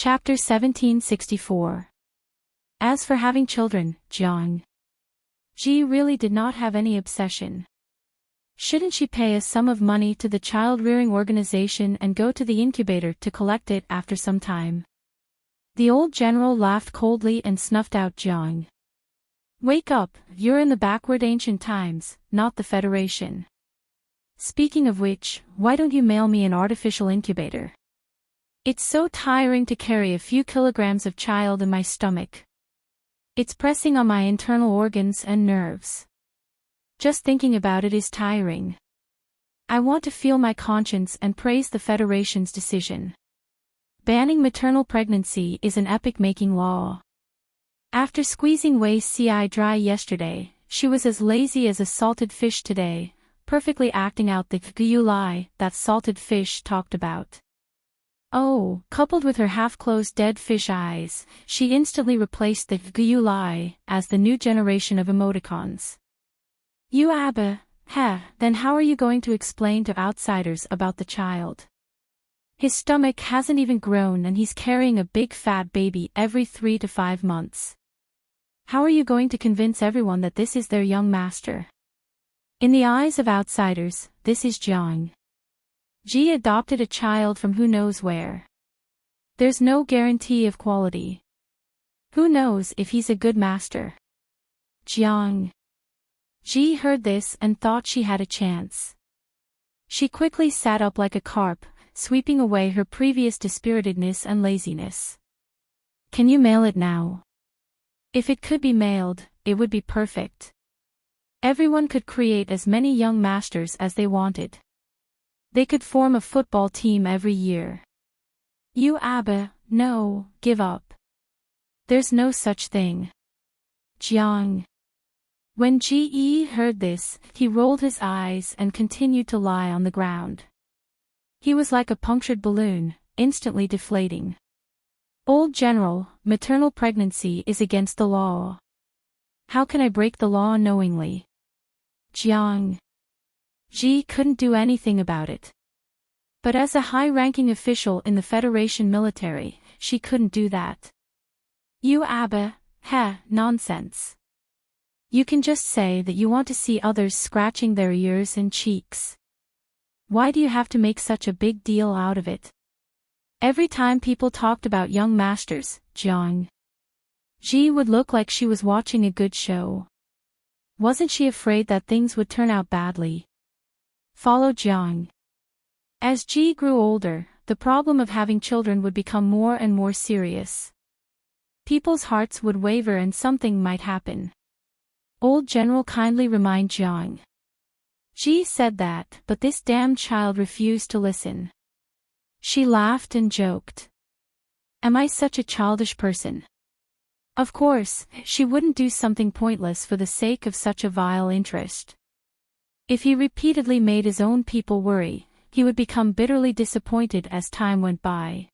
Chapter 1764. As for having children, Jiang Ji really did not have any obsession. Shouldn't she pay a sum of money to the child-rearing organization and go to the incubator to collect it after some time? The old general laughed coldly and snuffed out Jiang. Wake up, you're in the backward ancient times, not the Federation. Speaking of which, why don't you mail me an artificial incubator? It's so tiring to carry a few kilograms of child in my stomach. It's pressing on my internal organs and nerves. Just thinking about it is tiring. I want to feel my conscience and praise the Federation's decision. Banning maternal pregnancy is an epic-making law. After squeezing Wei Ci dry yesterday, she was as lazy as a salted fish today, perfectly acting out the Gu lie that salted fish talked about. Oh, coupled with her half-closed dead fish eyes, she instantly replaced the Gu lie as the new generation of emoticons. You Abba, then how are you going to explain to outsiders about the child? His stomach hasn't even grown and he's carrying a big fat baby every 3 to 5 months. How are you going to convince everyone that this is their young master? In the eyes of outsiders, this is Jiang Ji adopted a child from who knows where. There's no guarantee of quality. Who knows if he's a good master? Jiang Ji heard this and thought she had a chance. She quickly sat up like a carp, sweeping away her previous dispiritedness and laziness. Can you mail it now? If it could be mailed, it would be perfect. Everyone could create as many young masters as they wanted. They could form a football team every year. You Abba, no, give up. There's no such thing. Jiang. When Ji heard this, he rolled his eyes and continued to lie on the ground. He was like a punctured balloon, instantly deflating. Old General, maternal pregnancy is against the law. How can I break the law knowingly? Jiang Ji couldn't do anything about it. But as a high-ranking official in the Federation military, she couldn't do that. You Abba, nonsense. You can just say that you want to see others scratching their ears and cheeks. Why do you have to make such a big deal out of it? Every time people talked about young masters, Jiang Ji would look like she was watching a good show. Wasn't she afraid that things would turn out badly? Follow Jiang. As Ji grew older, the problem of having children would become more and more serious. People's hearts would waver and something might happen. Old General kindly remind Jiang Ji said that, but this damned child refused to listen. She laughed and joked. Am I such a childish person? Of course, she wouldn't do something pointless for the sake of such a vile interest. If he repeatedly made his own people worry, he would become bitterly disappointed as time went by.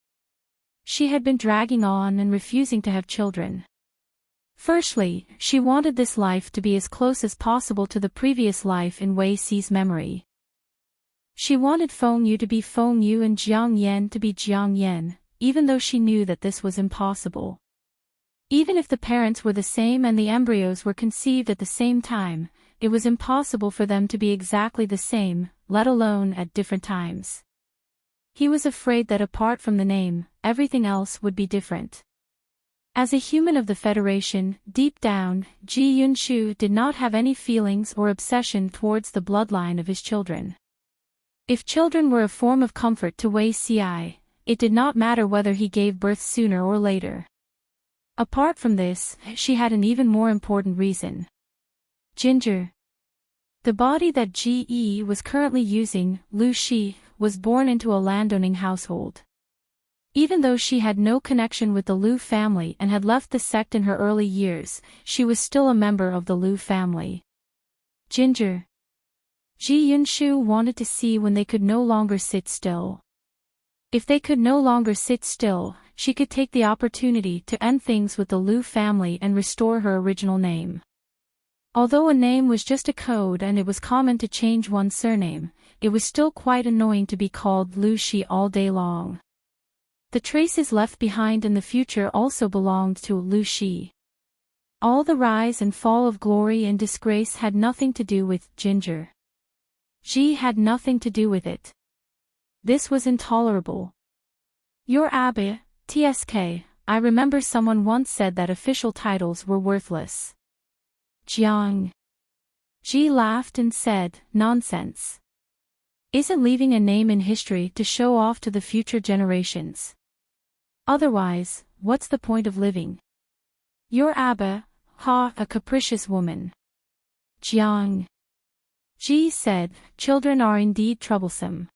She had been dragging on and refusing to have children. Firstly, she wanted this life to be as close as possible to the previous life in Wei Ci's memory. She wanted Feng Yu to be Feng Yu and Jiang Yan to be Jiang Yan, even though she knew that this was impossible. Even if the parents were the same and the embryos were conceived at the same time, it was impossible for them to be exactly the same, let alone at different times. He was afraid that apart from the name, everything else would be different. As a human of the Federation, deep down, Ji Yunshu did not have any feelings or obsession towards the bloodline of his children. If children were a form of comfort to Wei Ci, it did not matter whether he gave birth sooner or later. Apart from this, she had an even more important reason. Ginger. The body that Ji was currently using, Lu Shi, was born into a landowning household. Even though she had no connection with the Lu family and had left the sect in her early years, she was still a member of the Lu family. Ginger. Ji Yunshu wanted to see when they could no longer sit still. If they could no longer sit still, she could take the opportunity to end things with the Lu family and restore her original name. Although a name was just a code and it was common to change one's surname, it was still quite annoying to be called Lu Shi all day long. The traces left behind in the future also belonged to Lu Shi. All the rise and fall of glory and disgrace had nothing to do with Ginger. Ji had nothing to do with it. This was intolerable. Your Abbe, TSK, I remember someone once said that official titles were worthless. Jiang. Ji laughed and said, nonsense. Isn't leaving a name in history to show off to the future generations? Otherwise, what's the point of living? Your Abbe, a capricious woman. Jiang. Ji said, children are indeed troublesome.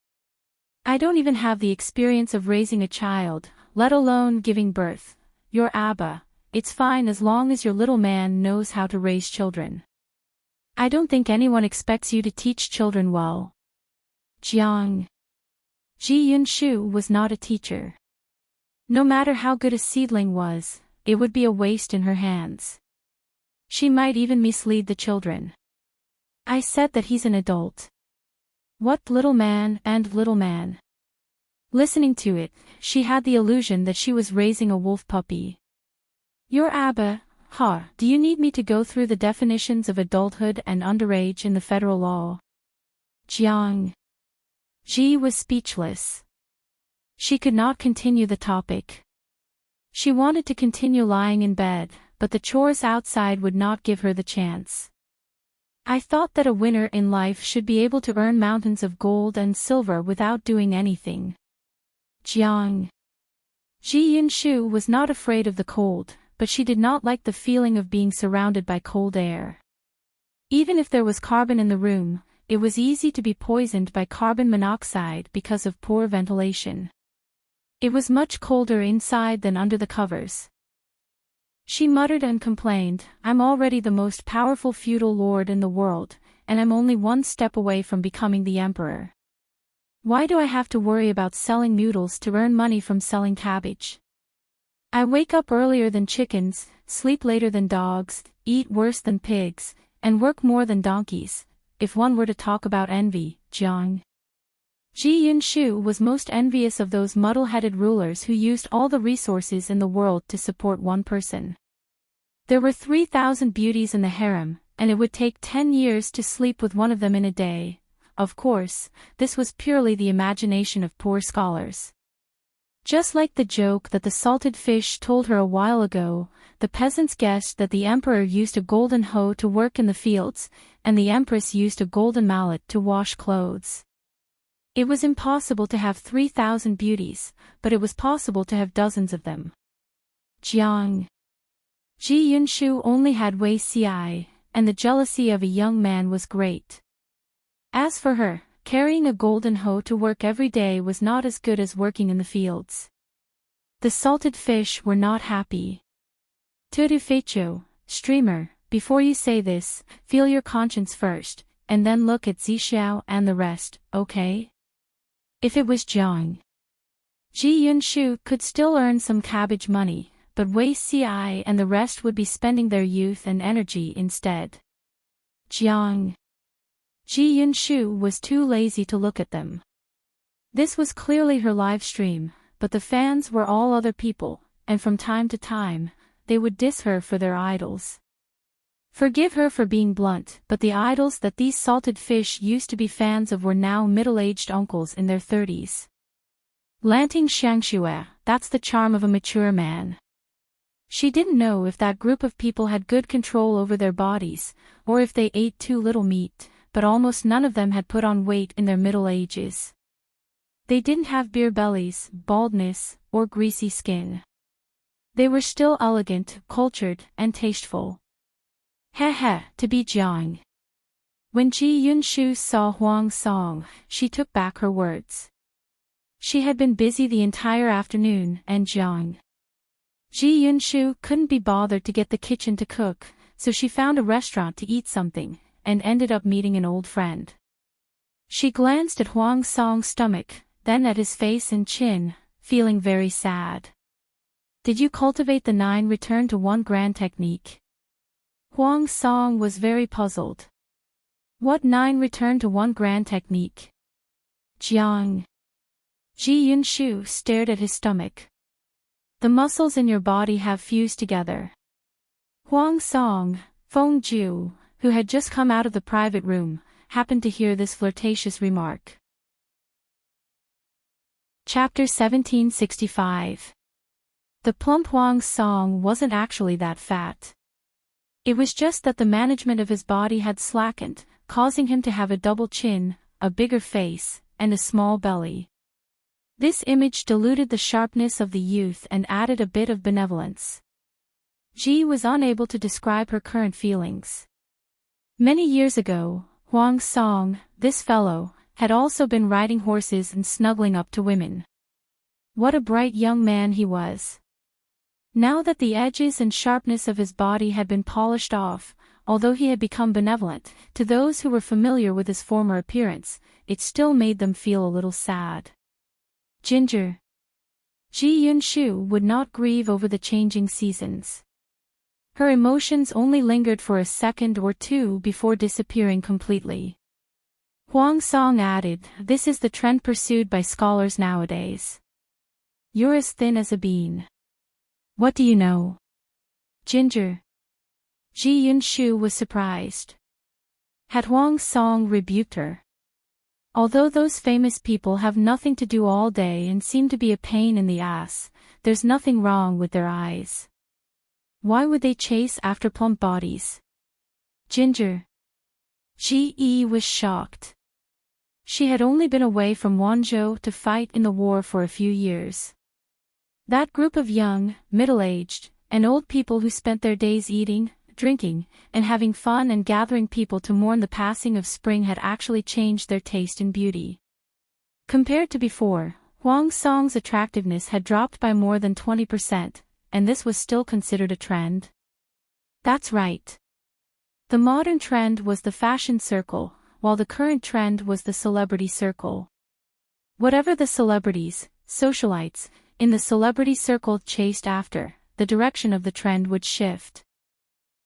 I don't even have the experience of raising a child, let alone giving birth. Your Abba, it's fine as long as your little man knows how to raise children. I don't think anyone expects you to teach children well. Jiang. Ji Yunshu was not a teacher. No matter how good a seedling was, it would be a waste in her hands. She might even mislead the children. I said that he's an adult. What little man and little man? Listening to it, she had the illusion that she was raising a wolf puppy. Your Abba, do you need me to go through the definitions of adulthood and underage in the federal law? Jiang. Ji was speechless. She could not continue the topic. She wanted to continue lying in bed, but the chores outside would not give her the chance. I thought that a winner in life should be able to earn mountains of gold and silver without doing anything. Jiang. Ji Yunshu was not afraid of the cold, but she did not like the feeling of being surrounded by cold air. Even if there was carbon in the room, it was easy to be poisoned by carbon monoxide because of poor ventilation. It was much colder inside than under the covers. She muttered and complained, I'm already the most powerful feudal lord in the world, and I'm only one step away from becoming the emperor. Why do I have to worry about selling noodles to earn money from selling cabbage? I wake up earlier than chickens, sleep later than dogs, eat worse than pigs, and work more than donkeys, if one were to talk about envy, Jiang. Ji Yunshu was most envious of those muddle-headed rulers who used all the resources in the world to support one person. There were 3,000 beauties in the harem, and it would take 10 years to sleep with one of them in a day. Of course, this was purely the imagination of poor scholars. Just like the joke that the salted fish told her a while ago, the peasants guessed that the emperor used a golden hoe to work in the fields, and the empress used a golden mallet to wash clothes. It was impossible to have 3,000 beauties, but it was possible to have dozens of them. Jiang. Ji Yunshu only had Wei Ci, and the jealousy of a young man was great. As for her, carrying a golden hoe to work every day was not as good as working in the fields. The salted fish were not happy. Tudu Feicho, streamer, before you say this, feel your conscience first, and then look at Zixiao and the rest, okay? If it was Jiang. Ji Yunshu could still earn some cabbage money, but Wei Ci and the rest would be spending their youth and energy instead. Jiang. Ji Yunshu was too lazy to look at them. This was clearly her live stream, but the fans were all other people, and from time to time, they would diss her for their idols. Forgive her for being blunt, but the idols that these salted fish used to be fans of were now middle-aged uncles in their 30s. Lanting Shangxue, that's the charm of a mature man. She didn't know if that group of people had good control over their bodies, or if they ate too little meat, but almost none of them had put on weight in their middle ages. They didn't have beer bellies, baldness, or greasy skin. They were still elegant, cultured, and tasteful. To be Jiang. When Ji Yunshu saw Huang Song, she took back her words. She had been busy the entire afternoon, and Jiang. Ji Yunshu couldn't be bothered to get the kitchen to cook, so she found a restaurant to eat something, and ended up meeting an old friend. She glanced at Huang Song's stomach, then at his face and chin, feeling very sad. Did you cultivate the 9 return to 1 grand technique? Huang Song was very puzzled. What 9 return to 1 grand technique? Jiang. Ji Yunshu stared at his stomach. The muscles in your body have fused together. Huang Song, Feng Ju, who had just come out of the private room, happened to hear this flirtatious remark. Chapter 1765. The plump Huang Song wasn't actually that fat. It was just that the management of his body had slackened, causing him to have a double chin, a bigger face, and a small belly. This image diluted the sharpness of the youth and added a bit of benevolence. Ji was unable to describe her current feelings. Many years ago, Huang Song, this fellow, had also been riding horses and snuggling up to women. What a bright young man he was. Now that the edges and sharpness of his body had been polished off, although he had become benevolent, to those who were familiar with his former appearance, it still made them feel a little sad. Ginger. Ji Yunshu would not grieve over the changing seasons. Her emotions only lingered for a second or two before disappearing completely. Huang Song added, "This is the trend pursued by scholars nowadays. You're as thin as a bean. What do you know?" Ginger. Ji Yunshu was surprised. Had Huang Song rebuked her? Although those famous people have nothing to do all day and seem to be a pain in the ass, there's nothing wrong with their eyes. Why would they chase after plump bodies? Ginger. Ji was shocked. She had only been away from Wanzhou to fight in the war for a few years. That group of young, middle-aged, and old people who spent their days eating, drinking, and having fun and gathering people to mourn the passing of spring had actually changed their taste in beauty. Compared to before, Huang Song's attractiveness had dropped by more than 20%, and this was still considered a trend. That's right. The modern trend was the fashion circle, while the current trend was the celebrity circle. Whatever the celebrities, socialites, in the celebrity circle chased after, the direction of the trend would shift.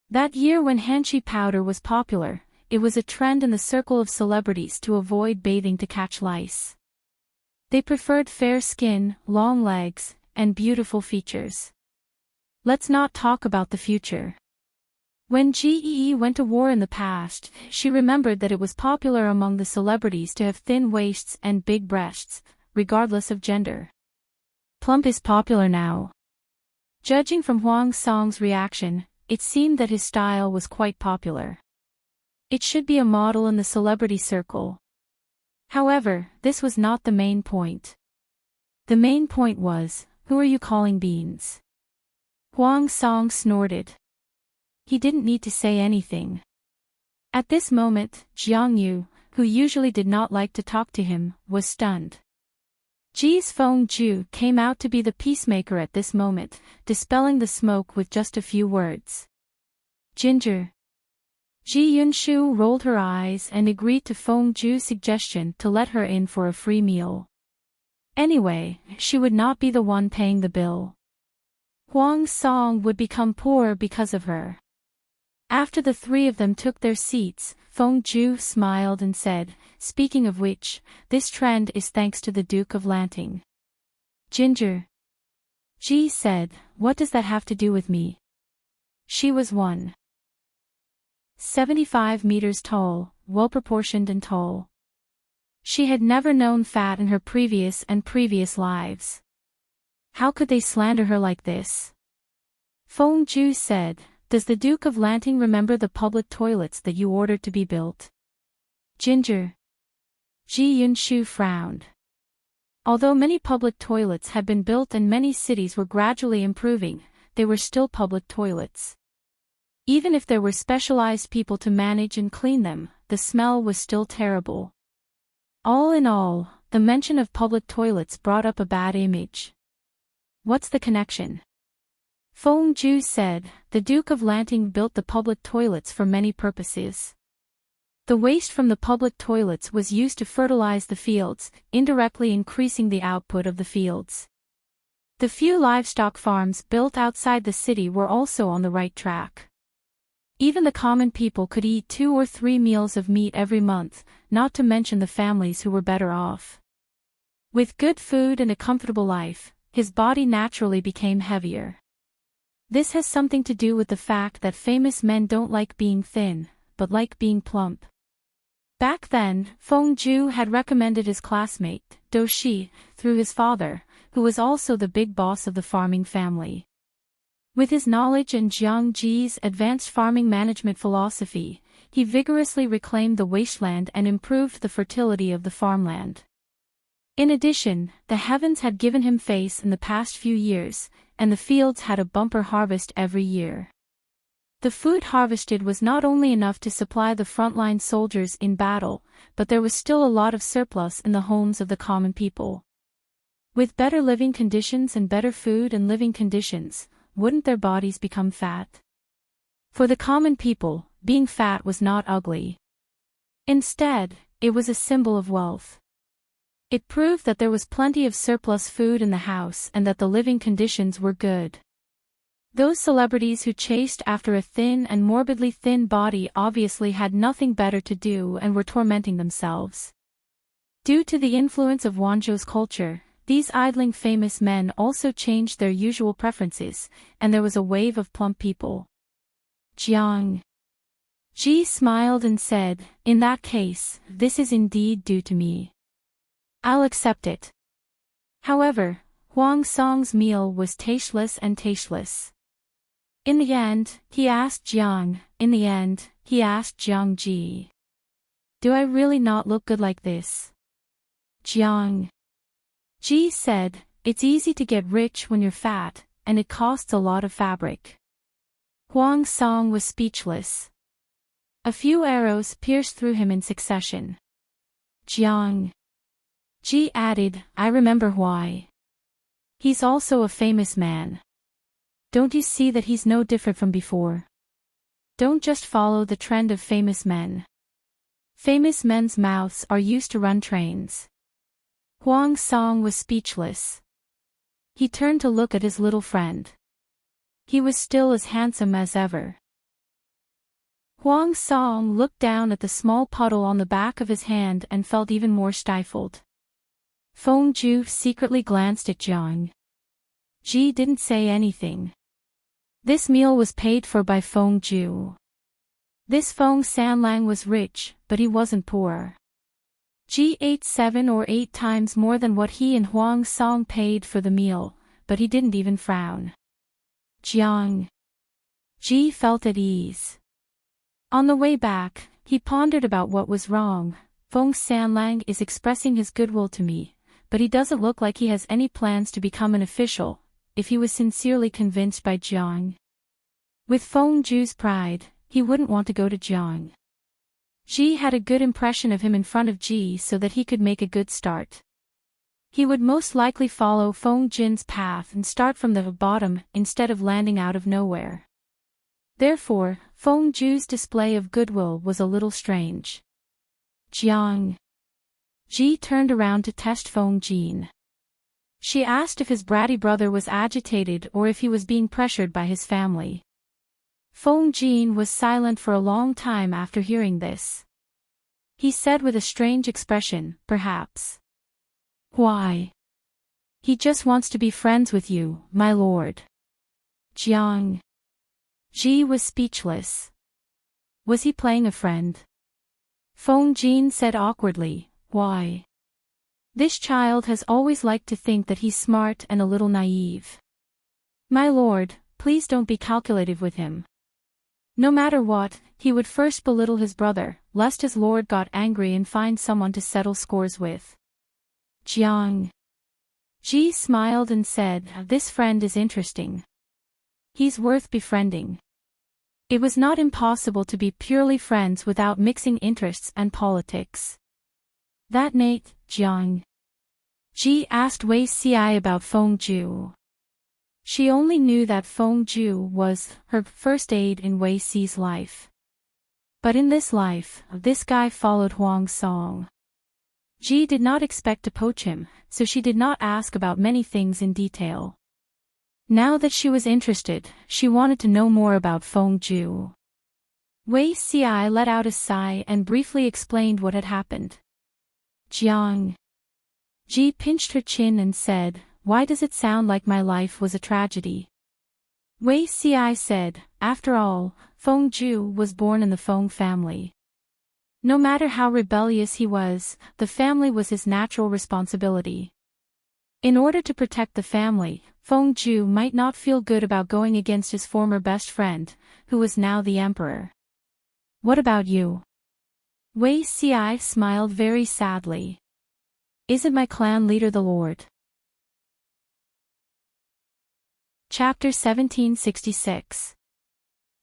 That year when Hanshi powder was popular, it was a trend in the circle of celebrities to avoid bathing to catch lice. They preferred fair skin, long legs, and beautiful features. Let's not talk about the future. When Ji went to war in the past, she remembered that it was popular among the celebrities to have thin waists and big breasts, regardless of gender. Plump is popular now. Judging from Huang Song's reaction, it seemed that his style was quite popular. It should be a model in the celebrity circle. However, this was not the main point. The main point was, who are you calling beans? Huang Song snorted. He didn't need to say anything. At this moment, Jiang Yu, who usually did not like to talk to him, was stunned. Ji's Feng Ju came out to be the peacemaker at this moment, dispelling the smoke with just a few words. Ginger. Ji Yunshu rolled her eyes and agreed to Feng Ju's suggestion to let her in for a free meal. Anyway, she would not be the one paying the bill. Huang Song would become poor because of her. After the three of them took their seats, Feng Ju smiled and said, "Speaking of which, this trend is thanks to the Duke of Lanting." Ginger. Ji said, "What does that have to do with me?" She was 1.75 meters tall, well-proportioned and tall. She had never known fat in her previous lives. How could they slander her like this? Feng Ju said, "Does the Duke of Lanting remember the public toilets that you ordered to be built?" Ginger. Ji Yunshu frowned. Although many public toilets had been built and many cities were gradually improving, they were still public toilets. Even if there were specialized people to manage and clean them, the smell was still terrible. All in all, the mention of public toilets brought up a bad image. What's the connection? Feng Ju said, "The Duke of Lanting built the public toilets for many purposes. The waste from the public toilets was used to fertilize the fields, indirectly increasing the output of the fields. The few livestock farms built outside the city were also on the right track. Even the common people could eat 2 or 3 meals of meat every month, not to mention the families who were better off. With good food and a comfortable life, his body naturally became heavier. This has something to do with the fact that famous men don't like being thin, but like being plump. Back then, Feng Zhu had recommended his classmate, Do Shi, through his father, who was also the big boss of the farming family. With his knowledge and Jiang Ji's advanced farming management philosophy, he vigorously reclaimed the wasteland and improved the fertility of the farmland. In addition, the heavens had given him face in the past few years, and the fields had a bumper harvest every year. The food harvested was not only enough to supply the frontline soldiers in battle, but there was still a lot of surplus in the homes of the common people. With better living conditions and better food and living conditions, wouldn't their bodies become fat? For the common people, being fat was not ugly. Instead, it was a symbol of wealth. It proved that there was plenty of surplus food in the house and that the living conditions were good. Those celebrities who chased after a thin and morbidly thin body obviously had nothing better to do and were tormenting themselves. Due to the influence of Wanzhou's culture, these idling famous men also changed their usual preferences, and there was a wave of plump people. Jiang Ji smiled and said, "In that case, this is indeed due to me. I'll accept it." However, Huang Song's meal was tasteless and tasteless. In the end, he asked Jiang Ji, "Do I really not look good like this?" Jiang Ji said, "It's easy to get rich when you're fat, and it costs a lot of fabric." Huang Song was speechless. A few arrows pierced through him in succession. Jiang Ji added, "I remember why. He's also a famous man. Don't you see that he's no different from before? Don't just follow the trend of famous men. Famous men's mouths are used to run trains." Huang Song was speechless. He turned to look at his little friend. He was still as handsome as ever. Huang Song looked down at the small puddle on the back of his hand and felt even more stifled. Feng Zhu secretly glanced at Jiang Ji. Didn't say anything. This meal was paid for by Feng Zhu. This Feng Sanlang was rich, but he wasn't poor. Ji ate 7 or 8 times more than what he and Huang Song paid for the meal, but he didn't even frown. Jiang Ji felt at ease. On the way back, he pondered about what was wrong. Feng Sanlang is expressing his goodwill to me, but he doesn't look like he has any plans to become an official, if he was sincerely convinced by Jiang. With Feng Zhu's pride, he wouldn't want to go to Jiang Ji had a good impression of him in front of Ji so that he could make a good start. He would most likely follow Feng Jin's path and start from the bottom instead of landing out of nowhere. Therefore, Feng Zhu's display of goodwill was a little strange. Jiang Ji turned around to test Feng Jin. She asked if his bratty brother was agitated or if he was being pressured by his family. Feng Jin was silent for a long time after hearing this. He said with a strange expression, "Perhaps." "Why?" "He just wants to be friends with you, my lord." Jiang Ji was speechless. Was he playing a friend? Feng Jin said awkwardly, "Why?" "This child has always liked to think that he's smart and a little naive. My lord, please don't be calculative with him. No matter what, he would first belittle his brother, lest his lord got angry and find someone to settle scores with." Jiang Ji smiled and said, "This friend is interesting. He's worth befriending." It was not impossible to be purely friends without mixing interests and politics. That night, Jiang Ji asked Wei Xi about Feng Zhu. She only knew that Feng Zhu was her first aid in Wei Xi's life. But in this life, this guy followed Huang Song. Ji did not expect to poach him, so she did not ask about many things in detail. Now that she was interested, she wanted to know more about Feng Zhu. Wei Xi let out a sigh and briefly explained what had happened. Jiang Ji pinched her chin and said, why does it sound like my life was a tragedy? Wei Ci said, after all, Feng Zhu was born in the Feng family. No matter how rebellious he was, the family was his natural responsibility. In order to protect the family, Feng Zhu might not feel good about going against his former best friend, who was now the emperor. What about you? Wei Ci smiled very sadly. Isn't my clan leader the Lord? Chapter 1766.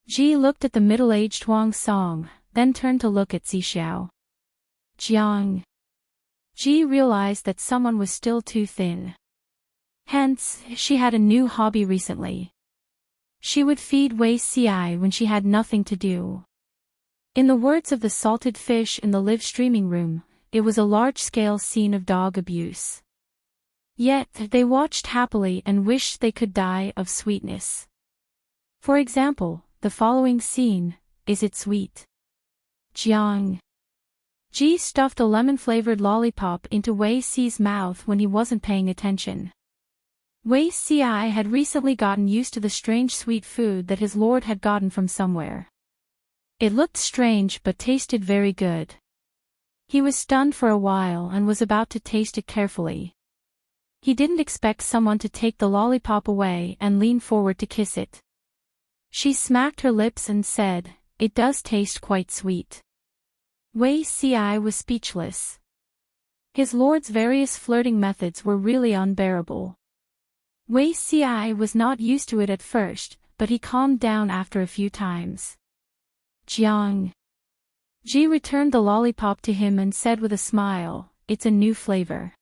Ji looked at the middle-aged Huang Song, then turned to look at Zixiao. Jiang. Ji realized that someone was still too thin. Hence, she had a new hobby recently. She would feed Wei Ci when she had nothing to do. In the words of the salted fish in the live streaming room, it was a large-scale scene of dog abuse. Yet, they watched happily and wished they could die of sweetness. For example, the following scene, is it sweet? Jiang. Ji stuffed a lemon-flavored lollipop into Wei Ci's mouth when he wasn't paying attention. Wei Ci had recently gotten used to the strange sweet food that his lord had gotten from somewhere. It looked strange but tasted very good. He was stunned for a while and was about to taste it carefully. He didn't expect someone to take the lollipop away and lean forward to kiss it. She smacked her lips and said, "It does taste quite sweet." Wei Ci was speechless. His lord's various flirting methods were really unbearable. Wei Ci was not used to it at first, but he calmed down after a few times. Jiang. Ji returned the lollipop to him and said with a smile, "It's a new flavor.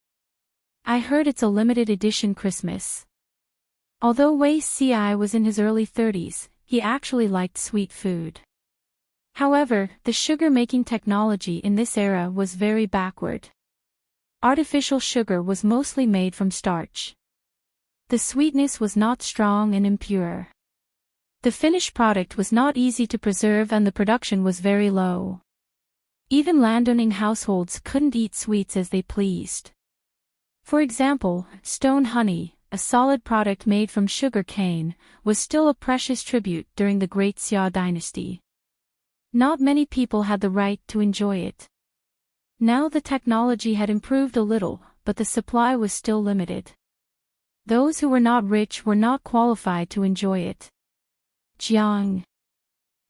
I heard it's a limited edition Christmas." Although Wei Ci was in his early 30s, he actually liked sweet food. However, the sugar-making technology in this era was very backward. Artificial sugar was mostly made from starch. The sweetness was not strong and impure. The finished product was not easy to preserve and the production was very low. Even landowning households couldn't eat sweets as they pleased. For example, stone honey, a solid product made from sugar cane, was still a precious tribute during the Great Xia dynasty. Not many people had the right to enjoy it. Now the technology had improved a little, but the supply was still limited. Those who were not rich were not qualified to enjoy it. Jiang.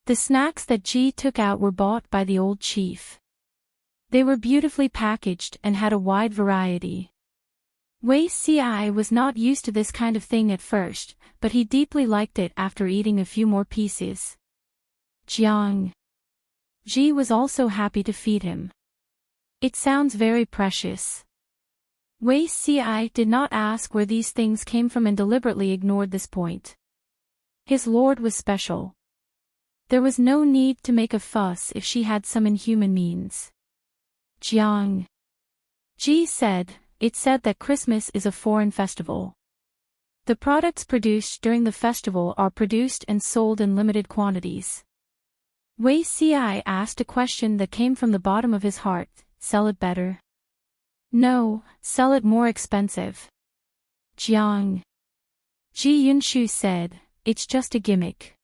The snacks that Ji took out were bought by the old chief. They were beautifully packaged and had a wide variety. Wei Ci was not used to this kind of thing at first, but he deeply liked it after eating a few more pieces. Jiang. Ji was also happy to feed him. It sounds very precious. Wei Ci did not ask where these things came from and deliberately ignored this point. His lord was special. There was no need to make a fuss if she had some inhuman means. Jiang. Ji said, "It said that Christmas is a foreign festival. The products produced during the festival are produced and sold in limited quantities." Wei Ci asked a question that came from the bottom of his heart, "Sell it better?" "No, sell it more expensive." Jiang. Ji Yunshu said, "It's just a gimmick.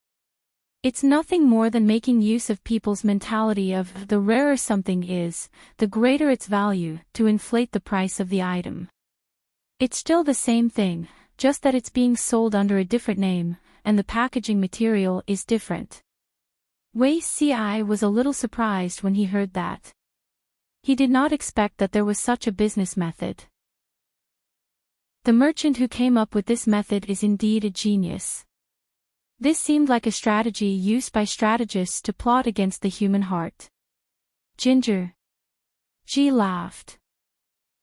It's nothing more than making use of people's mentality of the rarer something is, the greater its value, to inflate the price of the item. It's still the same thing, just that it's being sold under a different name, and the packaging material is different." Wei Ci was a little surprised when he heard that. He did not expect that there was such a business method. The merchant who came up with this method is indeed a genius. This seemed like a strategy used by strategists to plot against the human heart. Ginger. Ji laughed.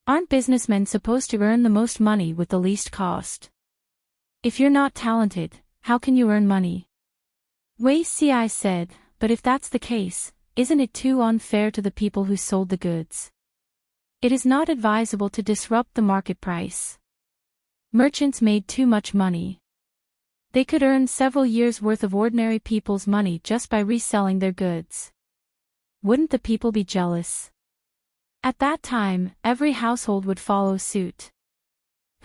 Aren't businessmen supposed to earn the most money with the least cost? If you're not talented, how can you earn money? Wei Ci said, "But if that's the case, isn't it too unfair to the people who sold the goods? It is not advisable to disrupt the market price. Merchants made too much money. They could earn several years' worth of ordinary people's money just by reselling their goods. Wouldn't the people be jealous? At that time, every household would follow suit.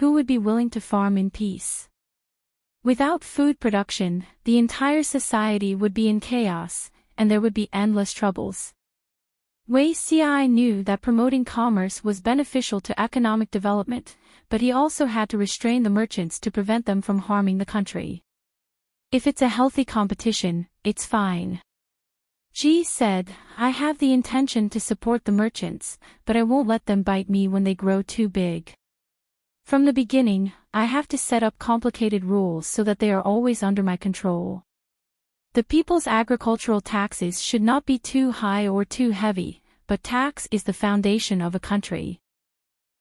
who would be willing to farm in peace? Without food production, the entire society would be in chaos, and there would be endless troubles. Wei Xiai knew that promoting commerce was beneficial to economic development, but he also had to restrain the merchants to prevent them from harming the country. If it's a healthy competition, it's fine. Ji said, I have the intention to support the merchants, but I won't let them bite me when they grow too big. From the beginning, I have to set up complicated rules so that they are always under my control. The people's agricultural taxes should not be too high or too heavy, but tax is the foundation of a country.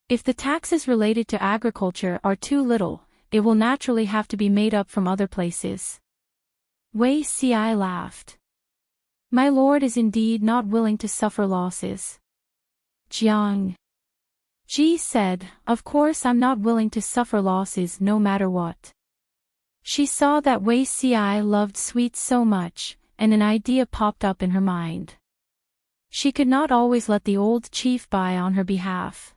If the taxes related to agriculture are too little, it will naturally have to be made up from other places. Wei Xiai laughed. My lord is indeed not willing to suffer losses. Jiang Ji said, of course I'm not willing to suffer losses no matter what. She saw that Wei Xiai loved sweets so much, and an idea popped up in her mind. She could not always let the old chief buy on her behalf.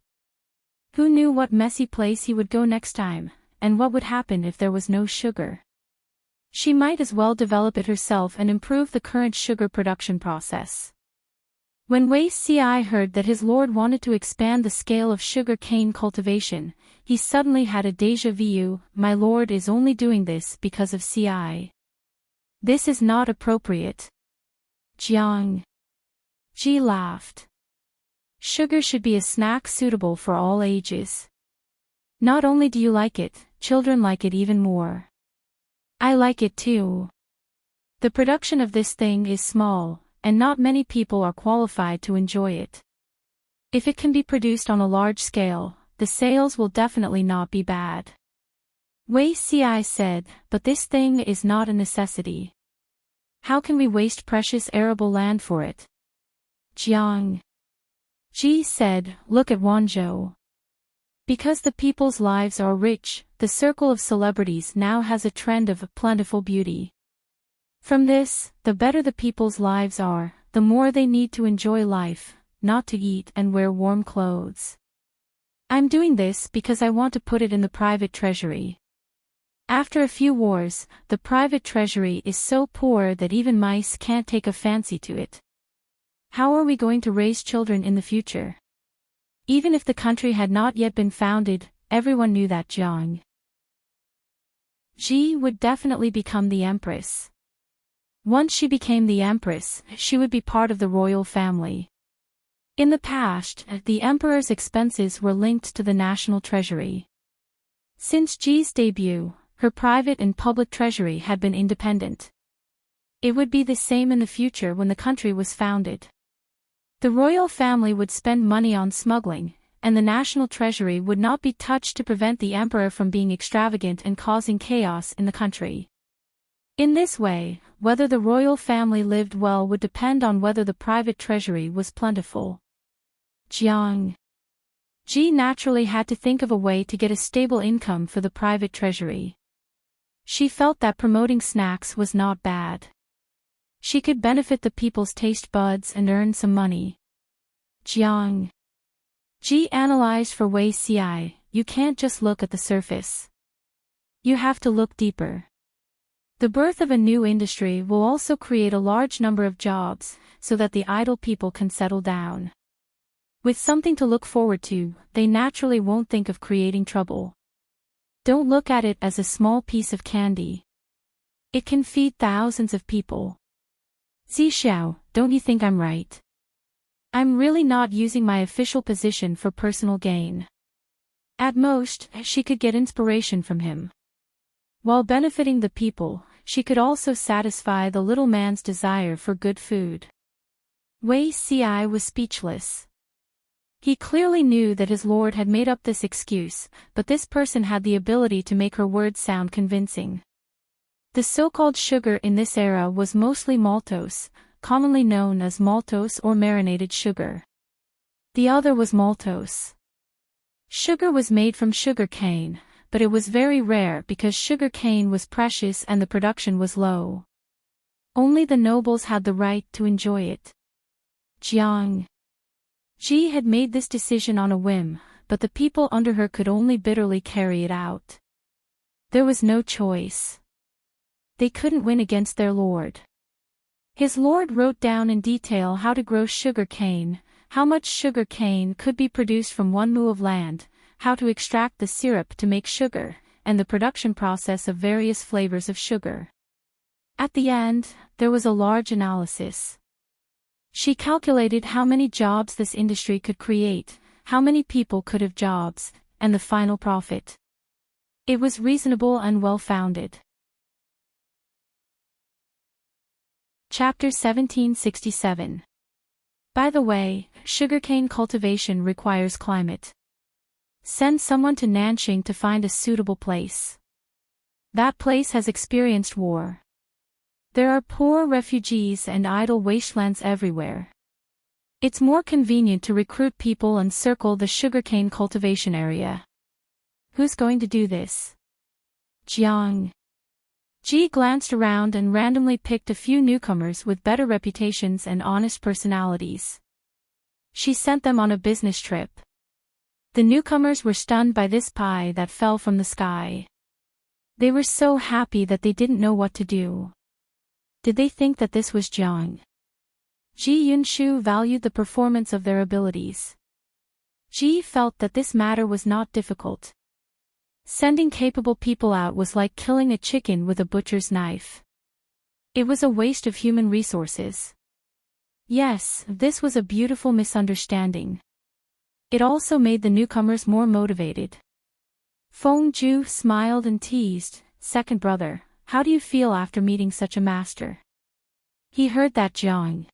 Who knew what messy place he would go next time, and what would happen if there was no sugar? She might as well develop it herself and improve the current sugar production process. When Wei Xiai heard that his lord wanted to expand the scale of sugar cane cultivation, he suddenly had a déjà vu. My lord is only doing this because of Xiai. This is not appropriate. Jiang Ji laughed. Sugar should be a snack suitable for all ages. Not only do you like it, children like it even more. I like it too. The production of this thing is small, and not many people are qualified to enjoy it. If it can be produced on a large scale, the sales will definitely not be bad. Wei Xiai said, but this thing is not a necessity. How can we waste precious arable land for it? Jiang Ji said, look at Wanzhou. Because the people's lives are rich, the circle of celebrities now has a trend of plentiful beauty. From this, the better the people's lives are, the more they need to enjoy life, not to eat and wear warm clothes. I'm doing this because I want to put it in the private treasury. After a few wars, the private treasury is so poor that even mice can't take a fancy to it. How are we going to raise children in the future? Even if the country had not yet been founded, everyone knew that Jiang Ji would definitely become the Empress. Once she became the Empress, she would be part of the royal family. In the past, the emperor's expenses were linked to the national treasury. Since Ji's debut, her private and public treasury had been independent. It would be the same in the future when the country was founded. The royal family would spend money on smuggling, and the national treasury would not be touched to prevent the emperor from being extravagant and causing chaos in the country. In this way, whether the royal family lived well would depend on whether the private treasury was plentiful. Jiang Ji naturally had to think of a way to get a stable income for the private treasury. She felt that promoting snacks was not bad. She could benefit the people's taste buds and earn some money. Jiang Ji analyzed for Wei Xiai, you can't just look at the surface. You have to look deeper. The birth of a new industry will also create a large number of jobs, so that the idle people can settle down. With something to look forward to, they naturally won't think of creating trouble. Don't look at it as a small piece of candy. It can feed thousands of people. Zixiao, don't you think I'm right? I'm really not using my official position for personal gain. At most, she could get inspiration from him. While benefiting the people, she could also satisfy the little man's desire for good food. Wei Xiai was speechless. He clearly knew that his lord had made up this excuse, but this person had the ability to make her words sound convincing. The so-called sugar in this era was mostly maltose, commonly known as maltose or marinated sugar. The other was maltose. Sugar was made from sugar cane, but it was very rare because sugar cane was precious and the production was low. Only the nobles had the right to enjoy it. Jiang Ji had made this decision on a whim, but the people under her could only bitterly carry it out. There was no choice. They couldn't win against their lord. His lord wrote down in detail how to grow sugar cane, how much sugar cane could be produced from 1 mu of land, how to extract the syrup to make sugar, and the production process of various flavors of sugar. At the end, there was a large analysis. She calculated how many jobs this industry could create, how many people could have jobs, and the final profit. It was reasonable and well-founded. Chapter 1767. By the way, sugarcane cultivation requires climate. Send someone to Nanxing to find a suitable place. That place has experienced war. There are poor refugees and idle wastelands everywhere. It's more convenient to recruit people and circle the sugarcane cultivation area. Who's going to do this? Jiang. Ji glanced around and randomly picked a few newcomers with better reputations and honest personalities. She sent them on a business trip. The newcomers were stunned by this pie that fell from the sky. They were so happy that they didn't know what to do. Did they think that this was Jiang? Ji Yunshu valued the performance of their abilities. Ji felt that this matter was not difficult. Sending capable people out was like killing a chicken with a butcher's knife. It was a waste of human resources. Yes, this was a beautiful misunderstanding. It also made the newcomers more motivated. Feng Ju smiled and teased, "Second brother, how do you feel after meeting such a master?" He heard that Jiang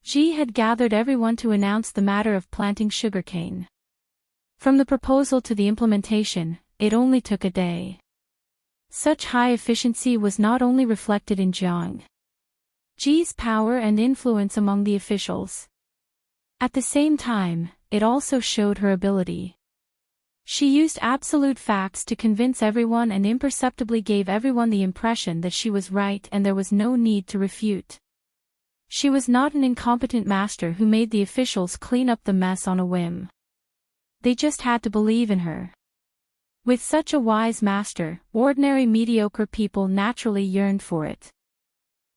Ji had gathered everyone to announce the matter of planting sugarcane. From the proposal to the implementation, it only took a day. Such high efficiency was not only reflected in Jiang Ji's power and influence among the officials. At the same time, it also showed her ability. She used absolute facts to convince everyone and imperceptibly gave everyone the impression that she was right and there was no need to refute. She was not an incompetent master who made the officials clean up the mess on a whim. They just had to believe in her. With such a wise master, ordinary mediocre people naturally yearned for it.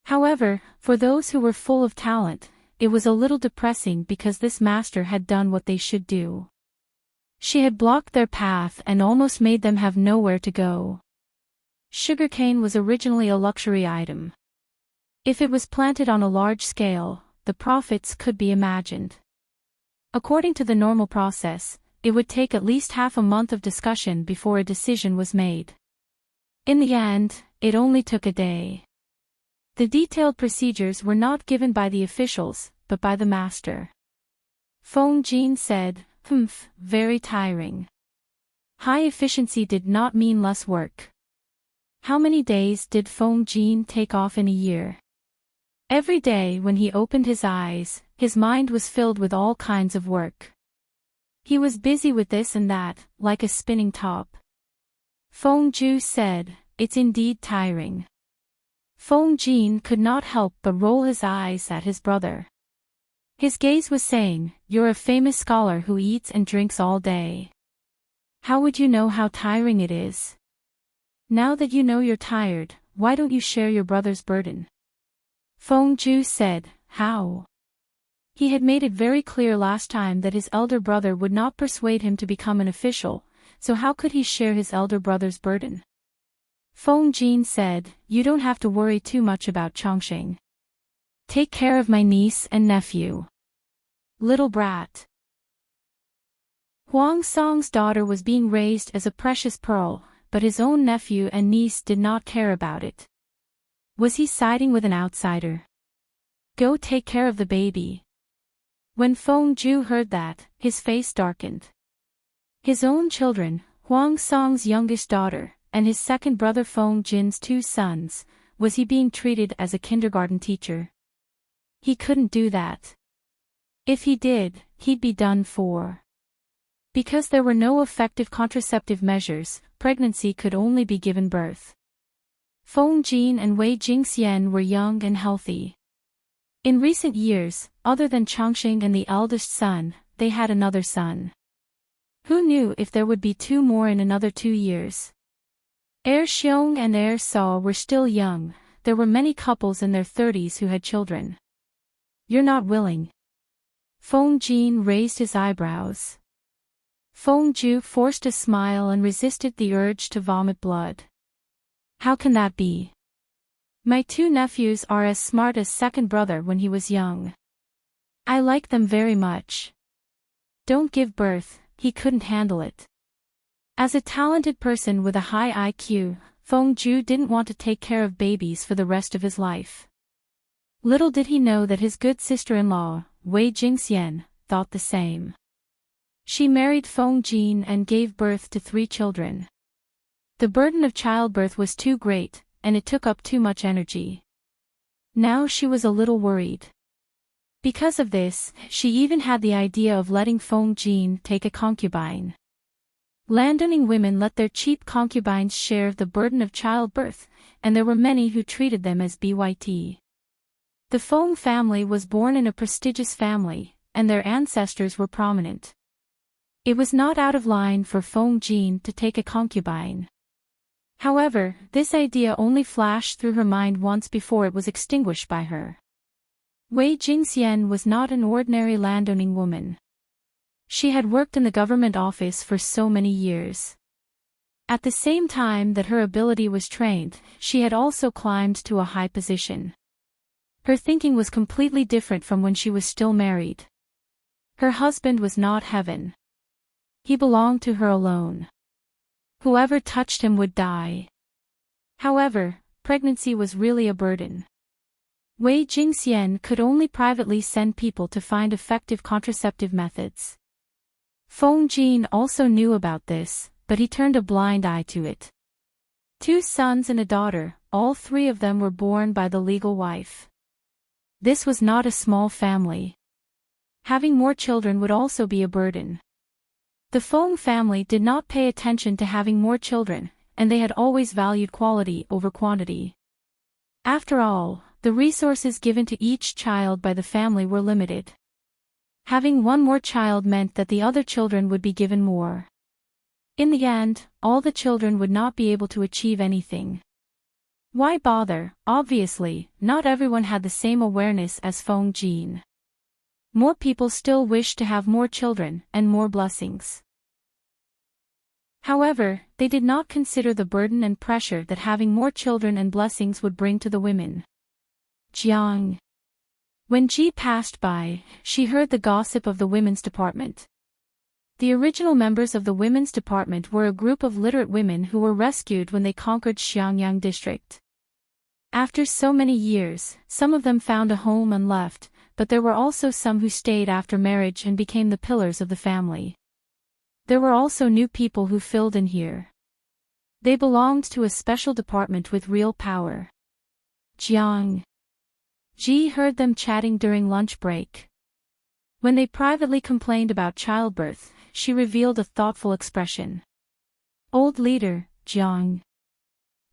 However, for those who were full of talent, it was a little depressing because this master had done what they should do. She had blocked their path and almost made them have nowhere to go. Sugarcane was originally a luxury item. If it was planted on a large scale, the profits could be imagined. According to the normal process, it would take at least half a month of discussion before a decision was made. In the end, it only took a day. The detailed procedures were not given by the officials, but by the master. Feng Jin said, very tiring. High efficiency did not mean less work. How many days did Feng Jin take off in a year? Every day when he opened his eyes, his mind was filled with all kinds of work. He was busy with this and that, like a spinning top. Feng Ju said, "It's indeed tiring." Feng Jin could not help but roll his eyes at his brother. His gaze was saying, "You're a famous scholar who eats and drinks all day. How would you know how tiring it is? Now that you know you're tired, why don't you share your brother's burden?" Feng Ju said, "How?" He had made it very clear last time that his elder brother would not persuade him to become an official, so how could he share his elder brother's burden? Feng Jin said, "You don't have to worry too much about Chongqing. Take care of my niece and nephew. Little brat." Huang Song's daughter was being raised as a precious pearl, but his own nephew and niece did not care about it. Was he siding with an outsider? Go take care of the baby. When Feng Ju heard that, his face darkened. His own children, Huang Song's youngest daughter, and his second brother Feng Jin's 2 sons, was he being treated as a kindergarten teacher? He couldn't do that. If he did, he'd be done for. Because there were no effective contraceptive measures, pregnancy could only be given birth. Feng Jin and Wei Jingxian were young and healthy. In recent years, other than Chongqing and the eldest son, they had another son. Who knew if there would be 2 more in another 2 years? Er Xiong and Er Saw were still young. There were many couples in their 30s who had children. You're not willing. Feng Jin raised his eyebrows. Feng Ju forced a smile and resisted the urge to vomit blood. How can that be? My 2 nephews are as smart as second brother when he was young. I like them very much. Don't give birth, he couldn't handle it. As a talented person with a high IQ, Feng Ju didn't want to take care of babies for the rest of his life. Little did he know that his good sister-in-law, Wei Jingxian, thought the same. She married Feng Jin and gave birth to 3 children. The burden of childbirth was too great, and it took up too much energy. Now she was a little worried. Because of this, she even had the idea of letting Feng Jin take a concubine. Landowning women let their cheap concubines share the burden of childbirth, and there were many who treated them as byt. The Feng family was born in a prestigious family, and their ancestors were prominent. It was not out of line for Feng Jin to take a concubine. However, this idea only flashed through her mind once before it was extinguished by her. Wei Jingxian was not an ordinary landowning woman. She had worked in the government office for so many years. At the same time that her ability was trained, she had also climbed to a high position. Her thinking was completely different from when she was still married. Her husband was not heaven. He belonged to her alone. Whoever touched him would die. However, pregnancy was really a burden. Wei Jingxian could only privately send people to find effective contraceptive methods. Feng Jin also knew about this, but he turned a blind eye to it. 2 sons and a daughter, all 3 of them were born by the legal wife. This was not a small family. Having more children would also be a burden. The Feng family did not pay attention to having more children, and they had always valued quality over quantity. After all, the resources given to each child by the family were limited. Having 1 more child meant that the other children would be given more. In the end, all the children would not be able to achieve anything. Why bother? Obviously, not everyone had the same awareness as Feng Jin. More people still wished to have more children and more blessings. However, they did not consider the burden and pressure that having more children and blessings would bring to the women. Jiang. When Ji passed by, she heard the gossip of the women's department. The original members of the women's department were a group of literate women who were rescued when they conquered Xiangyang district. After so many years, some of them found a home and left, but there were also some who stayed after marriage and became the pillars of the family. There were also new people who filled in here. They belonged to a special department with real power. Jiang. Ji heard them chatting during lunch break. When they privately complained about childbirth, she revealed a thoughtful expression. Old leader, Jiang.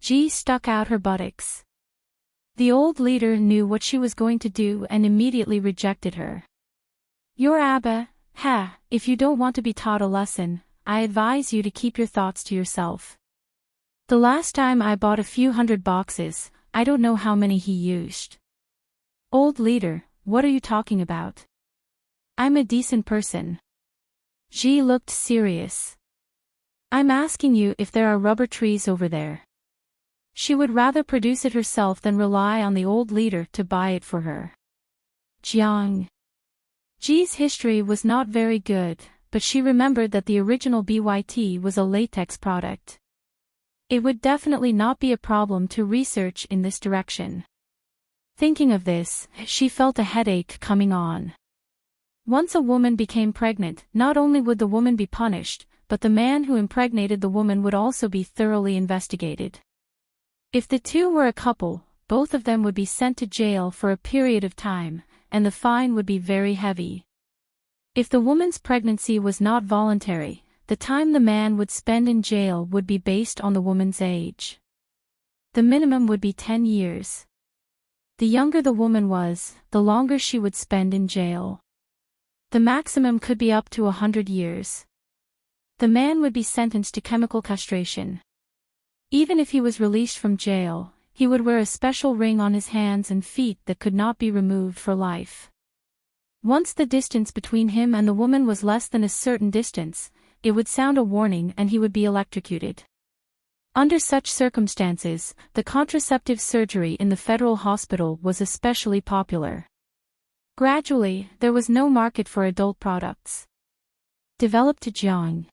Ji stuck out her buttocks. The old leader knew what she was going to do and immediately rejected her. Your Abba, if you don't want to be taught a lesson, I advise you to keep your thoughts to yourself. The last time I bought a few hundred boxes, I don't know how many he used. Old leader, what are you talking about? I'm a decent person. Ji looked serious. I'm asking you if there are rubber trees over there. She would rather produce it herself than rely on the old leader to buy it for her. Jiang. Ji's history was not very good, but she remembered that the original BYT was a latex product. It would definitely not be a problem to research in this direction. Thinking of this, she felt a headache coming on. Once a woman became pregnant, not only would the woman be punished, but the man who impregnated the woman would also be thoroughly investigated. If the 2 were a couple, both of them would be sent to jail for a period of time, and the fine would be very heavy. If the woman's pregnancy was not voluntary, the time the man would spend in jail would be based on the woman's age. The minimum would be 10 years. The younger the woman was, the longer she would spend in jail. The maximum could be up to 100 years. The man would be sentenced to chemical castration. Even if he was released from jail, he would wear a special ring on his hands and feet that could not be removed for life. Once the distance between him and the woman was less than a certain distance, it would sound a warning and he would be electrocuted. Under such circumstances, the contraceptive surgery in the federal hospital was especially popular. Gradually, there was no market for adult products. Developed to Jiang.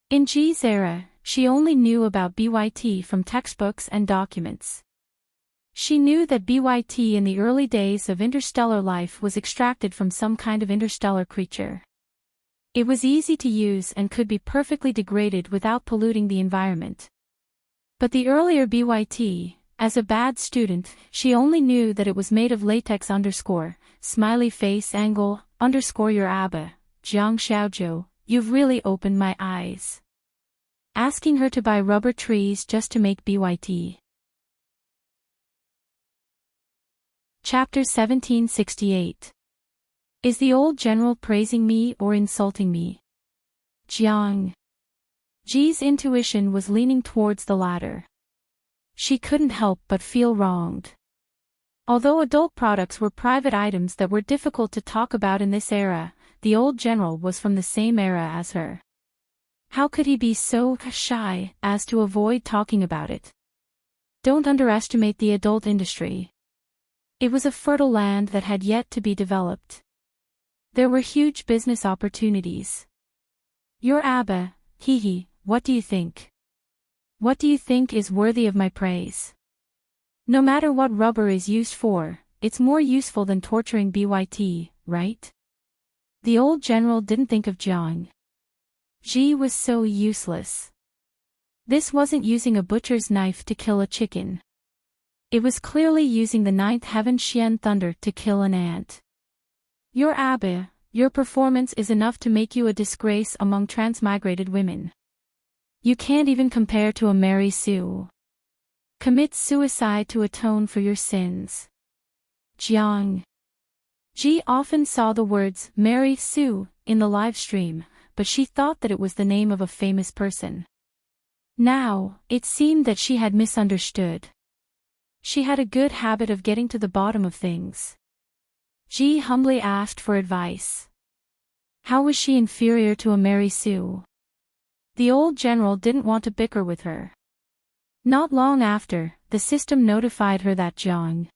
In Ji's era, she only knew about BYT from textbooks and documents. She knew that BYT in the early days of interstellar life was extracted from some kind of interstellar creature. It was easy to use and could be perfectly degraded without polluting the environment. But the earlier BYT, as a bad student, she only knew that it was made of latex _ smiley face angle _ your Abba, Jiang Xiaozhou, you've really opened my eyes. Asking her to buy rubber trees just to make BYT. Chapter 1768. Is the old general praising me or insulting me? Jiang. Ji's intuition was leaning towards the latter. She couldn't help but feel wronged. Although adult products were private items that were difficult to talk about in this era, the old general was from the same era as her. How could he be so shy as to avoid talking about it? Don't underestimate the adult industry. It was a fertile land that had yet to be developed. There were huge business opportunities. Your Abba, what do you think? What do you think is worthy of my praise? No matter what rubber is used for, it's more useful than torturing BYT, right? The old general didn't think of Jiang. Ji was so useless. This wasn't using a butcher's knife to kill a chicken. It was clearly using the ninth heaven Xian thunder to kill an ant. Your Abba, your performance is enough to make you a disgrace among transmigrated women. You can't even compare to a Mary Sue. Commit suicide to atone for your sins. Jiang. Ji often saw the words Mary Sue in the live stream, but she thought that it was the name of a famous person. Now, it seemed that she had misunderstood. She had a good habit of getting to the bottom of things. Ji humbly asked for advice. How was she inferior to a Mary Sue? The old general didn't want to bicker with her. Not long after, the system notified her that Jiang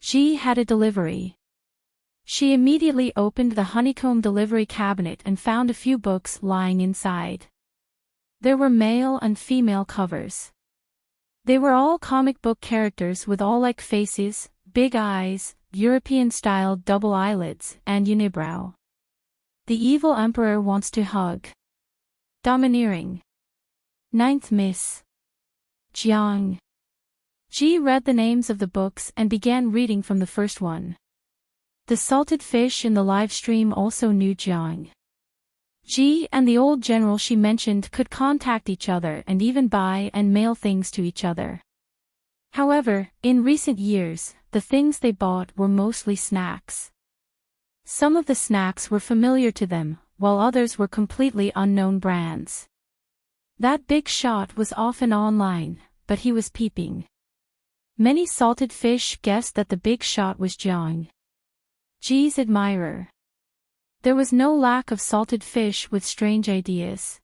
Ji had a delivery. She immediately opened the honeycomb delivery cabinet and found a few books lying inside. There were male and female covers. They were all comic book characters with all-like faces, big eyes, European-style double eyelids, and unibrow. The evil emperor wants to hug. Domineering. Ninth Miss. Jiang. Ji read the names of the books and began reading from the first one. The salted fish in the live stream also knew Jiang. Ji and the old general she mentioned could contact each other and even buy and mail things to each other. However, in recent years, the things they bought were mostly snacks. Some of the snacks were familiar to them, while others were completely unknown brands. That big shot was often online, but he was peeping. Many salted fish guessed that the big shot was Jiang Ji's admirer. There was no lack of salted fish with strange ideas.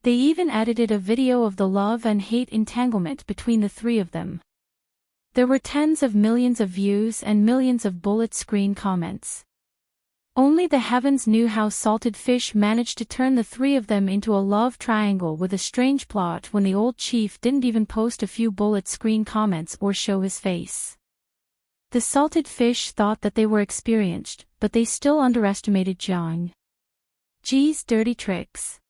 They even edited a video of the love and hate entanglement between the three of them. There were tens of millions of views and millions of bullet screen comments. Only the heavens knew how salted fish managed to turn the three of them into a love triangle with a strange plot when the old chief didn't even post a few bullet screen comments or show his face. The salted fish thought that they were experienced, but they still underestimated Jiang Ji's dirty tricks.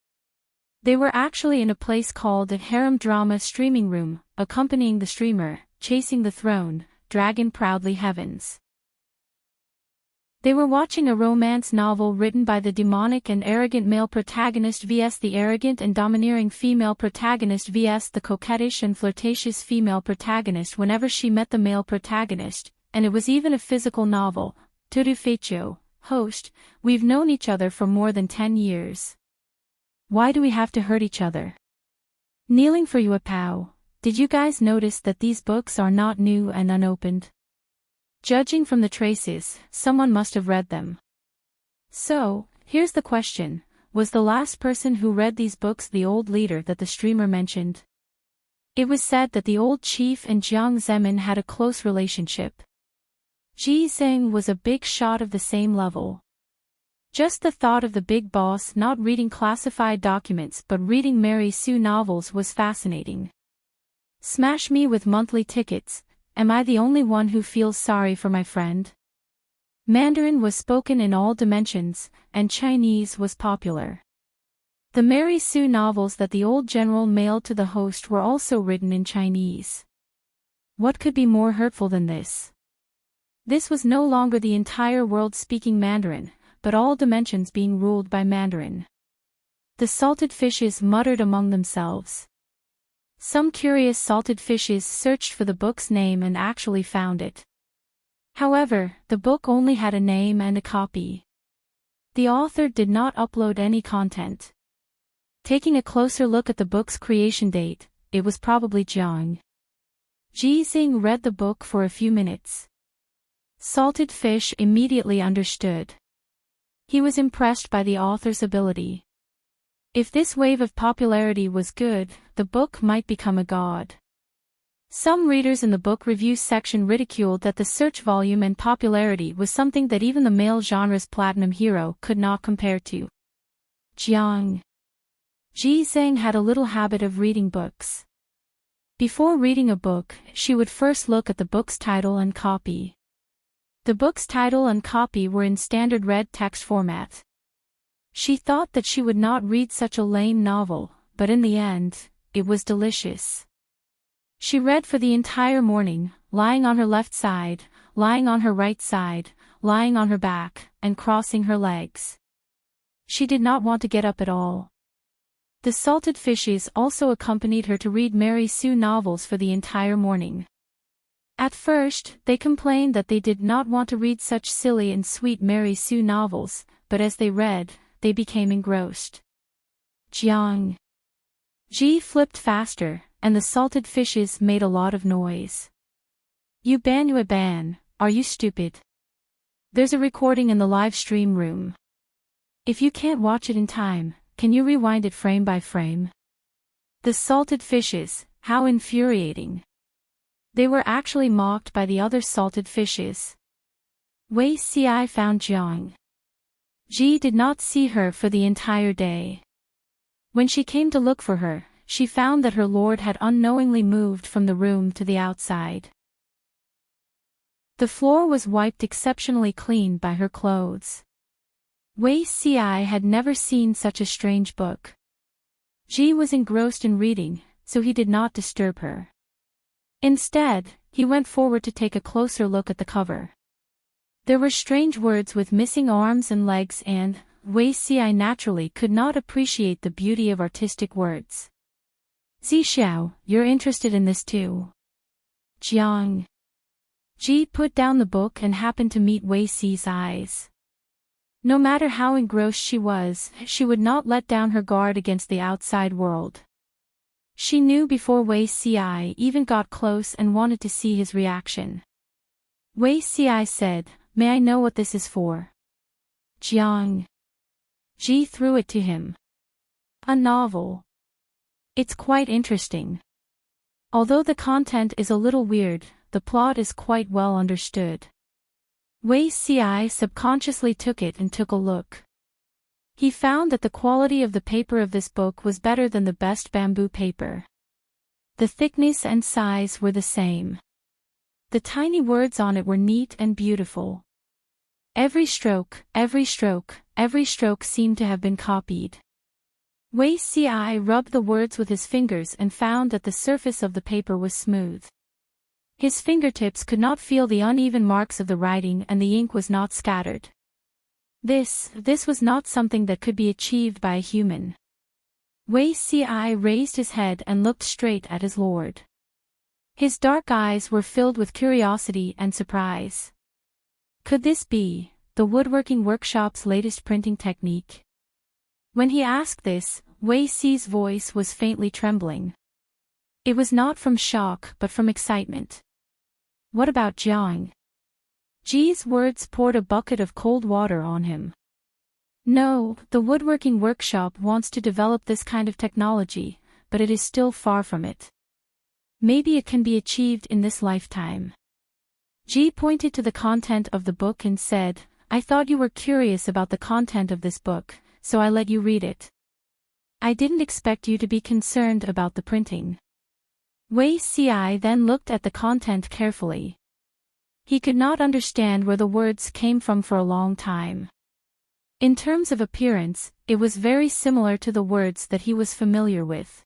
They were actually in a place called the Harem Drama Streaming Room, accompanying the streamer, chasing the throne, dragon proudly heavens. They were watching a romance novel written by the demonic and arrogant male protagonist vs the arrogant and domineering female protagonist vs the coquettish and flirtatious female protagonist whenever she met the male protagonist, and it was even a physical novel. Tudu Fecho, host, we've known each other for more than 10 years. Why do we have to hurt each other? Kneeling for you a pow. Did you guys notice that these books are not new and unopened? Judging from the traces, someone must have read them. So, here's the question. Was the last person who read these books the old leader that the streamer mentioned? It was said that the old chief and Jiang Zemin had a close relationship. Ji Zheng was a big shot of the same level. Just the thought of the big boss not reading classified documents but reading Mary Sue novels was fascinating. Smash me with monthly tickets, am I the only one who feels sorry for my friend? Mandarin was spoken in all dimensions, and Chinese was popular. The Mary Sue novels that the old general mailed to the host were also written in Chinese. What could be more hurtful than this? This was no longer the entire world speaking Mandarin, but all dimensions being ruled by Mandarin. The salted fishes muttered among themselves. Some curious salted fishes searched for the book's name and actually found it. However, the book only had a name and a copy. The author did not upload any content. Taking a closer look at the book's creation date, it was probably Jiang. Ji Zheng read the book for a few minutes. Salted Fish immediately understood. He was impressed by the author's ability. If this wave of popularity was good, the book might become a god. Some readers in the book review section ridiculed that the search volume and popularity was something that even the male genre's platinum hero could not compare to. Jiang. Ji Zheng had a little habit of reading books. Before reading a book, she would first look at the book's title and copy. The book's title and copy were in standard red text format. She thought that she would not read such a lame novel, but in the end, it was delicious. She read for the entire morning, lying on her left side, lying on her right side, lying on her back, and crossing her legs. She did not want to get up at all. The salted fishes also accompanied her to read Mary Sue novels for the entire morning. At first, they complained that they did not want to read such silly and sweet Mary Sue novels, but as they read, they became engrossed. Jiang. Ji flipped faster, and the salted fishes made a lot of noise. You ban, are you stupid? There's a recording in the live stream room. If you can't watch it in time, can you rewind it frame by frame? The salted fishes, how infuriating. They were actually mocked by the other salted fishes. Wei Ci found Jiang. Ji did not see her for the entire day. When she came to look for her, she found that her lord had unknowingly moved from the room to the outside. The floor was wiped exceptionally clean by her clothes. Wei Ci had never seen such a strange book. Ji was engrossed in reading, so he did not disturb her. Instead, he went forward to take a closer look at the cover. There were strange words with missing arms and legs and, Wei Ci naturally could not appreciate the beauty of artistic words. Zixiao, you're interested in this too. Jiang. Ji put down the book and happened to meet Wei Ci's eyes. No matter how engrossed she would not let down her guard against the outside world. She knew before Wei Ci even got close and wanted to see his reaction. Wei Ci said, "May I know what this is for?" Jiang. Ji threw it to him. A novel. It's quite interesting. Although the content is a little weird, the plot is quite well understood. Wei Ci subconsciously took it and took a look. He found that the quality of the paper of this book was better than the best bamboo paper. The thickness and size were the same. The tiny words on it were neat and beautiful. Every stroke seemed to have been copied. Wei Ci rubbed the words with his fingers and found that the surface of the paper was smooth. His fingertips could not feel the uneven marks of the writing and the ink was not scattered. This was not something that could be achieved by a human. Wei Ci raised his head and looked straight at his lord. His dark eyes were filled with curiosity and surprise. Could this be the woodworking workshop's latest printing technique? When he asked this, Wei Si's voice was faintly trembling. It was not from shock but from excitement. What about Jiang? Ji's words poured a bucket of cold water on him. No, the woodworking workshop wants to develop this kind of technology, but it is still far from it. Maybe it can be achieved in this lifetime. Ji pointed to the content of the book and said, I thought you were curious about the content of this book, so I let you read it. I didn't expect you to be concerned about the printing. Wei Si then looked at the content carefully. He could not understand where the words came from for a long time. In terms of appearance, it was very similar to the words that he was familiar with.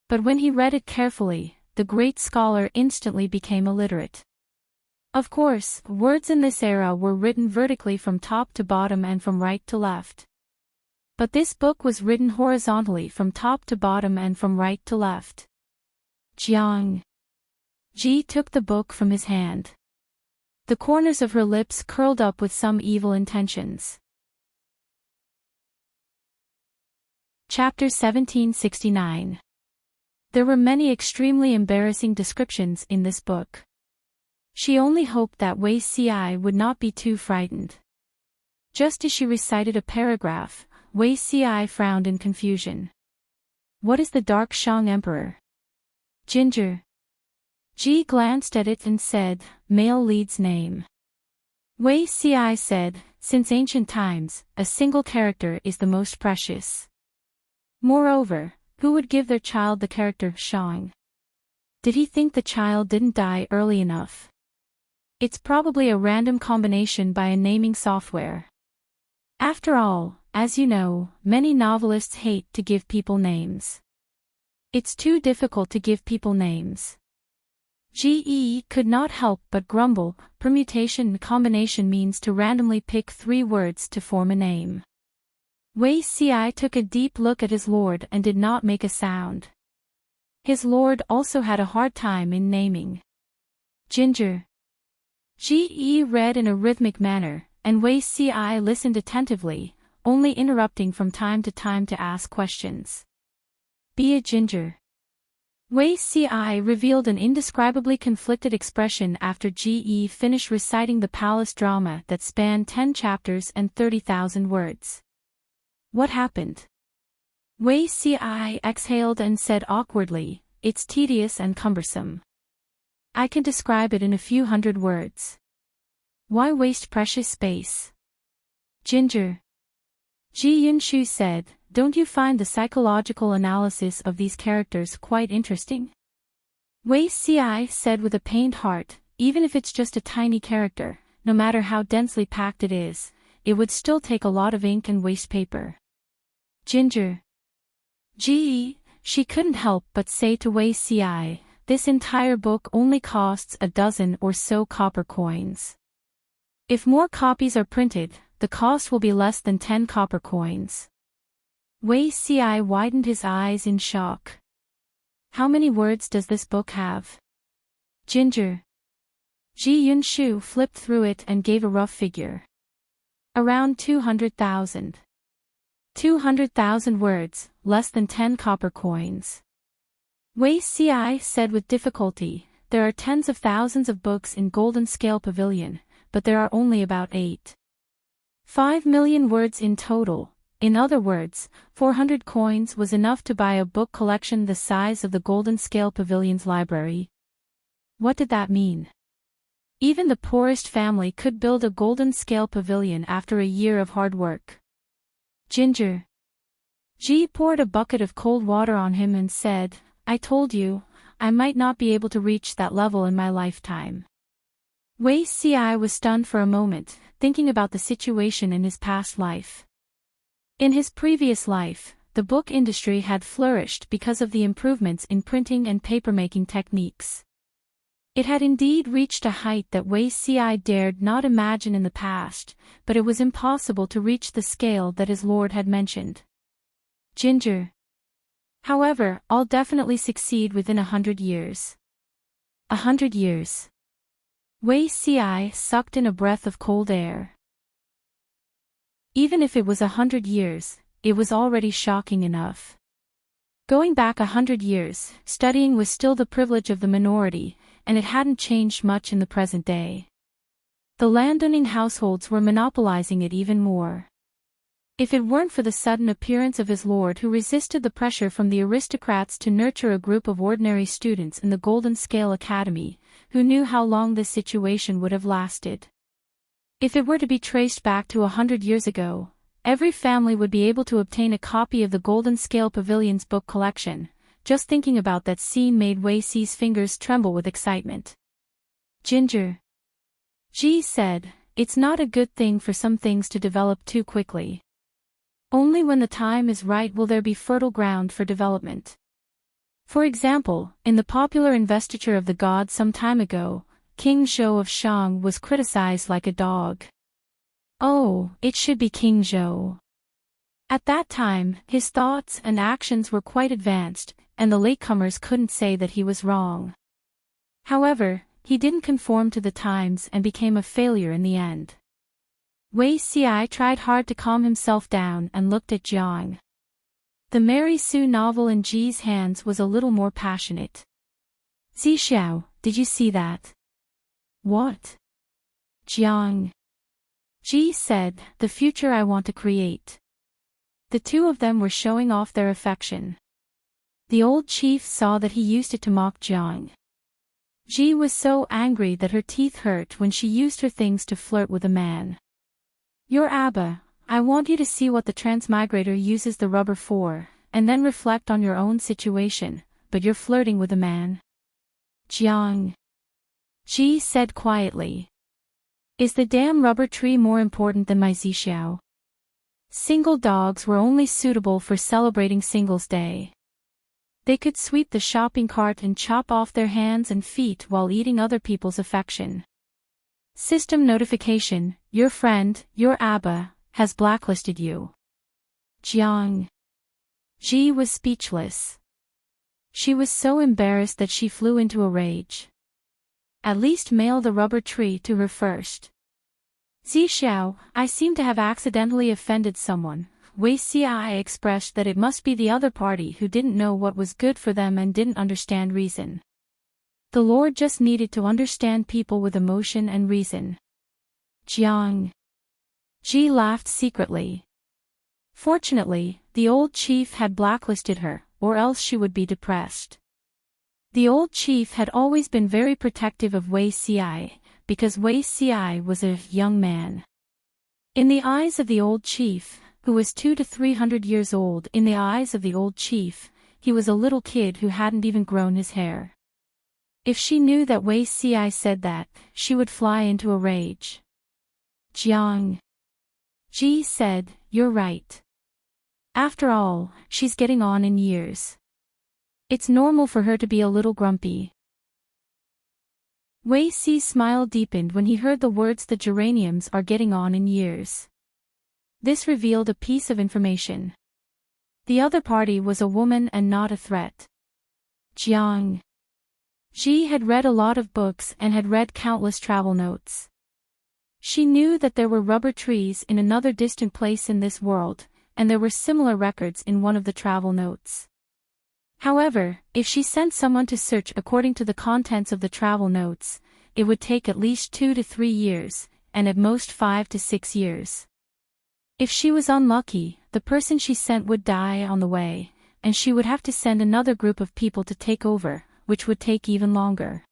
But when he read it carefully, the great scholar instantly became illiterate. Of course, words in this era were written vertically from top to bottom and from right to left. But this book was written horizontally from top to bottom and from right to left. Jiang. Ji took the book from his hand. The corners of her lips curled up with some evil intentions. Chapter 1769. There were many extremely embarrassing descriptions in this book. She only hoped that Wei Si would not be too frightened. Just as she recited a paragraph, Wei Si frowned in confusion. What is the Dark Shang Emperor? Ginger. Ji glanced at it and said, male lead's name. Wei Si said, since ancient times, a single character is the most precious. Moreover, who would give their child the character Shang? Did he think the child didn't die early enough? It's probably a random combination by a naming software. After all, as you know, many novelists hate to give people names. It's too difficult to give people names. Ge could not help but grumble. Permutation and combination means to randomly pick 3 words to form a name. Wei Si took a deep look at his lord and did not make a sound. His lord also had a hard time in naming. Ginger. Ge read in a rhythmic manner, and Wei Si listened attentively, only interrupting from time to time to ask questions. Be a ginger. Wei Si revealed an indescribably conflicted expression after Ge finished reciting the palace drama that spanned 10 chapters and 30,000 words. What happened? Wei Si exhaled and said awkwardly, it's tedious and cumbersome. I can describe it in a few hundred words. Why waste precious space? Ginger. Ji Yunshu said, don't you find the psychological analysis of these characters quite interesting? Wei Si said with a pained heart, even if it's just a tiny character, no matter how densely packed it would still take a lot of ink and waste paper. Ginger. She couldn't help but say to Wei Si, this entire book only costs a dozen or so copper coins. If more copies are printed, the cost will be less than 10 copper coins. Wei Si widened his eyes in shock. How many words does this book have? Ginger. Ji Yunshu flipped through it and gave a rough figure. Around 200,000. 200,000 words, less than 10 copper coins. Wei Si said with difficulty, there are tens of thousands of books in Golden Scale Pavilion, but there are only about 5 million words in total. In other words, 400 coins was enough to buy a book collection the size of the Golden Scale Pavilion's library. What did that mean? Even the poorest family could build a Golden Scale Pavilion after a year of hard work. Ginger. Ji poured a bucket of cold water on him and said, I told you, I might not be able to reach that level in my lifetime. Wei Si was stunned for a moment, thinking about the situation in his past life. In his previous life, the book industry had flourished because of the improvements in printing and papermaking techniques. It had indeed reached a height that Wei Si dared not imagine in the past, but it was impossible to reach the scale that his lord had mentioned. Ginger. However, I'll definitely succeed within 100 years. 100 years. Wei Si sucked in a breath of cold air. Even if it was 100 years, it was already shocking enough. Going back 100 years, studying was still the privilege of the minority, and it hadn't changed much in the present day. The landowning households were monopolizing it even more. If it weren't for the sudden appearance of his lord who resisted the pressure from the aristocrats to nurture a group of ordinary students in the Golden Scale Academy, who knew how long this situation would have lasted. If it were to be traced back to 100 years ago, every family would be able to obtain a copy of the Golden Scale Pavilion's book collection. Just thinking about that scene made Wei Si's fingers tremble with excitement. Ginger. Ji said, it's not a good thing for some things to develop too quickly. Only when the time is right will there be fertile ground for development. For example, in the popular investiture of the god some time ago, King Zhou of Shang was criticized like a dog. Oh, it should be King Zhou. At that time, his thoughts and actions were quite advanced, and the latecomers couldn't say that he was wrong. However, he didn't conform to the times and became a failure in the end. Wei Si tried hard to calm himself down and looked at Jiang. The Mary Sue novel in Ji's hands was a little more passionate. Zixiao, did you see that? What? Jiang. Ji said, the future I want to create. The two of them were showing off their affection. The old chief saw that he used it to mock Jiang. Ji was so angry that her teeth hurt when she used her things to flirt with a man. Your Abba, I want you to see what the transmigrator uses the rubber for, and then reflect on your own situation, but you're flirting with a man. Jiang. Ji said quietly. Is the damn rubber tree more important than my Zixiao? Single dogs were only suitable for celebrating Singles' Day. They could sweep the shopping cart and chop off their hands and feet while eating other people's affection. System notification, your friend, your Abba, has blacklisted you. Jiang. Ji was speechless. She was so embarrassed that she flew into a rage. At least mail the rubber tree to her first. Zixiao, I seem to have accidentally offended someone. Wei Si expressed that it must be the other party who didn't know what was good for them and didn't understand reason. The Lord just needed to understand people with emotion and reason. Jiang. Ji laughed secretly. Fortunately, the old chief had blacklisted her, or else she would be depressed. The old chief had always been very protective of Wei Si, because Wei Si was a young man. In the eyes of the old chief, who was 200 to 300 years old, in the eyes of the old chief, he was a little kid who hadn't even grown his hair. If she knew that Wei Si said that, she would fly into a rage. Jiang. Ji said, you're right. After all, she's getting on in years. It's normal for her to be a little grumpy. Wei Si's smile deepened when he heard the words the geraniums are getting on in years. This revealed a piece of information. The other party was a woman and not a threat. Jiang. Ji had read a lot of books and had read countless travel notes. She knew that there were rubber trees in another distant place in this world, and there were similar records in one of the travel notes. However, if she sent someone to search according to the contents of the travel notes, it would take at least 2 to 3 years, and at most 5 to 6 years. If she was unlucky, the person she sent would die on the way, and she would have to send another group of people to take over, which would take even longer.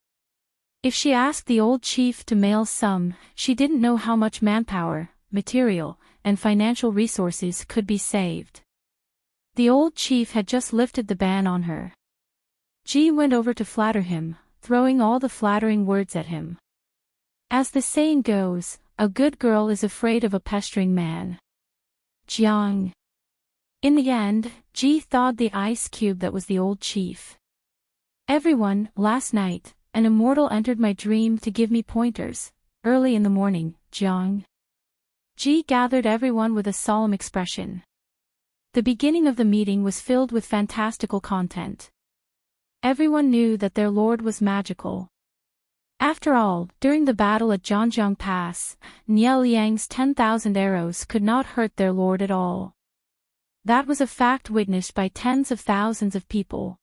If she asked the old chief to mail some, she didn't know how much manpower, material, and financial resources could be saved. The old chief had just lifted the ban on her. Ji went over to flatter him, throwing all the flattering words at him. As the saying goes, a good girl is afraid of a pestering man. Jiang. In the end, Ji thawed the ice cube that was the old chief. Everyone, last night, an immortal entered my dream to give me pointers, early in the morning, Jiang. Ji gathered everyone with a solemn expression. The beginning of the meeting was filled with fantastical content. Everyone knew that their lord was magical. After all, during the battle at Zhangjiang Pass, Nie Liang's 10,000 arrows could not hurt their lord at all. That was a fact witnessed by tens of thousands of people.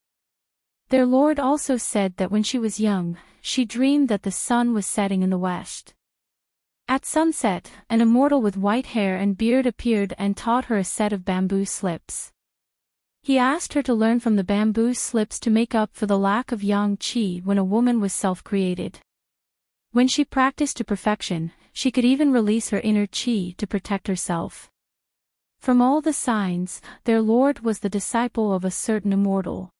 Their lord also said that when she was young, she dreamed that the sun was setting in the west. At sunset, an immortal with white hair and beard appeared and taught her a set of bamboo slips. He asked her to learn from the bamboo slips to make up for the lack of yang qi when a woman was self-created. When she practiced to perfection, she could even release her inner qi to protect herself. From all the signs, their lord was the disciple of a certain immortal.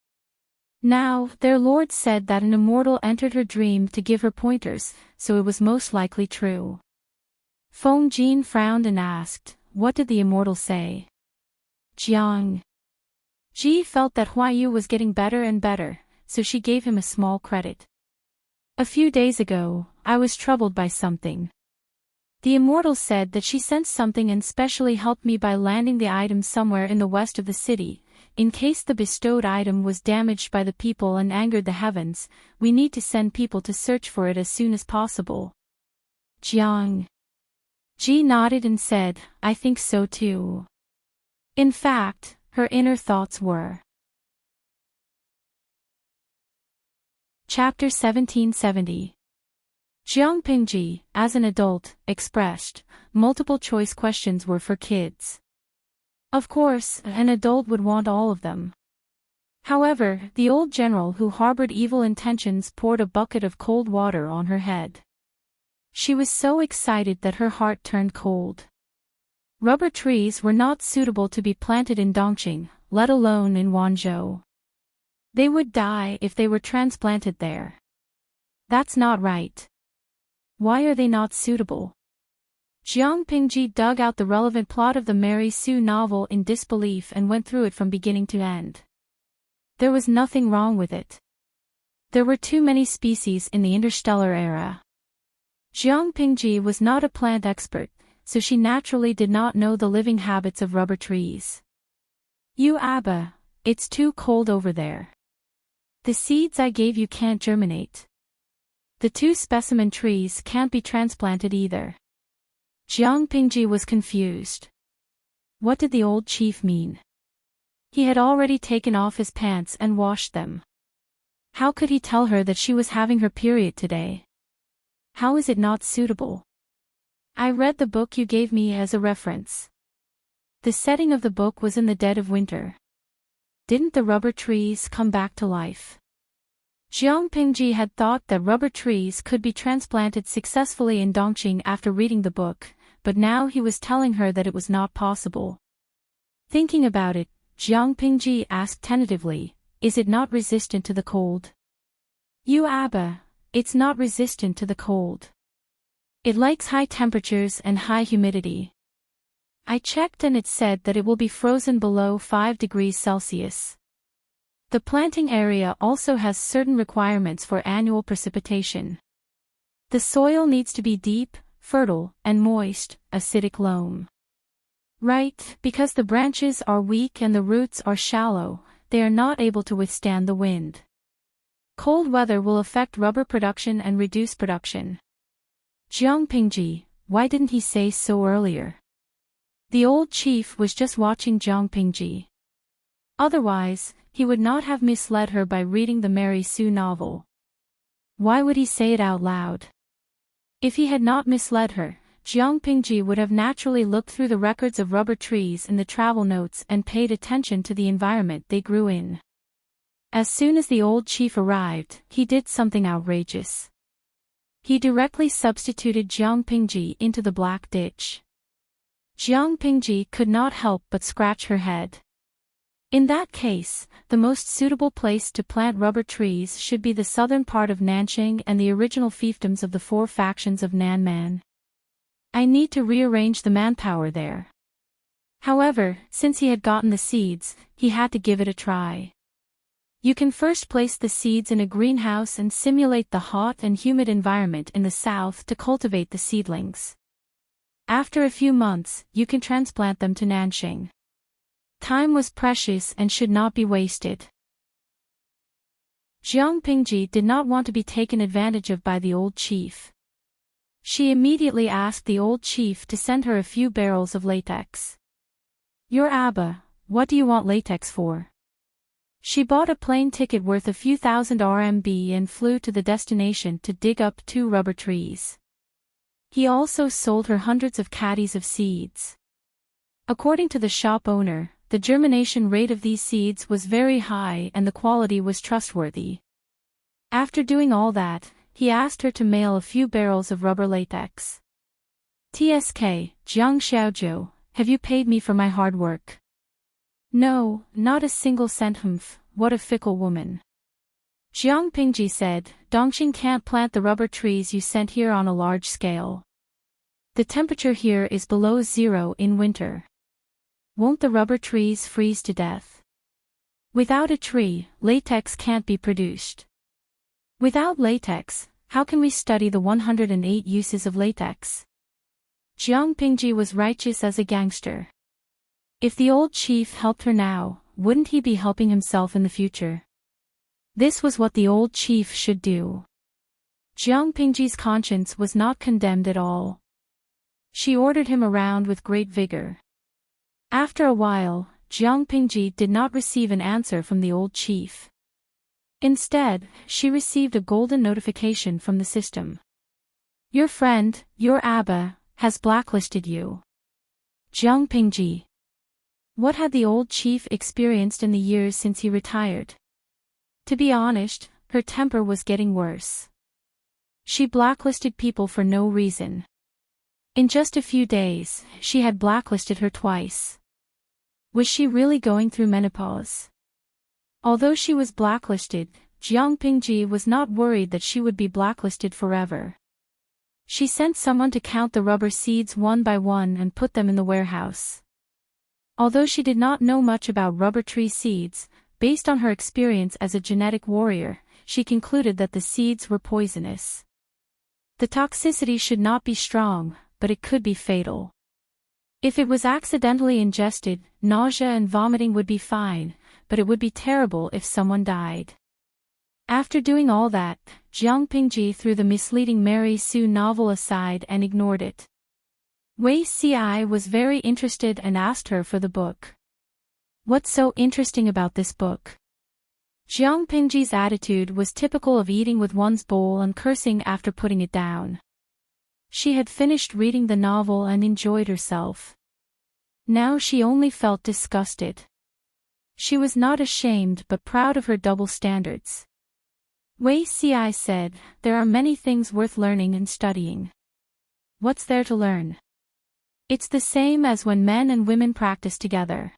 Now, their lord said that an immortal entered her dream to give her pointers, so it was most likely true. Feng Jin frowned and asked, "What did the immortal say?" Jiang. Ji felt that Huayu was getting better and better, so she gave him a small credit. "A few days ago, I was troubled by something. The immortal said that she sensed something and specially helped me by landing the item somewhere in the west of the city. In case the bestowed item was damaged by the people and angered the heavens, we need to send people to search for it as soon as possible." Jiang. Ji nodded and said, "I think so too." In fact, her inner thoughts were. Chapter 1770. Jiang Pingji, as an adult, expressed, multiple-choice questions were for kids. Of course, an adult would want all of them. However, the old general who harbored evil intentions poured a bucket of cold water on her head. She was so excited that her heart turned cold. Rubber trees were not suitable to be planted in Dongqing, let alone in Wanzhou. They would die if they were transplanted there. That's not right. Why are they not suitable? Jiang Pingji dug out the relevant plot of the Mary Sue novel in disbelief and went through it from beginning to end. There was nothing wrong with it. There were too many species in the interstellar era. Jiang Pingji was not a plant expert, so she naturally did not know the living habits of rubber trees. "You Abba, it's too cold over there. The seeds I gave you can't germinate. The 2 specimen trees can't be transplanted either." Jiang Pingji was confused. What did the old chief mean? He had already taken off his pants and washed them. How could he tell her that she was having her period today? How is it not suitable? "I read the book you gave me as a reference. The setting of the book was in the dead of winter. Didn't the rubber trees come back to life?" Jiang Pingji had thought that rubber trees could be transplanted successfully in Dongqing after reading the book, but now he was telling her that it was not possible. Thinking about it, Jiang Pingji asked tentatively, "Is it not resistant to the cold?" "You Abba, it's not resistant to the cold. It likes high temperatures and high humidity. I checked and it said that it will be frozen below 5 degrees Celsius. The planting area also has certain requirements for annual precipitation. The soil needs to be deep, fertile, and moist, acidic loam. Right, because the branches are weak and the roots are shallow, they are not able to withstand the wind. Cold weather will affect rubber production and reduce production." Jiang Pingji, why didn't he say so earlier? The old chief was just watching Jiang Pingji. Otherwise, he would not have misled her by reading the Mary Sue novel. Why would he say it out loud? If he had not misled her, Jiang Pingji would have naturally looked through the records of rubber trees in the travel notes and paid attention to the environment they grew in. As soon as the old chief arrived, he did something outrageous. He directly substituted Jiang Pingji into the black ditch. Jiang Pingji could not help but scratch her head. In that case, the most suitable place to plant rubber trees should be the southern part of Nanqing and the original fiefdoms of the 4 factions of Nanman. I need to rearrange the manpower there. However, since he had gotten the seeds, he had to give it a try. You can first place the seeds in a greenhouse and simulate the hot and humid environment in the south to cultivate the seedlings. After a few months, you can transplant them to Nanqing. Time was precious and should not be wasted. Jiang Pingji did not want to be taken advantage of by the old chief. She immediately asked the old chief to send her a few barrels of latex. "Your Abba, what do you want latex for? She bought a plane ticket worth a few thousand RMB and flew to the destination to dig up 2 rubber trees. He also sold her hundreds of caddies of seeds. According to the shop owner, the germination rate of these seeds was very high and the quality was trustworthy. After doing all that, he asked her to mail a few barrels of rubber latex. TSK, Jiang Xiaozhou, have you paid me for my hard work? No, not a single cent. What a fickle woman. Jiang Pingji said, Dongxing can't plant the rubber trees you sent here on a large scale. The temperature here is below 0 in winter. Won't the rubber trees freeze to death? Without a tree, latex can't be produced. Without latex, how can we study the 108 uses of latex? Jiang Pingji was righteous as a gangster. If the old chief helped her now, wouldn't he be helping himself in the future? This was what the old chief should do. Jiang Pingji's conscience was not condemned at all. She ordered him around with great vigor. After a while, Jiang Pingji did not receive an answer from the old chief. Instead, she received a golden notification from the system. Your friend, your Abba, has blacklisted you. Jiang Pingji. What had the old chief experienced in the years since he retired? To be honest, her temper was getting worse. She blacklisted people for no reason. In just a few days, she had blacklisted her twice. Was she really going through menopause? Although she was blacklisted, Jiang Pingji was not worried that she would be blacklisted forever. She sent someone to count the rubber seeds one by one and put them in the warehouse. Although she did not know much about rubber tree seeds, based on her experience as a genetic warrior, she concluded that the seeds were poisonous. The toxicity should not be strong, but it could be fatal. If it was accidentally ingested, nausea and vomiting would be fine, but it would be terrible if someone died. After doing all that, Jiang Pingji threw the misleading Mary Sue novel aside and ignored it. Wei Ci was very interested and asked her for the book. What's so interesting about this book? Jiang Pingji's attitude was typical of eating with one's bowl and cursing after putting it down. She had finished reading the novel and enjoyed herself. Now she only felt disgusted. She was not ashamed but proud of her double standards. Wei Ci said, there are many things worth learning and studying. What's there to learn? It's the same as when men and women practice together.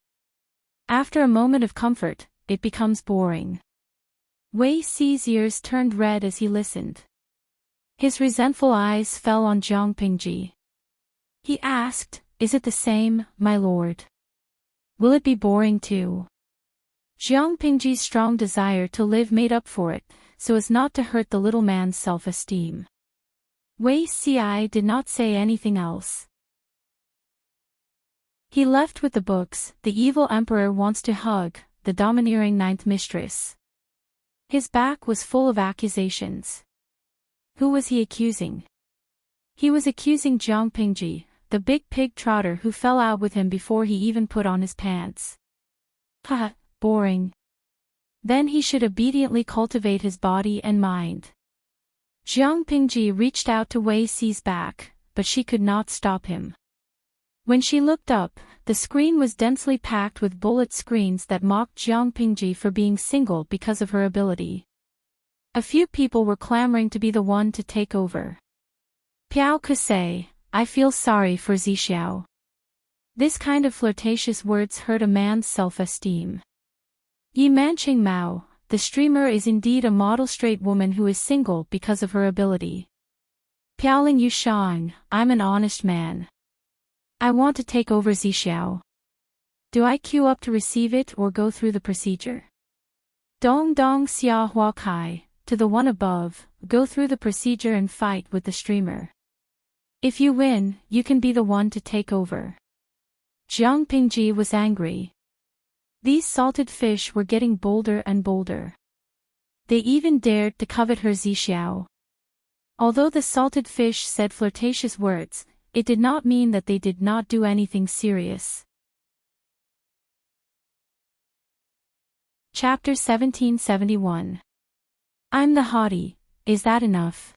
After a moment of comfort, it becomes boring. Wei Ci's ears turned red as he listened. His resentful eyes fell on Jiang Pingji. He asked, is it the same, my lord? Will it be boring too? Jiang Pingji's strong desire to live made up for it, so as not to hurt the little man's self-esteem. Wei Ci did not say anything else. He left with the books. The evil emperor wants to hug the domineering ninth mistress. His back was full of accusations. Who was he accusing? He was accusing Jiang Pingji, the big pig trotter who fell out with him before he even put on his pants. Haha, boring. Then he should obediently cultivate his body and mind. Jiang Pingji reached out to Wei Ci's back, but she could not stop him. When she looked up, the screen was densely packed with bullet screens that mocked Jiang Pingji for being single because of her ability. A few people were clamoring to be the one to take over. Piao Kusei, I feel sorry for Zixiao. This kind of flirtatious words hurt a man's self-esteem. Yi Manqing Mao, the streamer is indeed a model straight woman who is single because of her ability. Piaoling Yushang, I'm an honest man. I want to take over Zixiao. Do I queue up to receive it or go through the procedure? Dong Dong Xia Hua Kai, to the one above, go through the procedure and fight with the streamer. If you win, you can be the one to take over. Jiang Pingji was angry. These salted fish were getting bolder and bolder. They even dared to covet her Zixiao. Although the salted fish said flirtatious words, it did not mean that they did not do anything serious. Chapter 1771. I'm the hottie, is that enough?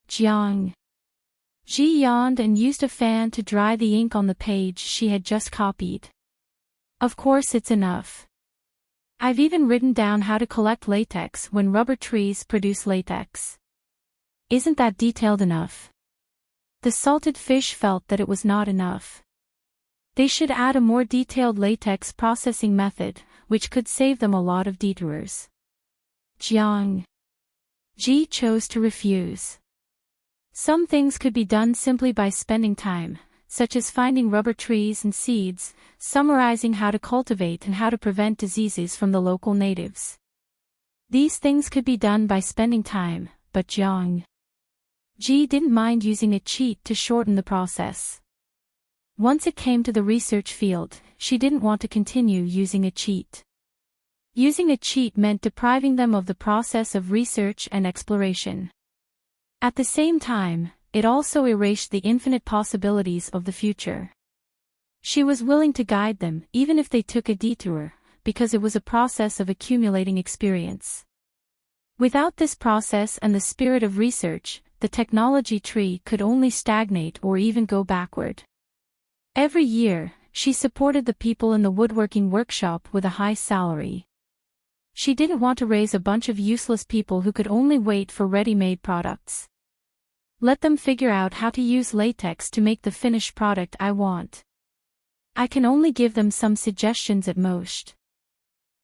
Jiang. Ji yawned and used a fan to dry the ink on the page she had just copied. Of course it's enough. I've even written down how to collect latex when rubber trees produce latex. Isn't that detailed enough? The salted fish felt that it was not enough. They should add a more detailed latex processing method, which could save them a lot of detours. Jiang. Ji chose to refuse. Some things could be done simply by spending time, such as finding rubber trees and seeds, summarizing how to cultivate and how to prevent diseases from the local natives. These things could be done by spending time, but Jiang. Ji didn't mind using a cheat to shorten the process. Once it came to the research field, she didn't want to continue using a cheat. Using a cheat meant depriving them of the process of research and exploration. At the same time, it also erased the infinite possibilities of the future. She was willing to guide them even if they took a detour, because it was a process of accumulating experience. Without this process and the spirit of research, the technology tree could only stagnate or even go backward. Every year, she supported the people in the woodworking workshop with a high salary. She didn't want to raise a bunch of useless people who could only wait for ready-made products. Let them figure out how to use latex to make the finished product I want. I can only give them some suggestions at most.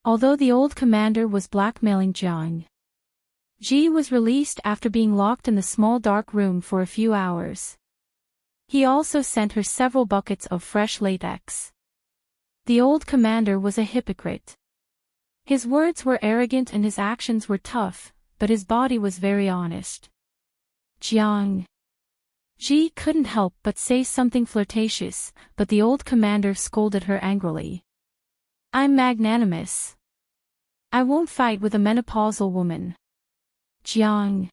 Although the old commander was blackmailing Jiang, Ji was released after being locked in the small dark room for a few hours. He also sent her several buckets of fresh latex. The old commander was a hypocrite. His words were arrogant and his actions were tough, but his body was very honest. Jiang. Ji couldn't help but say something flirtatious, but the old commander scolded her angrily. I'm magnanimous. I won't fight with a menopausal woman. Jiang.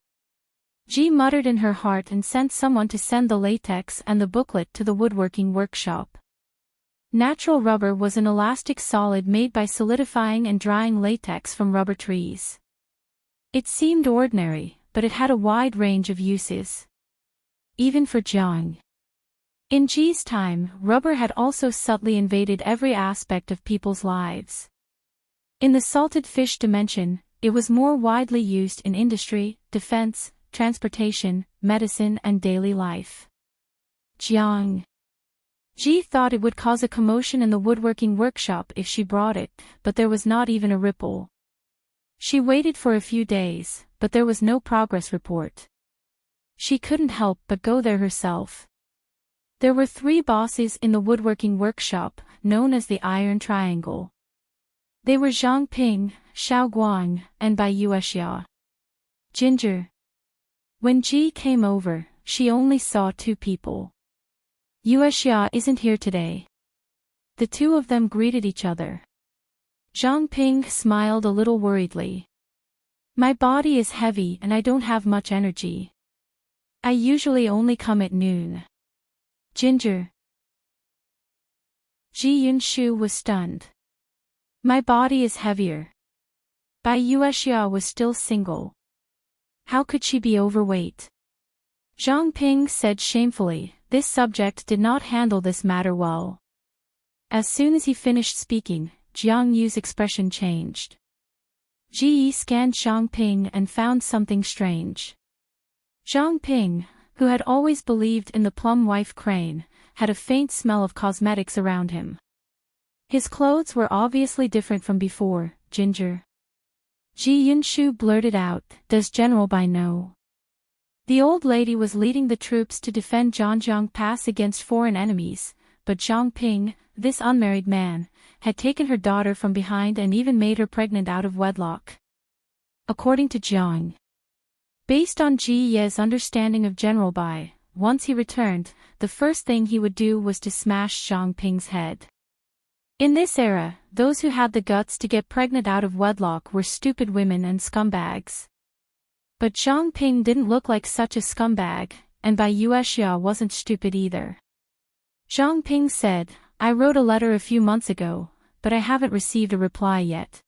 Ji muttered in her heart and sent someone to send the latex and the booklet to the woodworking workshop. Natural rubber was an elastic solid made by solidifying and drying latex from rubber trees. It seemed ordinary, but it had a wide range of uses. Even for Jiang. In Ji's time, rubber had also subtly invaded every aspect of people's lives. In the salted fish dimension, it was more widely used in industry, defense, transportation, medicine and daily life. Jiang. Ji thought it would cause a commotion in the woodworking workshop if she brought it, but there was not even a ripple. She waited for a few days, but there was no progress report. She couldn't help but go there herself. There were 3 bosses in the woodworking workshop, known as the Iron Triangle. They were Zhang Ping, Xiao Guang, and Bai Yuexia. Ginger. When Ji came over, she only saw 2 people. Yuexia isn't here today. The 2 of them greeted each other. Zhang Ping smiled a little worriedly. My body is heavy and I don't have much energy. I usually only come at noon. Ginger. Ji Yunshu was stunned. My body is heavier. Bai Yuexia was still single. How could she be overweight? Zhang Ping said shamefully, this subject did not handle this matter well. As soon as he finished speaking, Jiang Yu's expression changed. Ji scanned Zhang Ping and found something strange. Zhang Ping, who had always believed in the plum wife crane, had a faint smell of cosmetics around him. His clothes were obviously different from before. Ginger. Ji Yunshu blurted out, does General Bai know? The old lady was leading the troops to defend Zhangjiang Pass against foreign enemies, but Zhang Ping, this unmarried man, had taken her daughter from behind and even made her pregnant out of wedlock. According to Jiang. Based on Ji Ye's understanding of General Bai, once he returned, the first thing he would do was to smash Zhang Ping's head. In this era, those who had the guts to get pregnant out of wedlock were stupid women and scumbags. But Zhang Ping didn't look like such a scumbag, and Bai Yuexia wasn't stupid either. Zhang Ping said, I wrote a letter a few months ago, but I haven't received a reply yet.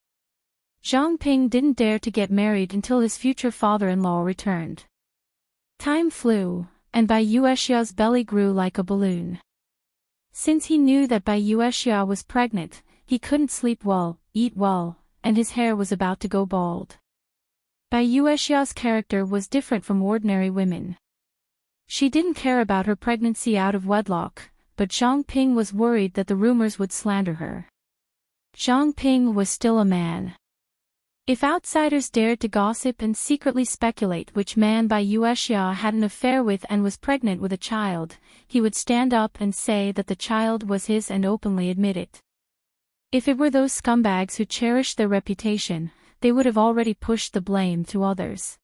Zhang Ping didn't dare to get married until his future father-in-law returned. Time flew, and Bai Yuexia's belly grew like a balloon. Since he knew that Bai Yuexia was pregnant, he couldn't sleep well, eat well, and his hair was about to go bald. Bai Yuexia's character was different from ordinary women. She didn't care about her pregnancy out of wedlock, but Zhang Ping was worried that the rumors would slander her. Zhang Ping was still a man. If outsiders dared to gossip and secretly speculate which man Bai Yuexia had an affair with and was pregnant with a child, he would stand up and say that the child was his and openly admit it. If it were those scumbags who cherished their reputation, they would have already pushed the blame to others.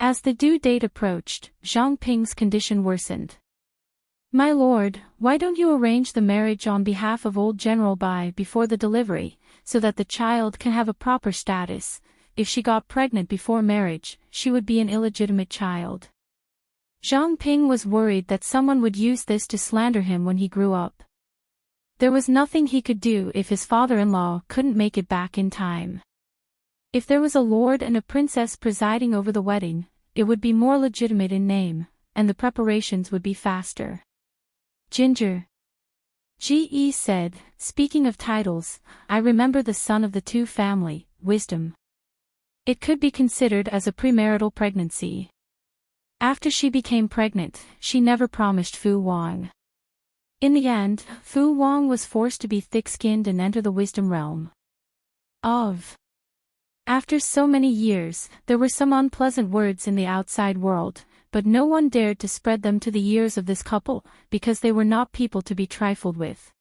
As the due date approached, Zhang Ping's condition worsened. "My lord, why don't you arrange the marriage on behalf of old General Bai before the delivery, so that the child can have a proper status? If she got pregnant before marriage, she would be an illegitimate child." Zhang Ping was worried that someone would use this to slander him when he grew up. There was nothing he could do if his father-in-law couldn't make it back in time. If there was a lord and a princess presiding over the wedding, it would be more legitimate in name, and the preparations would be faster. Ginger. Ge said, "Speaking of titles, I remember the son of the two family, Wisdom. It could be considered as a premarital pregnancy. After she became pregnant, she never promised Fu Wang. In the end, Fu Wang was forced to be thick-skinned and enter the wisdom realm. After so many years, there were some unpleasant words in the outside world, but no one dared to spread them to the ears of this couple, because they were not people to be trifled with.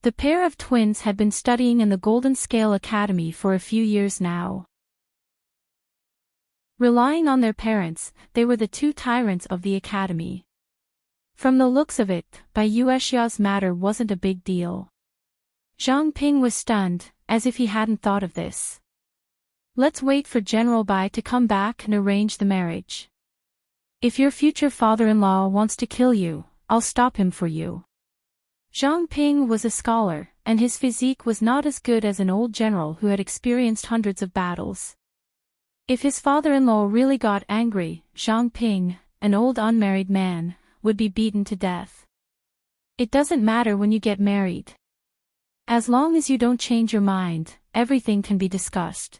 The pair of twins had been studying in the Golden Scale Academy for a few years now. Relying on their parents, they were the two tyrants of the academy. From the looks of it, Bai Yuexia's matter wasn't a big deal. Zhang Ping was stunned, as if he hadn't thought of this. "Let's wait for General Bai to come back and arrange the marriage. If your future father-in-law wants to kill you, I'll stop him for you." Zhang Ping was a scholar, and his physique was not as good as an old general who had experienced hundreds of battles. If his father-in-law really got angry, Zhang Ping, an old unmarried man, would be beaten to death. It doesn't matter when you get married. As long as you don't change your mind, everything can be discussed.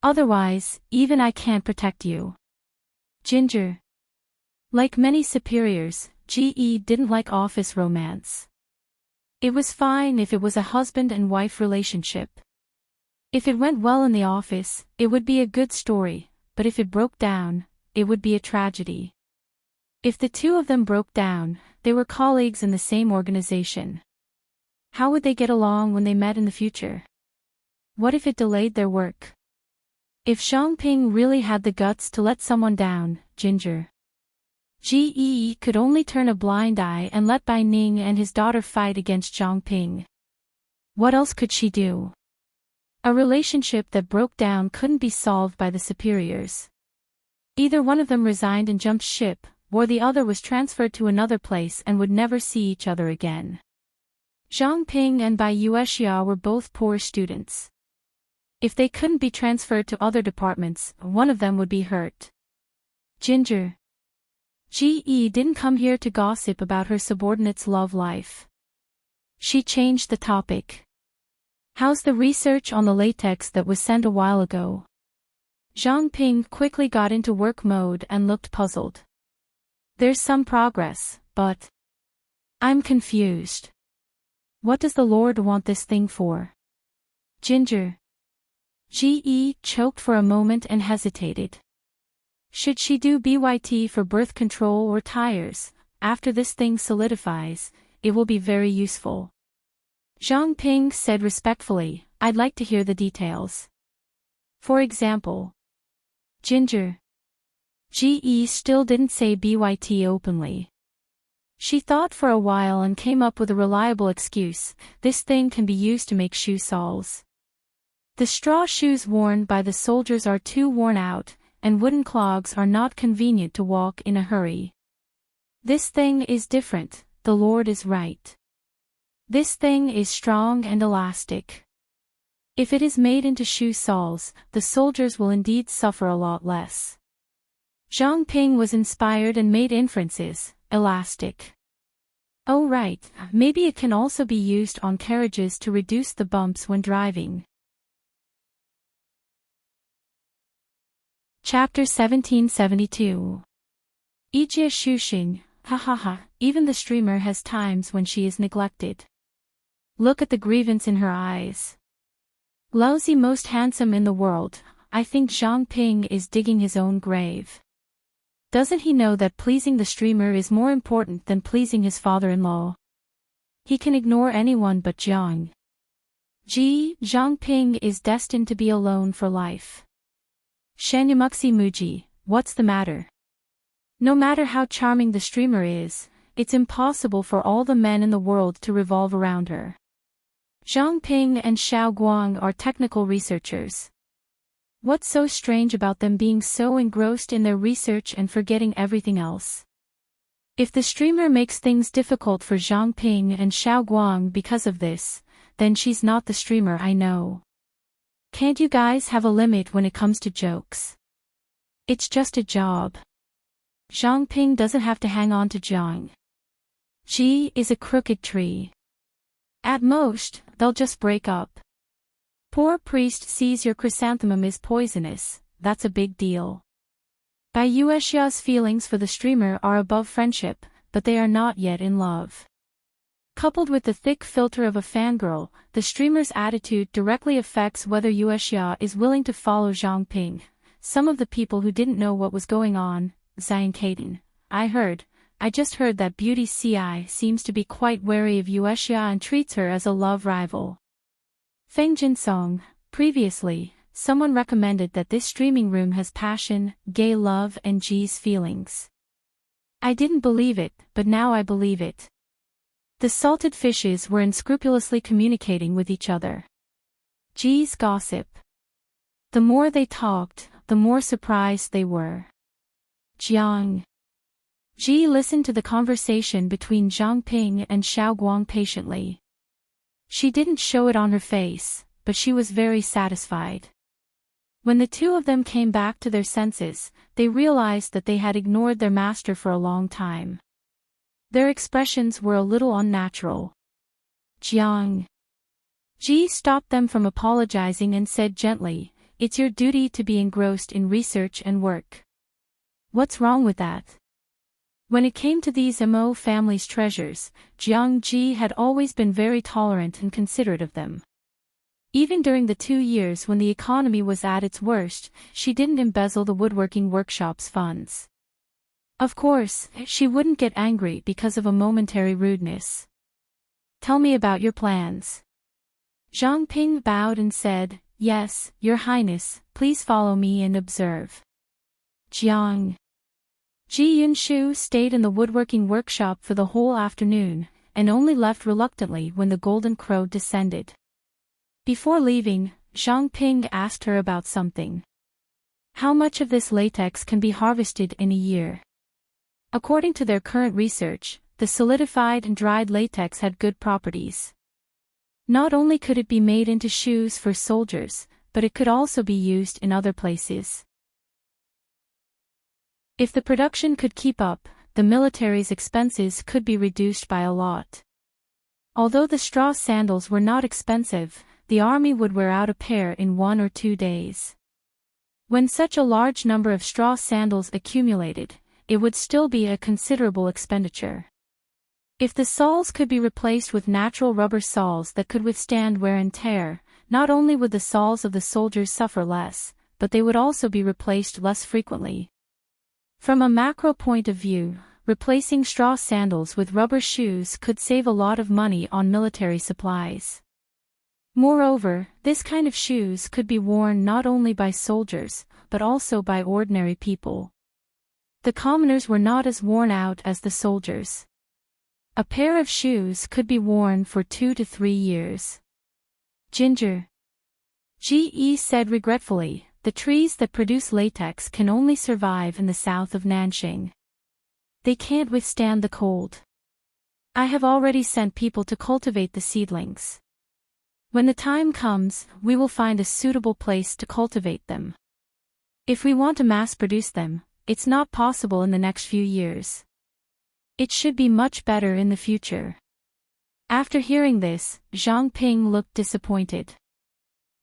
Otherwise, even I can't protect you. Ginger. Like many superiors, Ge didn't like office romance. It was fine if it was a husband and wife relationship. If it went well in the office, it would be a good story, but if it broke down, it would be a tragedy. If the two of them broke down, they were colleagues in the same organization. How would they get along when they met in the future? What if it delayed their work? If Zhang Ping really had the guts to let someone down, Ginger. Ge could only turn a blind eye and let Bai Ning and his daughter fight against Zhang Ping. What else could she do? A relationship that broke down couldn't be solved by the superiors. Either one of them resigned and jumped ship, or the other was transferred to another place and would never see each other again. Zhang Ping and Bai Yuexia were both poor students. If they couldn't be transferred to other departments, one of them would be hurt. Ginger. Ge didn't come here to gossip about her subordinate's love life. She changed the topic. "How's the research on the latex that was sent a while ago?" Zhang Ping quickly got into work mode and looked puzzled. "There's some progress, but I'm confused. What does the Lord want this thing for?" Ginger. Ge choked for a moment and hesitated. Should she do BYT for birth control or tires? After this thing solidifies, it will be very useful. Zhang Ping said respectfully, "I'd like to hear the details. For example." Ginger. Ge still didn't say BYT openly. She thought for a while and came up with a reliable excuse: "This thing can be used to make shoe soles. The straw shoes worn by the soldiers are too worn out, and wooden clogs are not convenient to walk in a hurry. This thing is different, the Lord is right. This thing is strong and elastic. If it is made into shoe soles, the soldiers will indeed suffer a lot less. Zhang Ping was inspired and made inferences. Elastic. Oh right, maybe it can also be used on carriages to reduce the bumps when driving. Chapter 1772. Ijie Shuxing, ha, even the streamer has times when she is neglected. Look at the grievance in her eyes. Laozi most handsome in the world, I think Zhang Ping is digging his own grave. Doesn't he know that pleasing the streamer is more important than pleasing his father-in-law? He can ignore anyone but Zhang Ping is destined to be alone for life. Shanyamuxi Muji, what's the matter? No matter how charming the streamer is, it's impossible for all the men in the world to revolve around her. Zhang Ping and Xiao Guang are technical researchers. What's so strange about them being so engrossed in their research and forgetting everything else? If the streamer makes things difficult for Zhang Ping and Xiao Guang because of this, then she's not the streamer I know. Can't you guys have a limit when it comes to jokes? It's just a job. Zhang Ping doesn't have to hang on to Zhang Ji is a crooked tree. At most, they'll just break up. Poor priest sees your chrysanthemum is poisonous, that's a big deal. Bai Yuexia's feelings for the streamer are above friendship, but they are not yet in love. Coupled with the thick filter of a fangirl, the streamer's attitude directly affects whether Yuexia is willing to follow Zhang Ping. Some of the people who didn't know what was going on, Zion Kaden, I just heard that Beauty CI seems to be quite wary of Yuexia and treats her as a love rival. Feng Jinsong, previously, someone recommended that this streaming room has passion, gay love and G's feelings. I didn't believe it, but now I believe it. The salted fishes were unscrupulously communicating with each other. G's gossip. The more they talked, the more surprised they were. Jiang Ji listened to the conversation between Zhang Ping and Xiao Guang patiently. She didn't show it on her face, but she was very satisfied. When the two of them came back to their senses, they realized that they had ignored their master for a long time. Their expressions were a little unnatural. Jiang Ji stopped them from apologizing and said gently, "It's your duty to be engrossed in research and work. What's wrong with that?" When it came to these Mo family's treasures, Jiang Ji had always been very tolerant and considerate of them. Even during the 2 years when the economy was at its worst, she didn't embezzle the woodworking workshop's funds. Of course, she wouldn't get angry because of a momentary rudeness. "Tell me about your plans." Zhang Ping bowed and said, "Yes, Your Highness, please follow me and observe." Jiang Ji Yunshu stayed in the woodworking workshop for the whole afternoon, and only left reluctantly when the golden crow descended. Before leaving, Zhang Ping asked her about something. How much of this latex can be harvested in a year? According to their current research, the solidified and dried latex had good properties. Not only could it be made into shoes for soldiers, but it could also be used in other places. If the production could keep up, the military's expenses could be reduced by a lot. Although the straw sandals were not expensive, the army would wear out a pair in 1 or 2 days. When such a large number of straw sandals accumulated, it would still be a considerable expenditure. If the soles could be replaced with natural rubber soles that could withstand wear and tear, not only would the soles of the soldiers suffer less, but they would also be replaced less frequently. From a macro point of view, replacing straw sandals with rubber shoes could save a lot of money on military supplies. Moreover, this kind of shoes could be worn not only by soldiers, but also by ordinary people. The commoners were not as worn out as the soldiers. A pair of shoes could be worn for 2 to 3 years. Ginger Ge said regretfully, the trees that produce latex can only survive in the south of Nanxing. They can't withstand the cold. I have already sent people to cultivate the seedlings. When the time comes, we will find a suitable place to cultivate them. If we want to mass-produce them, it's not possible in the next few years. It should be much better in the future. After hearing this, Zhang Ping looked disappointed.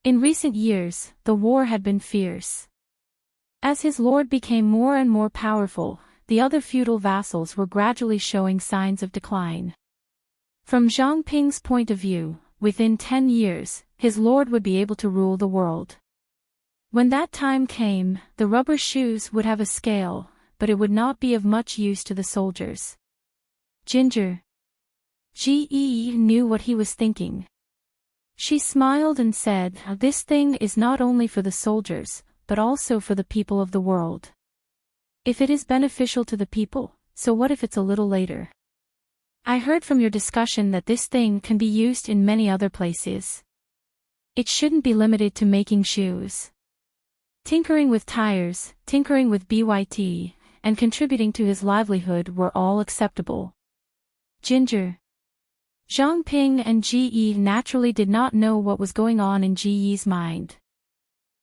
In recent years, the war had been fierce. As his lord became more and more powerful, the other feudal vassals were gradually showing signs of decline. From Zhang Ping's point of view, within 10 years, his lord would be able to rule the world. When that time came, the rubber shoes would have a scale, but it would not be of much use to the soldiers. Ginger. Ge knew what he was thinking. She smiled and said, "This thing is not only for the soldiers, but also for the people of the world. If it is beneficial to the people, so what if it's a little later? I heard from your discussion that this thing can be used in many other places. It shouldn't be limited to making shoes. Tinkering with tires, tinkering with BYT, and contributing to his livelihood were all acceptable." Ginger. Zhang Ping and Ge naturally did not know what was going on in Ge's mind.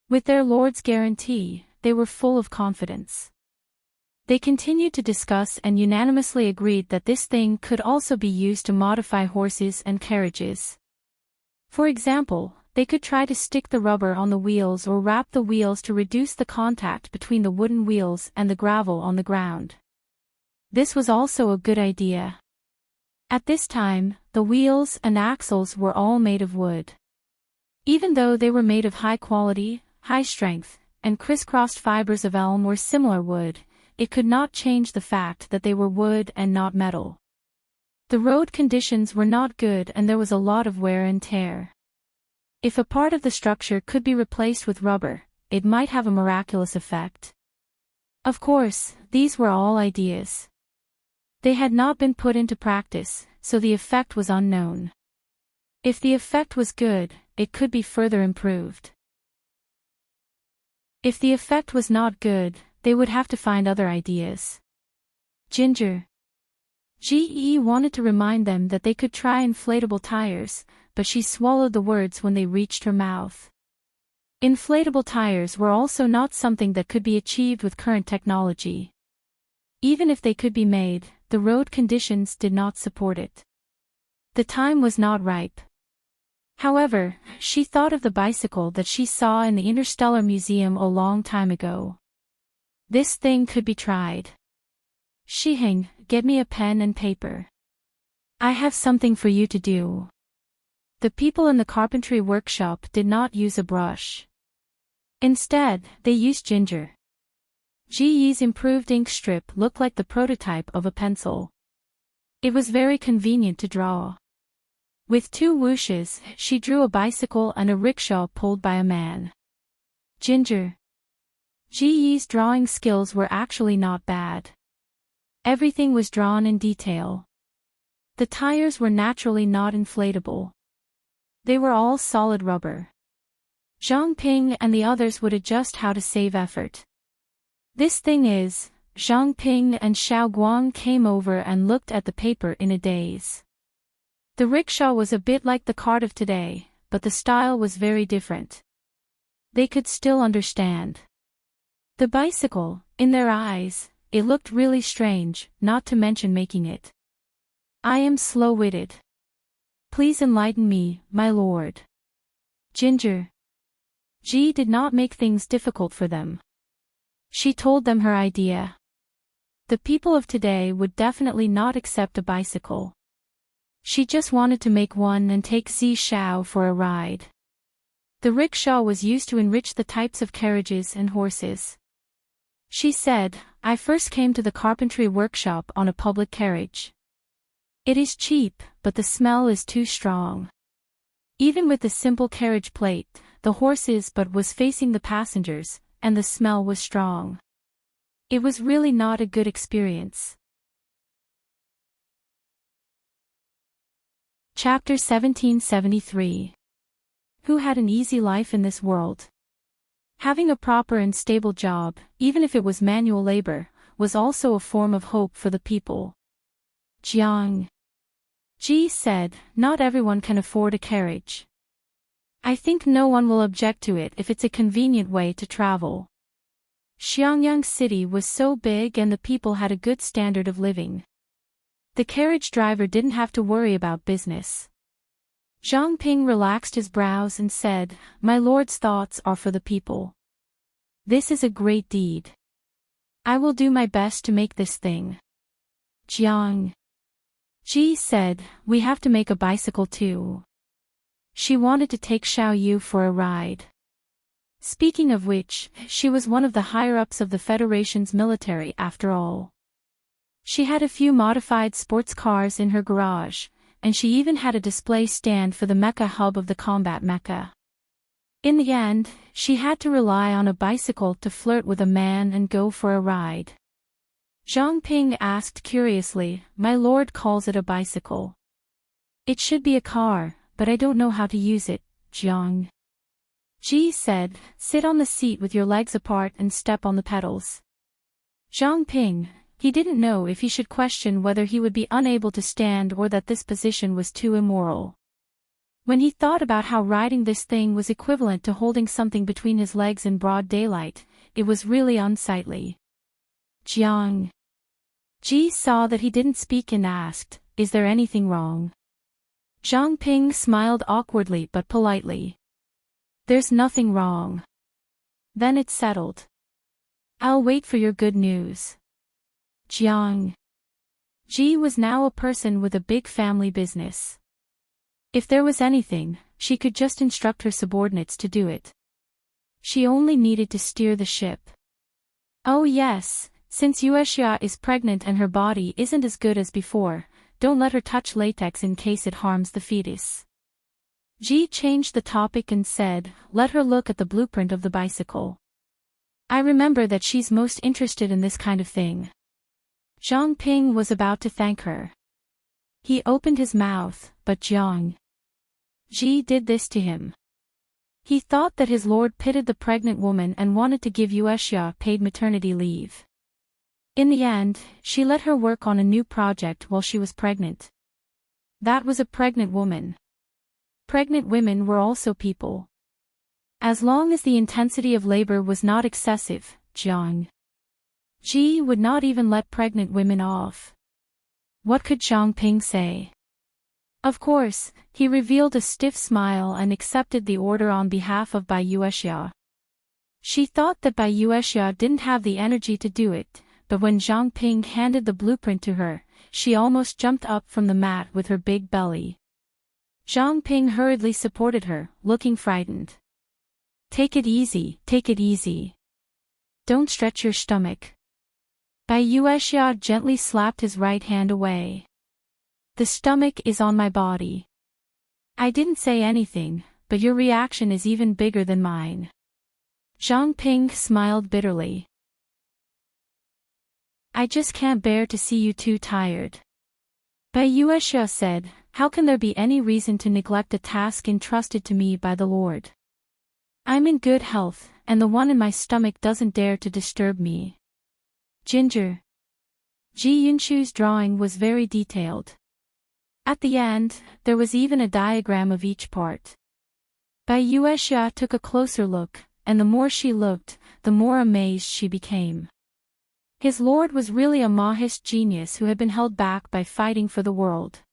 With their lord's guarantee, they were full of confidence. They continued to discuss and unanimously agreed that this thing could also be used to modify horses and carriages. For example, they could try to stick the rubber on the wheels or wrap the wheels to reduce the contact between the wooden wheels and the gravel on the ground. This was also a good idea. At this time, the wheels and axles were all made of wood. Even though they were made of high quality, high strength, and crisscrossed fibers of elm or similar wood, it could not change the fact that they were wood and not metal. The road conditions were not good and there was a lot of wear and tear. If a part of the structure could be replaced with rubber, it might have a miraculous effect. Of course, these were all ideas. They had not been put into practice, so the effect was unknown. If the effect was good, it could be further improved. If the effect was not good, they would have to find other ideas. Ginger. Ge wanted to remind them that they could try inflatable tires, but she swallowed the words when they reached her mouth. Inflatable tires were also not something that could be achieved with current technology. Even if they could be made, the road conditions did not support it. The time was not ripe. However, she thought of the bicycle that she saw in the Interstellar Museum a long time ago. This thing could be tried. Shiheng, get me a pen and paper. I have something for you to do. The people in the carpentry workshop did not use a brush. Instead, they used ginger. Ge's improved ink strip looked like the prototype of a pencil. It was very convenient to draw. With 2 whooshes, she drew a bicycle and a rickshaw pulled by a man. Ginger. Ge's drawing skills were actually not bad. Everything was drawn in detail. The tires were naturally not inflatable. They were all solid rubber. Zhang Ping and the others would adjust how to save effort. This thing is, Zhang Ping and Xiao Guang came over and looked at the paper in a daze. The rickshaw was a bit like the cart of today, but the style was very different. They could still understand. The bicycle, in their eyes, it looked really strange, not to mention making it. I am slow-witted. Please enlighten me, my lord. Ginger. Ge did not make things difficult for them. She told them her idea. The people of today would definitely not accept a bicycle. She just wanted to make one and take Zi Xiao for a ride. The rickshaw was used to enrich the types of carriages and horses. She said, I first came to the carpentry workshop on a public carriage. It is cheap, but the smell is too strong. Even with the simple carriage plate, the horses but was facing the passengers, and the smell was strong. It was really not a good experience. Chapter 1773. Who had an easy life in this world? Having a proper and stable job, even if it was manual labor, was also a form of hope for the people. Jiang. Ji said, not everyone can afford a carriage. I think no one will object to it if it's a convenient way to travel. Xiangyang City was so big and the people had a good standard of living. The carriage driver didn't have to worry about business. Zhang Ping relaxed his brows and said, "My lord's thoughts are for the people. This is a great deed. I will do my best to make this thing." Jiang Ji said, "We have to make a bicycle too." She wanted to take Xiao Yu for a ride. Speaking of which, she was one of the higher-ups of the Federation's military after all. She had a few modified sports cars in her garage, and she even had a display stand for the mecha hub of the combat mecha. In the end, she had to rely on a bicycle to flirt with a man and go for a ride. Zhang Ping asked curiously, "My lord calls it a bicycle. It should be a car, but I don't know how to use it." Jiang Ji said, "Sit on the seat with your legs apart and step on the pedals." Zhang Ping, he didn't know if he should question whether he would be unable to stand or that this position was too immoral. When he thought about how riding this thing was equivalent to holding something between his legs in broad daylight, it was really unsightly. Jiang Ji saw that he didn't speak and asked, "Is there anything wrong?" Zhang Ping smiled awkwardly but politely. "There's nothing wrong." Then it's settled. "I'll wait for your good news." Jiang Ji was now a person with a big family business. If there was anything, she could just instruct her subordinates to do it. She only needed to steer the ship. Oh yes, since Yuexia is pregnant and her body isn't as good as before, don't let her touch latex in case it harms the fetus. Ji changed the topic and said, "Let her look at the blueprint of the bicycle. I remember that she's most interested in this kind of thing." Zhang Ping was about to thank her. He opened his mouth, but Jiang Ji did this to him. He thought that his lord pitied the pregnant woman and wanted to give Yuexia paid maternity leave. In the end, she let her work on a new project while she was pregnant. That was a pregnant woman. Pregnant women were also people. As long as the intensity of labor was not excessive, Jiang Ji would not even let pregnant women off. What could Zhang Ping say? Of course, he revealed a stiff smile and accepted the order on behalf of Bai Yuexia. She thought that Bai Yuexia didn't have the energy to do it, but when Zhang Ping handed the blueprint to her, she almost jumped up from the mat with her big belly. Zhang Ping hurriedly supported her, looking frightened. Take it easy, take it easy. Don't stretch your stomach." Bai Yuexia gently slapped his right hand away. "The stomach is on my body. I didn't say anything, but your reaction is even bigger than mine." Zhang Ping smiled bitterly. "I just can't bear to see you too tired." Bai Yuexia said, "How can there be any reason to neglect a task entrusted to me by the Lord? I'm in good health, and the one in my stomach doesn't dare to disturb me." Ginger Ji Yunshu's drawing was very detailed. At the end, there was even a diagram of each part. Bai Yuexia took a closer look, and the more she looked, the more amazed she became. His lord was really a Mahist genius who had been held back by fighting for the world.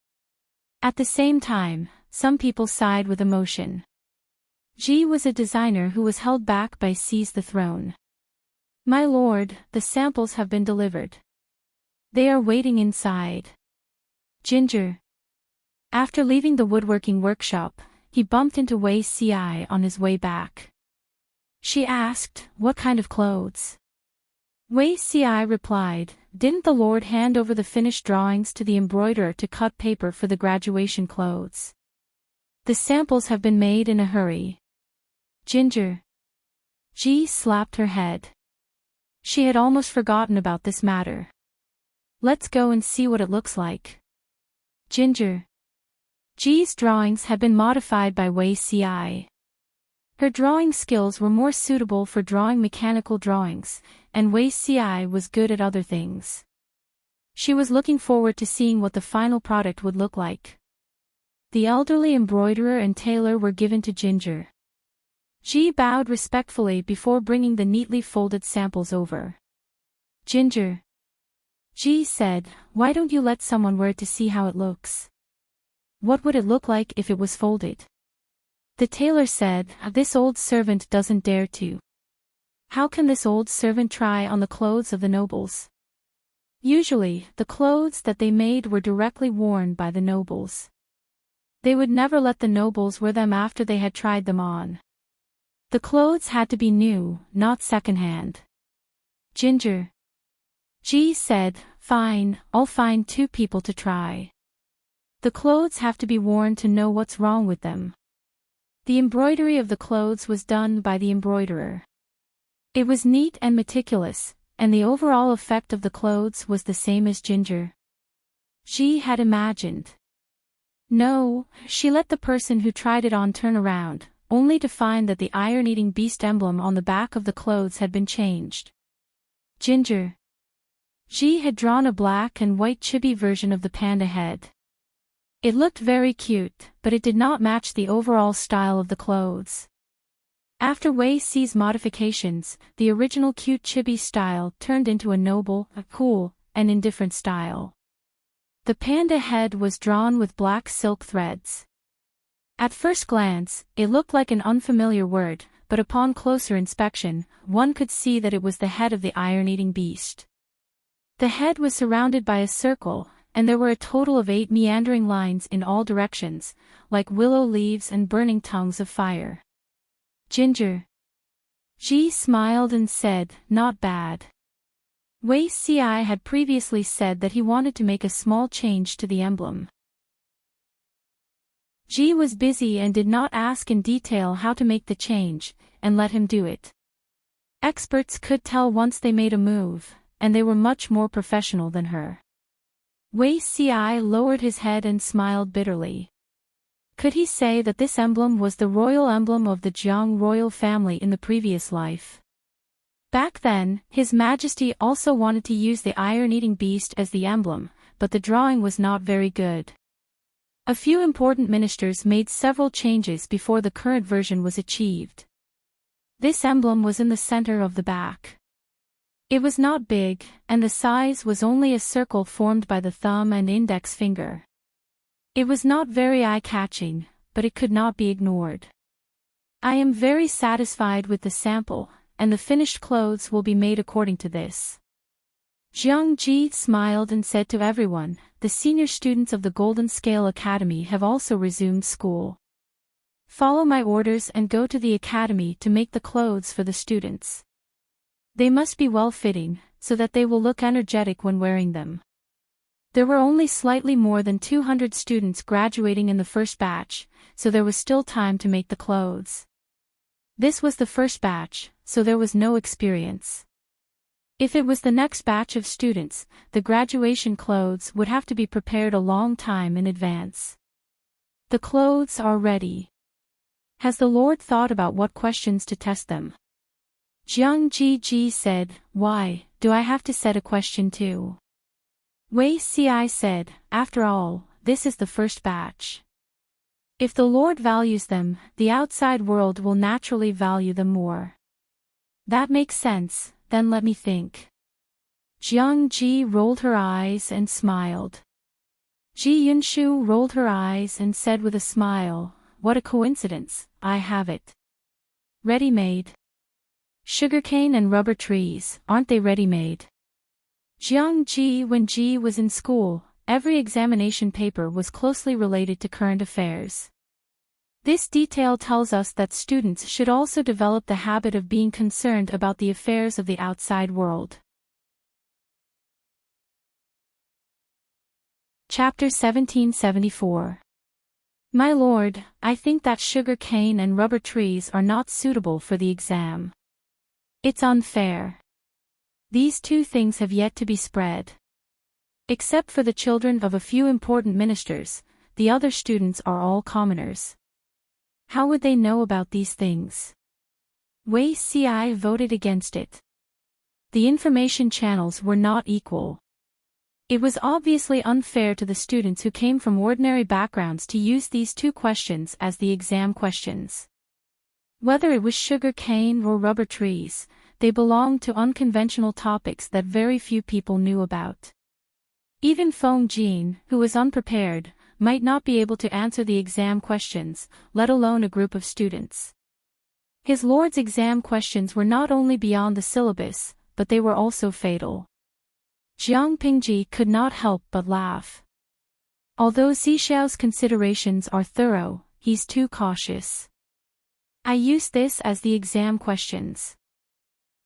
At the same time, some people sighed with emotion. Ji was a designer who was held back by Seize the Throne. "My lord, the samples have been delivered. They are waiting inside." Ginger. After leaving the woodworking workshop, he bumped into Wei Ci on his way back. She asked, "What kind of clothes?" Wei Ci replied, "Didn't the lord hand over the finished drawings to the embroiderer to cut paper for the graduation clothes? The samples have been made in a hurry." Ginger. Ji slapped her head. She had almost forgotten about this matter. "Let's go and see what it looks like." Ginger. Ji's drawings had been modified by Wei Ci. Her drawing skills were more suitable for drawing mechanical drawings, and Wei Ci was good at other things. She was looking forward to seeing what the final product would look like. The elderly embroiderer and tailor were given to Ginger. G bowed respectfully before bringing the neatly folded samples over. Ginger. G said, why don't you let someone wear it to see how it looks? What would it look like if it was folded? The tailor said, this old servant doesn't dare to. How can this old servant try on the clothes of the nobles? Usually, the clothes that they made were directly worn by the nobles. They would never let the nobles wear them after they had tried them on. The clothes had to be new, not secondhand. Ginger. G said, fine, I'll find 2 people to try. The clothes have to be worn to know what's wrong with them. The embroidery of the clothes was done by the embroiderer. It was neat and meticulous, and the overall effect of the clothes was the same as Ginger. G had imagined. No, she let the person who tried it on turn around, only to find that the iron-eating beast emblem on the back of the clothes had been changed. Ginger. G had drawn a black and white chibi version of the panda head. It looked very cute, but it did not match the overall style of the clothes. After Wei Si's modifications, the original cute chibi style turned into a noble, cool, and indifferent style. The panda head was drawn with black silk threads. At first glance, it looked like an unfamiliar word, but upon closer inspection, one could see that it was the head of the iron-eating beast. The head was surrounded by a circle, and there were a total of 8 meandering lines in all directions, like willow leaves and burning tongues of fire. Ginger. G smiled and said, not bad. Wei Si had previously said that he wanted to make a small change to the emblem. G was busy and did not ask in detail how to make the change, and let him do it. Experts could tell once they made a move, and they were much more professional than her. Wei Si lowered his head and smiled bitterly. Could he say that this emblem was the royal emblem of the Jiang royal family in the previous life? Back then, His Majesty also wanted to use the iron-eating beast as the emblem, but the drawing was not very good. A few important ministers made several changes before the current version was achieved. This emblem was in the center of the back. It was not big, and the size was only a circle formed by the thumb and index finger. It was not very eye-catching, but it could not be ignored. I am very satisfied with the sample, and the finished clothes will be made according to this. Jiang Ji smiled and said to everyone, the senior students of the Golden Scale Academy have also resumed school. Follow my orders and go to the academy to make the clothes for the students. They must be well-fitting, so that they will look energetic when wearing them. There were only slightly more than 200 students graduating in the first batch, so there was still time to make the clothes. This was the first batch, so there was no experience. If it was the next batch of students, the graduation clothes would have to be prepared a long time in advance. The clothes are ready. Has the Lord thought about what questions to test them? Jiang Ji said, why, do I have to set a question too? Wei Si said, after all, this is the first batch. If the Lord values them, the outside world will naturally value them more. That makes sense, then let me think. Jiang Ji rolled her eyes and smiled. Ji Yunshu rolled her eyes and said with a smile, what a coincidence, I have it. Ready-made. Sugarcane and rubber trees, aren't they ready-made? Jiang Ji. When Ji was in school, every examination paper was closely related to current affairs. This detail tells us that students should also develop the habit of being concerned about the affairs of the outside world. Chapter 1774. My lord, I think that sugar cane and rubber trees are not suitable for the exam. It's unfair. These 2 things have yet to be spread. Except for the children of a few important ministers, the other students are all commoners. How would they know about these things? Wei Si voted against it. The information channels were not equal. It was obviously unfair to the students who came from ordinary backgrounds to use these two questions as the exam questions. Whether it was sugar cane or rubber trees, they belonged to unconventional topics that very few people knew about. Even Feng Jin, who was unprepared, might not be able to answer the exam questions, let alone a group of students. His lord's exam questions were not only beyond the syllabus, but they were also fatal. Jiang Pingji could not help but laugh. Although Xiao's considerations are thorough, he's too cautious. I use this as the exam questions.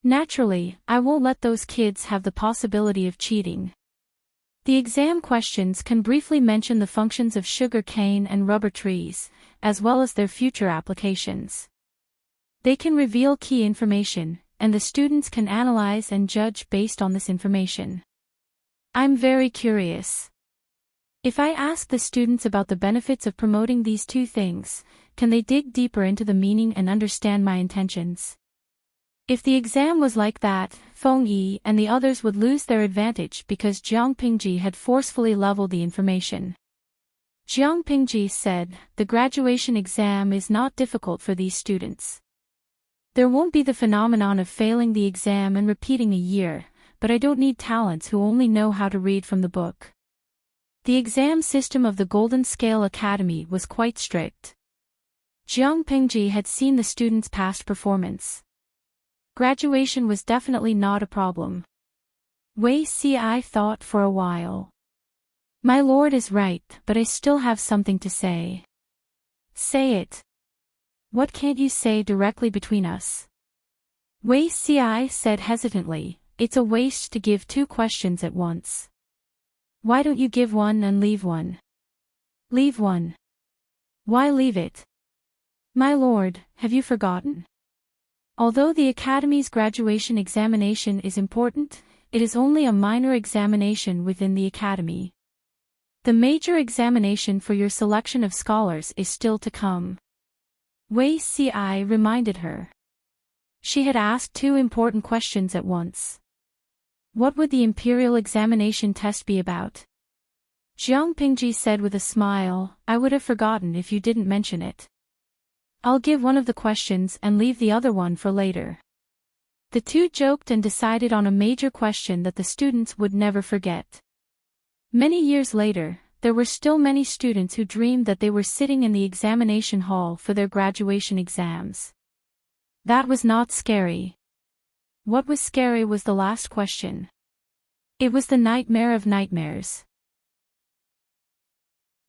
Naturally, I won't let those kids have the possibility of cheating. The exam questions can briefly mention the functions of sugar cane and rubber trees, as well as their future applications. They can reveal key information, and the students can analyze and judge based on this information. I'm very curious. If I ask the students about the benefits of promoting these two things, can they dig deeper into the meaning and understand my intentions? If the exam was like that, Feng Yi and the others would lose their advantage because Jiang Pingji had forcefully leveled the information. Jiang Pingji said, "The graduation exam is not difficult for these students. There won't be the phenomenon of failing the exam and repeating a year, but I don't need talents who only know how to read from the book." The exam system of the Golden Scale Academy was quite strict. Jiang Pingji had seen the students' past performance. Graduation was definitely not a problem. Wei Ci thought for a while. My lord is right, but I still have something to say. Say it. What can't you say directly between us? Wei Ci said hesitantly, it's a waste to give two questions at once. Why don't you give one and leave one? Leave one. Why leave it? My lord, have you forgotten? Although the Academy's graduation examination is important, it is only a minor examination within the Academy. The major examination for your selection of scholars is still to come. Wei Ci reminded her. She had asked two important questions at once. What would the imperial examination test be about? Jiang Pingji said with a smile, I would have forgotten if you didn't mention it. I'll give one of the questions and leave the other one for later. The two joked and decided on a major question that the students would never forget. Many years later, there were still many students who dreamed that they were sitting in the examination hall for their graduation exams. That was not scary. What was scary was the last question. It was the nightmare of nightmares.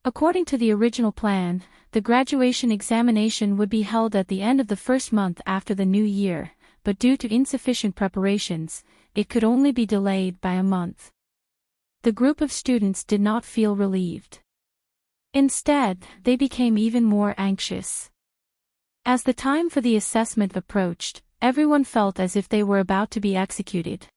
According to the original plan, the graduation examination would be held at the end of the first month after the new year, but due to insufficient preparations, it could only be delayed by a month. The group of students did not feel relieved. Instead, they became even more anxious. As the time for the assessment approached, everyone felt as if they were about to be executed.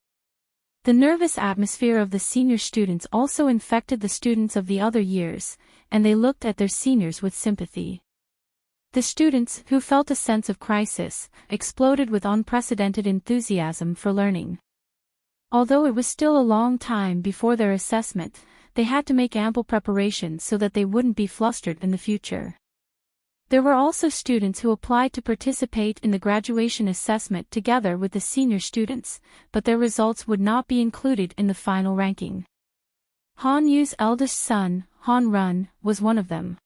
The nervous atmosphere of the senior students also infected the students of the other years, and they looked at their seniors with sympathy. The students, who felt a sense of crisis, exploded with unprecedented enthusiasm for learning. Although it was still a long time before their assessment, they had to make ample preparations so that they wouldn't be flustered in the future. There were also students who applied to participate in the graduation assessment together with the senior students, but their results would not be included in the final ranking. Han Yu's eldest son, Han Run, was one of them.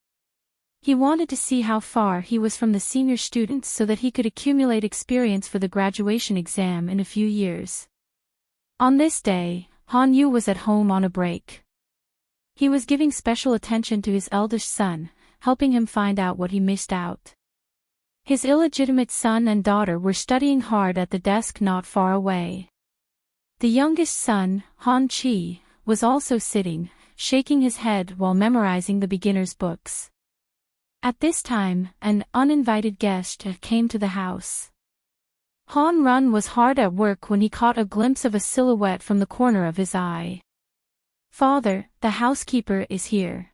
He wanted to see how far he was from the senior students so that he could accumulate experience for the graduation exam in a few years. On this day, Han Yu was at home on a break. He was giving special attention to his eldest son, helping him find out what he missed out. His illegitimate son and daughter were studying hard at the desk not far away. The youngest son, Han Chi, was also sitting, shaking his head while memorizing the beginner's books. At this time, an uninvited guest came to the house. Han Run was hard at work when he caught a glimpse of a silhouette from the corner of his eye. Father, the housekeeper is here.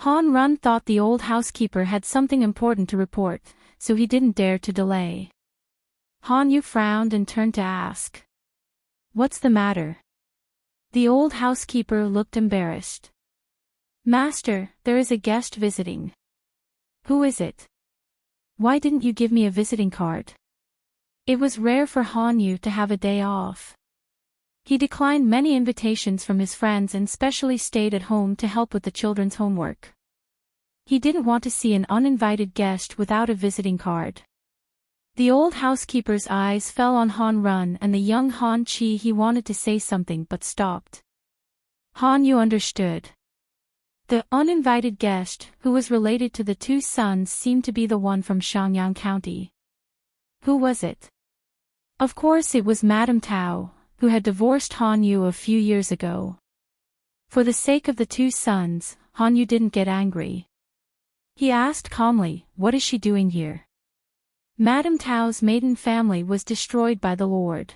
Han Run thought the old housekeeper had something important to report, so he didn't dare to delay. Han Yu frowned and turned to ask. What's the matter? The old housekeeper looked embarrassed. Master, there is a guest visiting. Who is it? Why didn't you give me a visiting card? It was rare for Hanyu to have a day off. He declined many invitations from his friends and specially stayed at home to help with the children's homework. He didn't want to see an uninvited guest without a visiting card. The old housekeeper's eyes fell on Han Run and the young Han Chi. He wanted to say something but stopped. Hanyu understood. The uninvited guest, who was related to the two sons, seemed to be the one from Shangyang County. Who was it? Of course it was Madame Tao, who had divorced Hanyu a few years ago. For the sake of the two sons, Hanyu didn't get angry. He asked calmly, "What is she doing here?" Madame Tao's maiden family was destroyed by the Lord.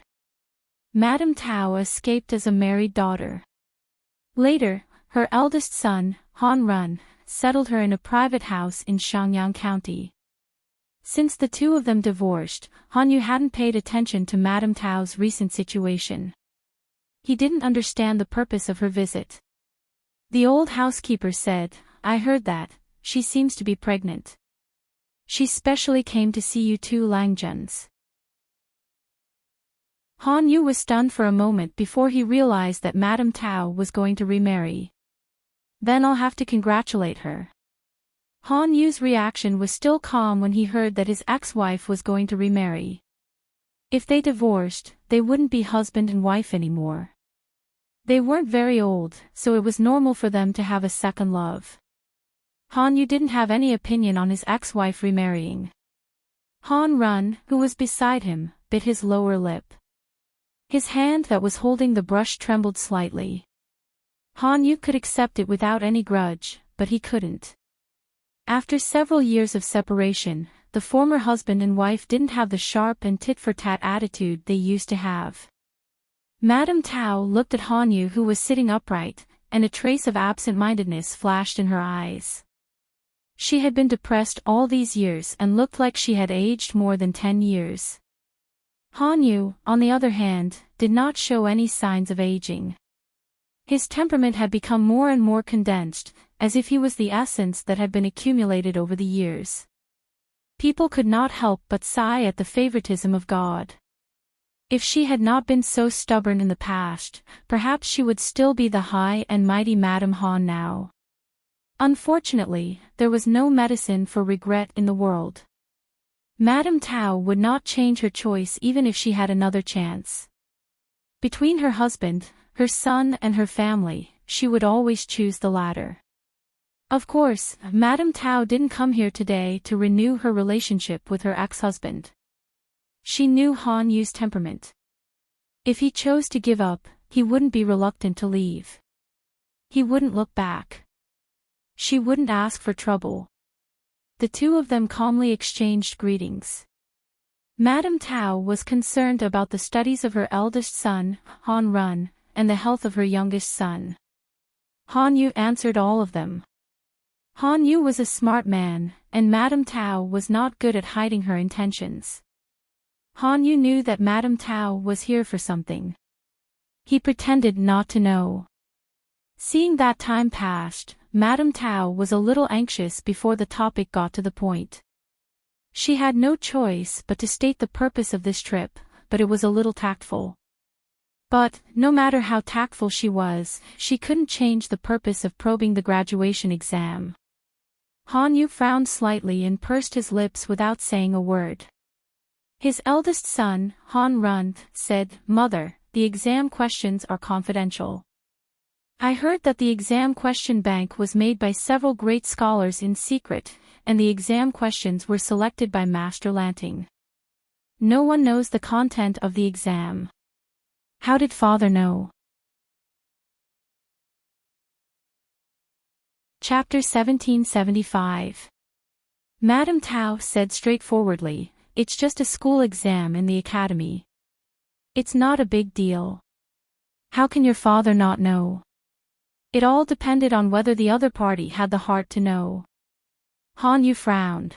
Madame Tao escaped as a married daughter. Later, her eldest son, Han Run, settled her in a private house in Shangyang County. Since the two of them divorced, Hanyu hadn't paid attention to Madame Tao's recent situation. He didn't understand the purpose of her visit. The old housekeeper said, "I heard that, she seems to be pregnant. She specially came to see you two Langjuns." Hanyu was stunned for a moment before he realized that Madame Tao was going to remarry. Then I'll have to congratulate her. Hanyu's reaction was still calm when he heard that his ex-wife was going to remarry. If they divorced, they wouldn't be husband and wife anymore. They weren't very old, so it was normal for them to have a second love. Hanyu didn't have any opinion on his ex-wife remarrying. Han Run, who was beside him, bit his lower lip. His hand that was holding the brush trembled slightly. Hanyu could accept it without any grudge, but he couldn't. After several years of separation, the former husband and wife didn't have the sharp and tit-for-tat attitude they used to have. Madame Tao looked at Hanyu, who was sitting upright, and a trace of absent-mindedness flashed in her eyes. She had been depressed all these years and looked like she had aged more than 10 years. Hanyu, on the other hand, did not show any signs of aging. His temperament had become more and more condensed, as if he was the essence that had been accumulated over the years. People could not help but sigh at the favoritism of God. If she had not been so stubborn in the past, perhaps she would still be the high and mighty Madame Han now. Unfortunately, there was no medicine for regret in the world. Madame Tao would not change her choice even if she had another chance. Between her husband, her son and her family, she would always choose the latter. Of course, Madame Tao didn't come here today to renew her relationship with her ex-husband. She knew Hanyu's temperament. If he chose to give up, he wouldn't be reluctant to leave. He wouldn't look back. She wouldn't ask for trouble. The two of them calmly exchanged greetings. Madame Tao was concerned about the studies of her eldest son, Han Run, and the health of her youngest son. Hanyu answered all of them. Hanyu was a smart man, and Madame Tao was not good at hiding her intentions. Hanyu knew that Madame Tao was here for something. He pretended not to know. Seeing that time passed, Madame Tao was a little anxious before the topic got to the point. She had no choice but to state the purpose of this trip, but it was a little tactful. But, no matter how tactful she was, she couldn't change the purpose of probing the graduation exam. Hanyu frowned slightly and pursed his lips without saying a word. His eldest son, Han Run, said, "Mother, the exam questions are confidential. I heard that the exam question bank was made by several great scholars in secret, and the exam questions were selected by Master Lanting. No one knows the content of the exam." How did father know? Chapter 1775. Madame Tao said straightforwardly, "It's just a school exam in the academy. It's not a big deal. How can your father not know?" It all depended on whether the other party had the heart to know. Hanyu frowned.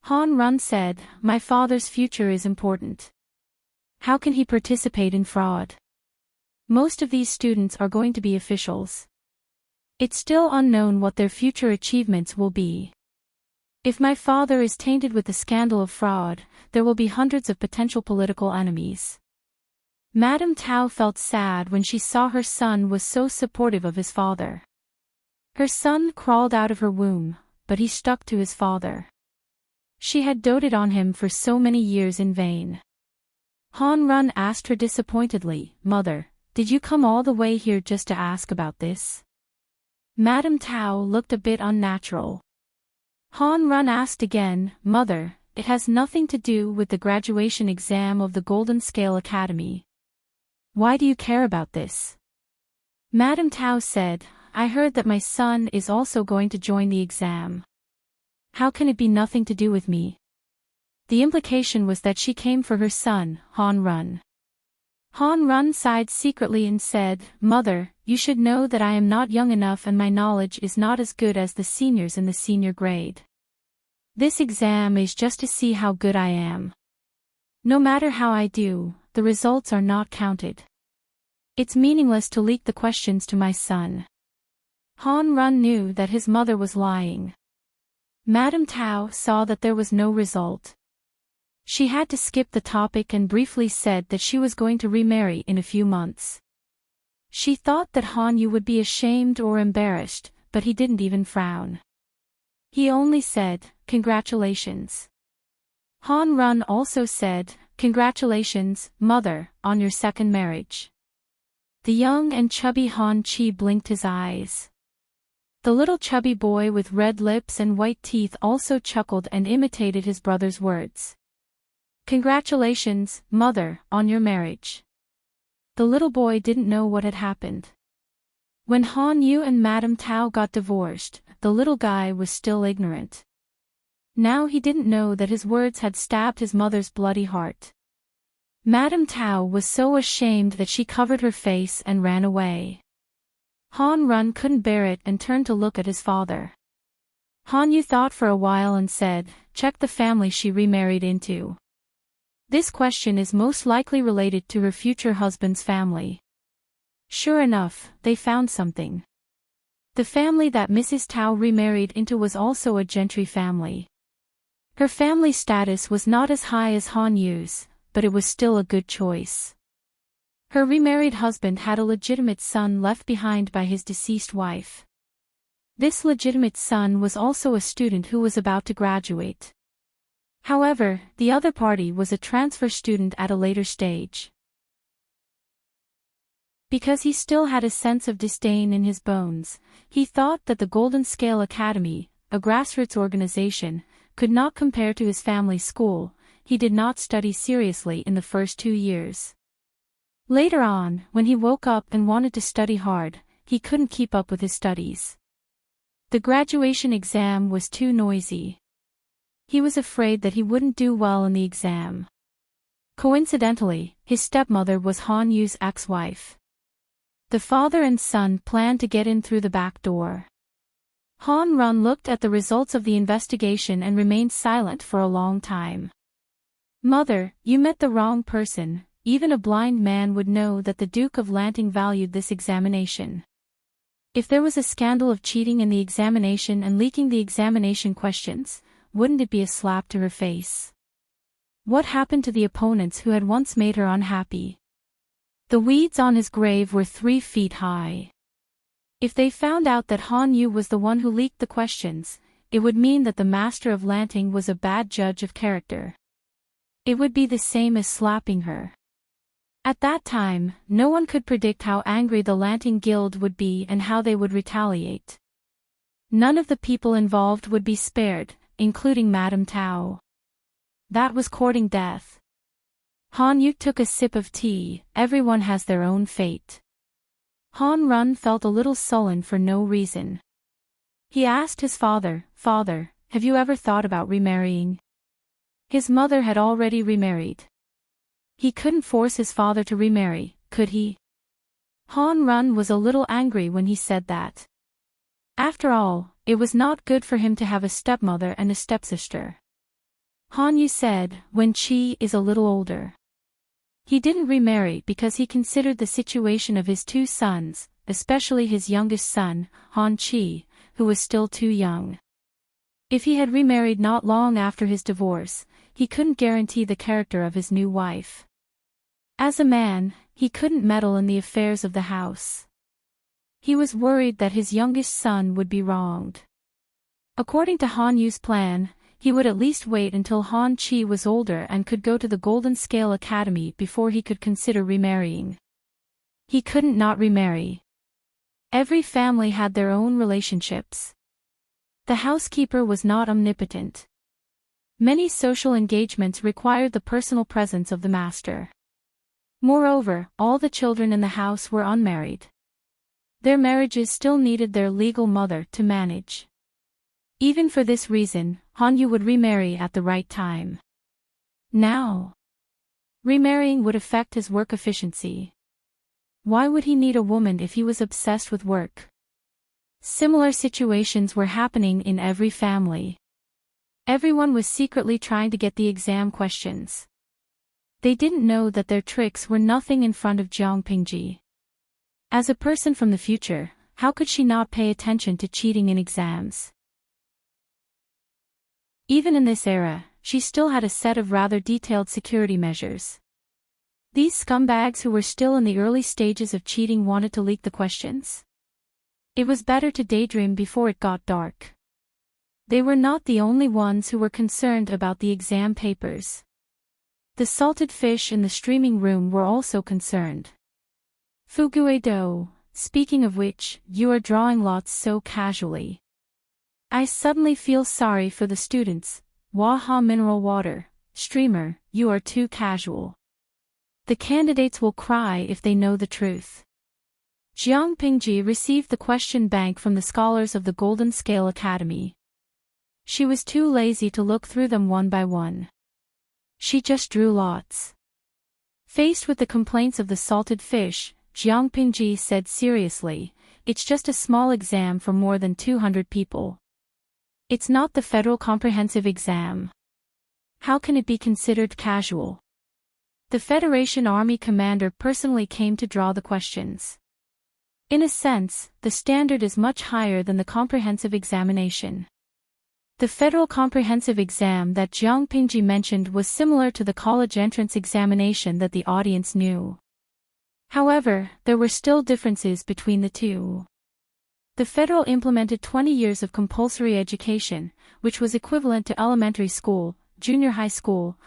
Han Run said, "My father's future is important. How can he participate in fraud?" Most of these students are going to be officials. It's still unknown what their future achievements will be. If my father is tainted with the scandal of fraud, there will be hundreds of potential political enemies. Madame Tao felt sad when she saw her son was so supportive of his father. Her son crawled out of her womb, but he stuck to his father. She had doted on him for so many years in vain. Han Run asked her disappointedly, "Mother, did you come all the way here just to ask about this?" Madame Tao looked a bit unnatural. Han Run asked again, "Mother, it has nothing to do with the graduation exam of the Golden Scale Academy. Why do you care about this?" Madame Tao said, "I heard that my son is also going to join the exam. How can it be nothing to do with me?" The implication was that she came for her son, Han Run. Han Run sighed secretly and said, "Mother, you should know that I am not young enough and my knowledge is not as good as the seniors in the senior grade. This exam is just to see how good I am. No matter how I do, the results are not counted. It's meaningless to leak the questions to my son." Han Run knew that his mother was lying. Madame Tao saw that there was no result. She had to skip the topic and briefly said that she was going to remarry in a few months. She thought that Han Yu would be ashamed or embarrassed, but he didn't even frown. He only said, "Congratulations." Han Run also said, "Congratulations, mother, on your second marriage." The young and chubby Han Chi blinked his eyes. The little chubby boy with red lips and white teeth also chuckled and imitated his brother's words. "Congratulations, mother, on your marriage." The little boy didn't know what had happened. When Han Yu and Madame Tao got divorced, the little guy was still ignorant. Now he didn't know that his words had stabbed his mother's bloody heart. Madame Tao was so ashamed that she covered her face and ran away. Han Run couldn't bear it and turned to look at his father. Han Yu thought for a while and said, "Check the family she remarried into. This question is most likely related to her future husband's family." Sure enough, they found something. The family that Mrs. Tao remarried into was also a gentry family. Her family status was not as high as Han Yu's, but it was still a good choice. Her remarried husband had a legitimate son left behind by his deceased wife. This legitimate son was also a student who was about to graduate. However, the other party was a transfer student at a later stage. Because he still had a sense of disdain in his bones, he thought that the Golden Scale Academy, a grassroots organization, could not compare to his family's school. He did not study seriously in the first 2 years. Later on, when he woke up and wanted to study hard, he couldn't keep up with his studies. The graduation exam was too noisy. He was afraid that he wouldn't do well in the exam. Coincidentally, his stepmother was Han Yu's ex-wife. The father and son planned to get in through the back door. Han Run looked at the results of the investigation and remained silent for a long time. "Mother, you met the wrong person. Even a blind man would know that the Duke of Lanting valued this examination. If there was a scandal of cheating in the examination and leaking the examination questions, wouldn't it be a slap to her face? What happened to the opponents who had once made her unhappy? The weeds on his grave were 3 feet high. If they found out that Han Yu was the one who leaked the questions, it would mean that the Master of Lanting was a bad judge of character. It would be the same as slapping her. At that time, no one could predict how angry the Lanting Guild would be and how they would retaliate. None of the people involved would be spared, including Madame Tao. That was courting death. Han Yu took a sip of tea. Everyone has their own fate. Han Run felt a little sullen for no reason. He asked his father, "Father, have you ever thought about remarrying?" His mother had already remarried. He couldn't force his father to remarry, could he? Han Run was a little angry when he said that. After all, it was not good for him to have a stepmother and a stepsister. Han Yu said, "When Chi is a little older." He didn't remarry because he considered the situation of his two sons, especially his youngest son, Han Chi, who was still too young. If he had remarried not long after his divorce, he couldn't guarantee the character of his new wife. As a man, he couldn't meddle in the affairs of the house. He was worried that his youngest son would be wronged. According to Han Yu's plan, he would at least wait until Han Chi was older and could go to the Golden Scale Academy before he could consider remarrying. He couldn't not remarry. Every family had their own relationships. The housekeeper was not omnipotent. Many social engagements required the personal presence of the master. Moreover, all the children in the house were unmarried. Their marriages still needed their legal mother to manage. Even for this reason, Han Yu would remarry at the right time. Now, remarrying would affect his work efficiency. Why would he need a woman if he was obsessed with work? Similar situations were happening in every family. Everyone was secretly trying to get the exam questions. They didn't know that their tricks were nothing in front of Jiang Pingji. As a person from the future, how could she not pay attention to cheating in exams? Even in this era, she still had a set of rather detailed security measures. These scumbags who were still in the early stages of cheating wanted to leak the questions. It was better to daydream before it got dark. They were not the only ones who were concerned about the exam papers. The salted fish in the streaming room were also concerned. Fuguedo, speaking of which, you are drawing lots so casually. I suddenly feel sorry for the students. Waha mineral water, streamer, you are too casual. The candidates will cry if they know the truth. Jiang Pingji received the question bank from the scholars of the Golden Scale Academy. She was too lazy to look through them one by one. She just drew lots. Faced with the complaints of the salted fish, Jiang Pingji said seriously, it's just a small exam for more than 200 people. It's not the federal comprehensive exam. How can it be considered casual? The Federation Army commander personally came to draw the questions. In a sense, the standard is much higher than the comprehensive examination. The federal comprehensive exam that Jiang Pingji mentioned was similar to the college entrance examination that the audience knew. However, there were still differences between the two. The federal implemented 20 years of compulsory education, which was equivalent to elementary school, junior high school,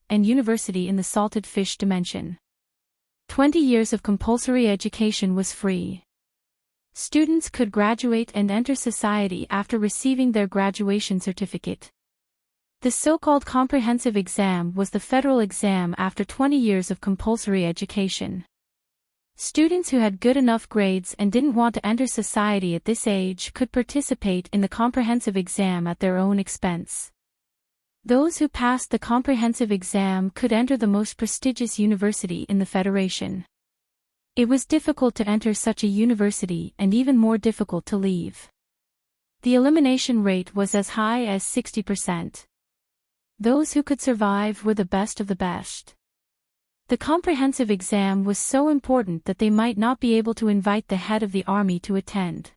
and university in the salted fish dimension. 20 years of compulsory education was free. Students could graduate and enter society after receiving their graduation certificate. The so-called comprehensive exam was the federal exam after 20 years of compulsory education. Students who had good enough grades and didn't want to enter society at this age could participate in the comprehensive exam at their own expense. Those who passed the comprehensive exam could enter the most prestigious university in the Federation. It was difficult to enter such a university and even more difficult to leave. The elimination rate was as high as 60%. Those who could survive were the best of the best. The comprehensive exam was so important that they might not be able to invite the head of the army to attend.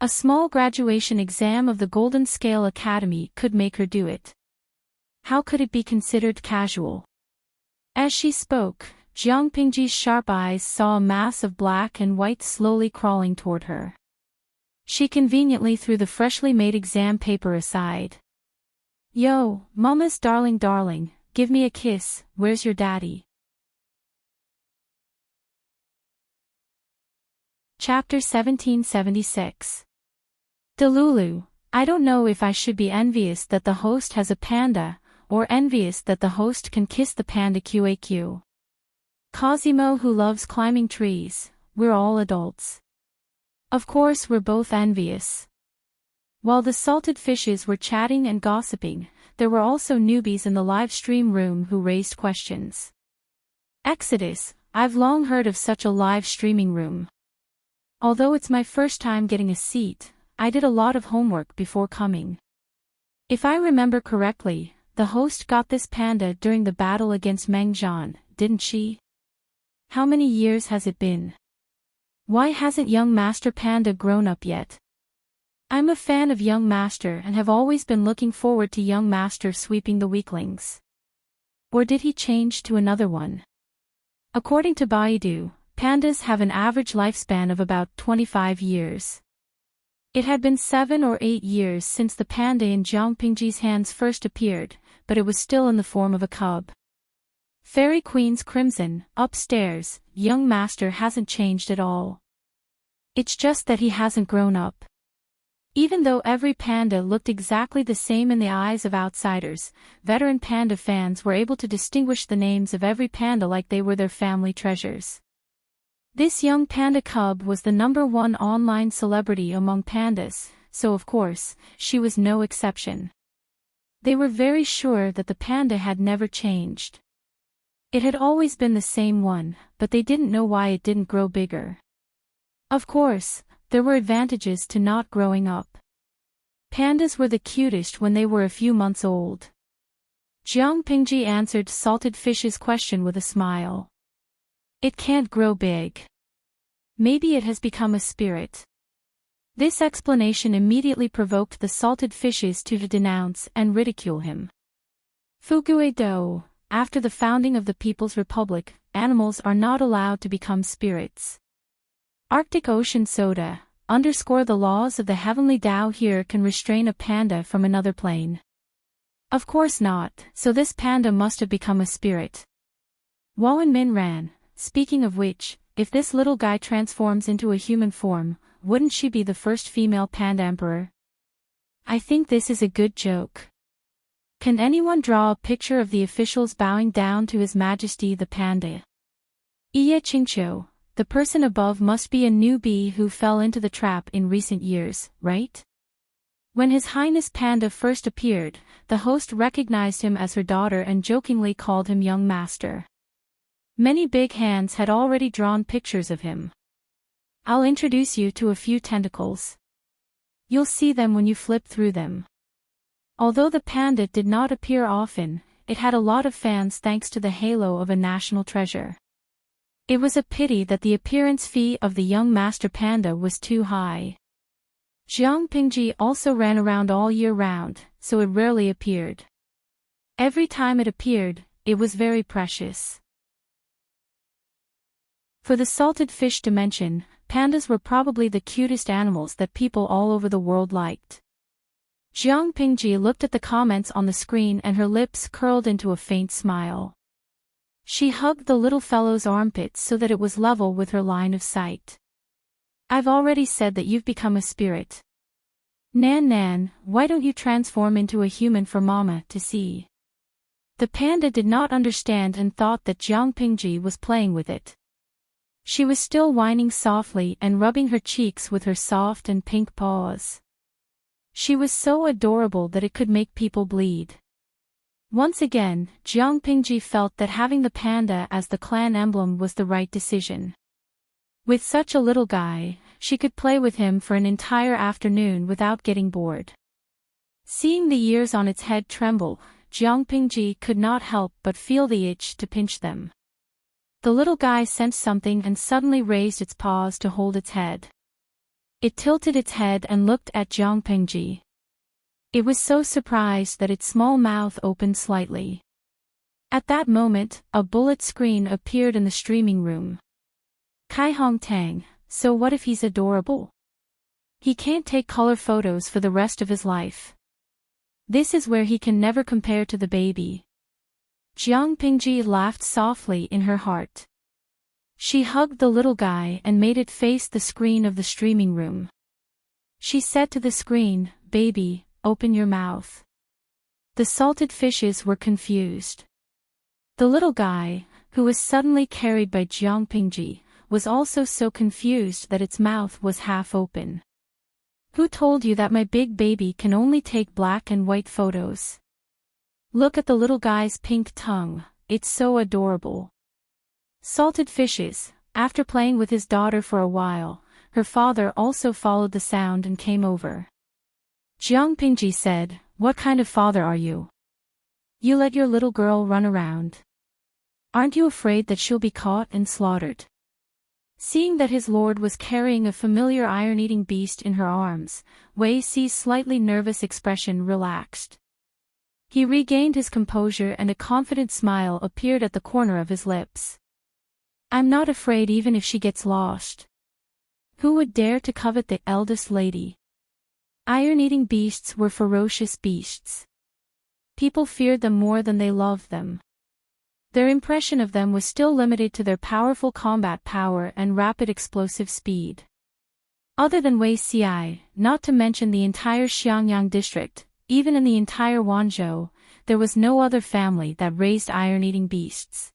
A small graduation exam of the Golden Scale Academy could make her do it. How could it be considered casual? As she spoke, Jiang Pingji's sharp eyes saw a mass of black and white slowly crawling toward her. She conveniently threw the freshly made exam paper aside. Yo, mama's darling, give me a kiss, where's your daddy? Chapter 1776. Delulu, I don't know if I should be envious that the host has a panda, or envious that the host can kiss the panda QAQ. Cosimo who loves climbing trees, we're all adults. Of course we're both envious. While the salted fishes were chatting and gossiping, there were also newbies in the live stream room who raised questions. Exodus, I've long heard of such a live streaming room. Although it's my first time getting a seat, I did a lot of homework before coming. If I remember correctly, the host got this panda during the battle against Meng Zhan, didn't she? How many years has it been? Why hasn't young Master Panda grown up yet? I'm a fan of young Master and have always been looking forward to young Master sweeping the weaklings. Or did he change to another one? According to Baidu, pandas have an average lifespan of about 25 years. It had been 7 or 8 years since the panda in Jiang Pingji's hands first appeared, but it was still in the form of a cub. Fairy Queen's Crimson, upstairs, young Master hasn't changed at all. It's just that he hasn't grown up. Even though every panda looked exactly the same in the eyes of outsiders, veteran panda fans were able to distinguish the names of every panda like they were their family treasures. This young panda cub was the #1 online celebrity among pandas, so of course, she was no exception. They were very sure that the panda had never changed. It had always been the same one, but they didn't know why it didn't grow bigger. Of course, there were advantages to not growing up. Pandas were the cutest when they were a few months old. Jiang Pingji answered Salted Fish's question with a smile. It can't grow big. Maybe it has become a spirit. This explanation immediately provoked the Salted Fishes to denounce and ridicule him. Fugue Do, after the founding of the People's Republic, animals are not allowed to become spirits. Arctic Ocean Soda, the laws of the heavenly Tao here can restrain a panda from another plane. Of course not, so this panda must have become a spirit. Wan Min ran, speaking of which, if this little guy transforms into a human form, wouldn't she be the first female panda emperor? I think this is a good joke. Can anyone draw a picture of the officials bowing down to His Majesty the Panda? Iya Qingqiu, the person above must be a newbie who fell into the trap in recent years, right? When His Highness Panda first appeared, the host recognized him as her daughter and jokingly called him young master. Many big hands had already drawn pictures of him. I'll introduce you to a few tentacles. You'll see them when you flip through them. Although the panda did not appear often, it had a lot of fans thanks to the halo of a national treasure. It was a pity that the appearance fee of the young master panda was too high. Jiang Pingji also ran around all year round, so it rarely appeared. Every time it appeared, it was very precious. For the salted fish dimension, pandas were probably the cutest animals that people all over the world liked. Jiang Pingji looked at the comments on the screen and her lips curled into a faint smile. She hugged the little fellow's armpits so that it was level with her line of sight. I've already said that you've become a spirit. Nan, why don't you transform into a human for Mama to see? The panda did not understand and thought that Jiang Pingji was playing with it. She was still whining softly and rubbing her cheeks with her soft and pink paws. She was so adorable that it could make people bleed. Once again, Jiang Pingji felt that having the panda as the clan emblem was the right decision. With such a little guy, she could play with him for an entire afternoon without getting bored. Seeing the ears on its head tremble, Jiang Pingji could not help but feel the itch to pinch them. The little guy sensed something and suddenly raised its paws to hold its head. It tilted its head and looked at Jiang Pingji. It was so surprised that its small mouth opened slightly. At that moment, a bullet screen appeared in the streaming room. Kai Hong Tang, so what if he's adorable? He can't take color photos for the rest of his life. This is where he can never compare to the baby. Jiang Pingji laughed softly in her heart. She hugged the little guy and made it face the screen of the streaming room. She said to the screen, "Baby, open your mouth." The salted fishes were confused. The little guy, who was suddenly carried by Jiang Pingji, was also so confused that its mouth was half open. Who told you that my big baby can only take black and white photos? Look at the little guy's pink tongue, it's so adorable. Salted fishes, after playing with his daughter for a while, her father also followed the sound and came over. Jiang Pingji said, "What kind of father are you? You let your little girl run around?" Aren't you afraid that she'll be caught and slaughtered?" Seeing that his lord was carrying a familiar iron-eating beast in her arms, Wei Xi's slightly nervous expression relaxed. He regained his composure and a confident smile appeared at the corner of his lips. "I'm not afraid even if she gets lost. Who would dare to covet the eldest lady?" Iron-eating beasts were ferocious beasts. People feared them more than they loved them. Their impression of them was still limited to their powerful combat power and rapid explosive speed. Other than Wei Xi, not to mention the entire Xiangyang district, even in the entire Wanzhou, there was no other family that raised iron-eating beasts.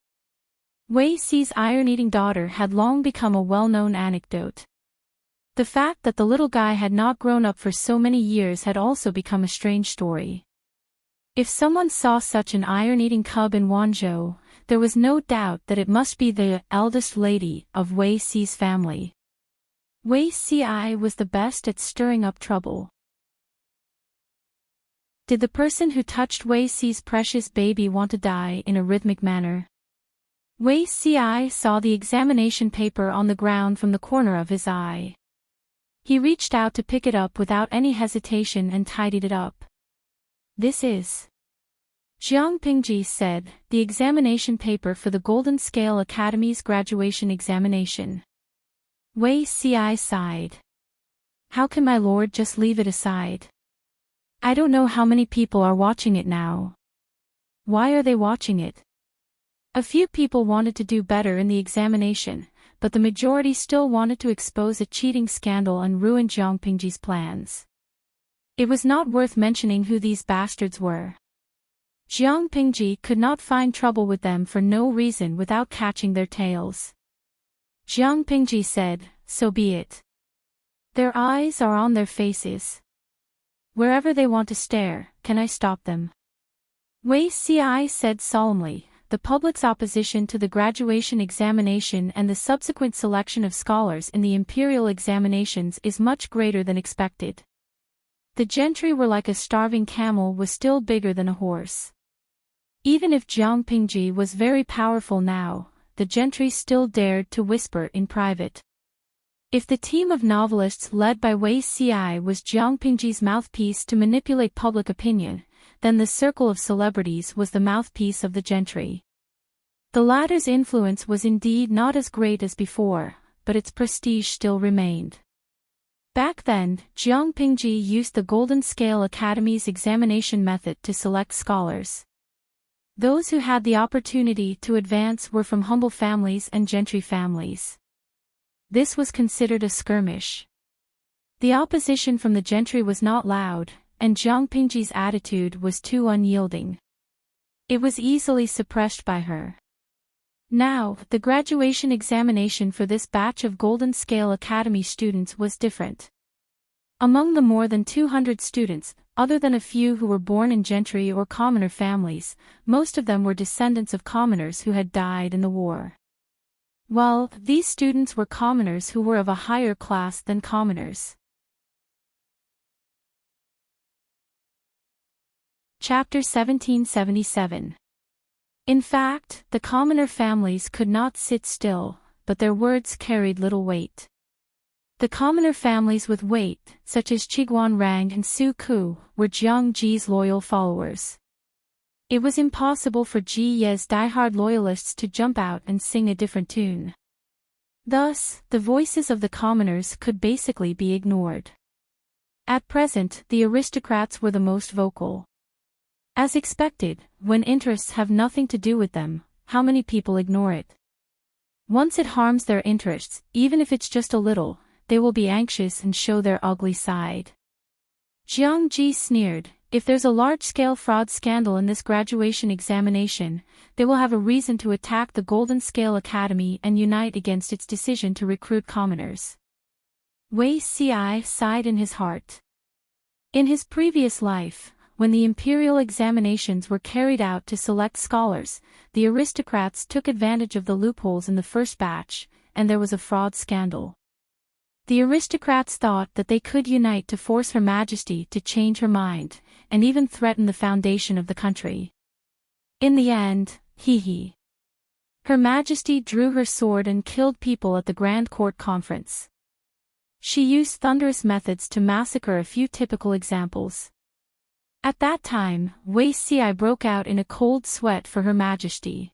Wei Xi's iron-eating daughter had long become a well-known anecdote. The fact that the little guy had not grown up for so many years had also become a strange story. If someone saw such an iron-eating cub in Wanzhou, there was no doubt that it must be the eldest lady of Wei Xi's family. Wei Xi was the best at stirring up trouble. Did the person who touched Wei Xi's precious baby want to die in a rhythmic manner? Wei Xi saw the examination paper on the ground from the corner of his eye. He reached out to pick it up without any hesitation and tidied it up. "This is," Jiang Pingji said, "the examination paper for the Golden Scale Academy's graduation examination." Wei Xi sighed. "How can my lord just leave it aside? I don't know how many people are watching it now." "Why are they watching it?" "A few people wanted to do better in the examination, but the majority still wanted to expose a cheating scandal and ruin Jiang Pingji's plans. It was not worth mentioning who these bastards were. Jiang Pingji could not find trouble with them for no reason without catching their tails." Jiang Pingji said, "So be it. Their eyes are on their faces. Wherever they want to stare, can I stop them?" Wei Xi said solemnly, "The public's opposition to the graduation examination and the subsequent selection of scholars in the imperial examinations is much greater than expected. The gentry were like a starving camel was still bigger than a horse. Even if Jiang Pingji was very powerful now, the gentry still dared to whisper in private. If the team of novelists led by Wei Xi was Jiang Pingji's mouthpiece to manipulate public opinion, then the circle of celebrities was the mouthpiece of the gentry. The latter's influence was indeed not as great as before, but its prestige still remained. Back then, Jiang Pingji used the Golden Scale Academy's examination method to select scholars. Those who had the opportunity to advance were from humble families and gentry families. This was considered a skirmish. The opposition from the gentry was not loud, and Jiang Pingji's attitude was too unyielding. It was easily suppressed by her. Now, the graduation examination for this batch of Golden Scale Academy students was different. Among the more than 200 students, other than a few who were born in gentry or commoner families, most of them were descendants of commoners who had died in the war. Well, these students were commoners who were of a higher class than commoners. Chapter 1777. In fact, the commoner families could not sit still, but their words carried little weight. The commoner families with weight, such as Qiguan Rang and Su Ku, were Jiang Ji's loyal followers. It was impossible for Ji Ye's diehard loyalists to jump out and sing a different tune. Thus, the voices of the commoners could basically be ignored. At present, the aristocrats were the most vocal. As expected, when interests have nothing to do with them, how many people ignore it? Once it harms their interests, even if it's just a little, they will be anxious and show their ugly side. Jiang Ji sneered, "If there's a large-scale fraud scandal in this graduation examination, they will have a reason to attack the Golden Scale Academy and unite against its decision to recruit commoners." Wei Xi sighed in his heart. In his previous life, when the imperial examinations were carried out to select scholars, the aristocrats took advantage of the loopholes in the first batch, and there was a fraud scandal. The aristocrats thought that they could unite to force Her Majesty to change her mind, and even threaten the foundation of the country. In the end, Her Majesty drew her sword and killed people at the Grand Court Conference. She used thunderous methods to massacre a few typical examples. At that time, Wei Xiai broke out in a cold sweat for Her Majesty.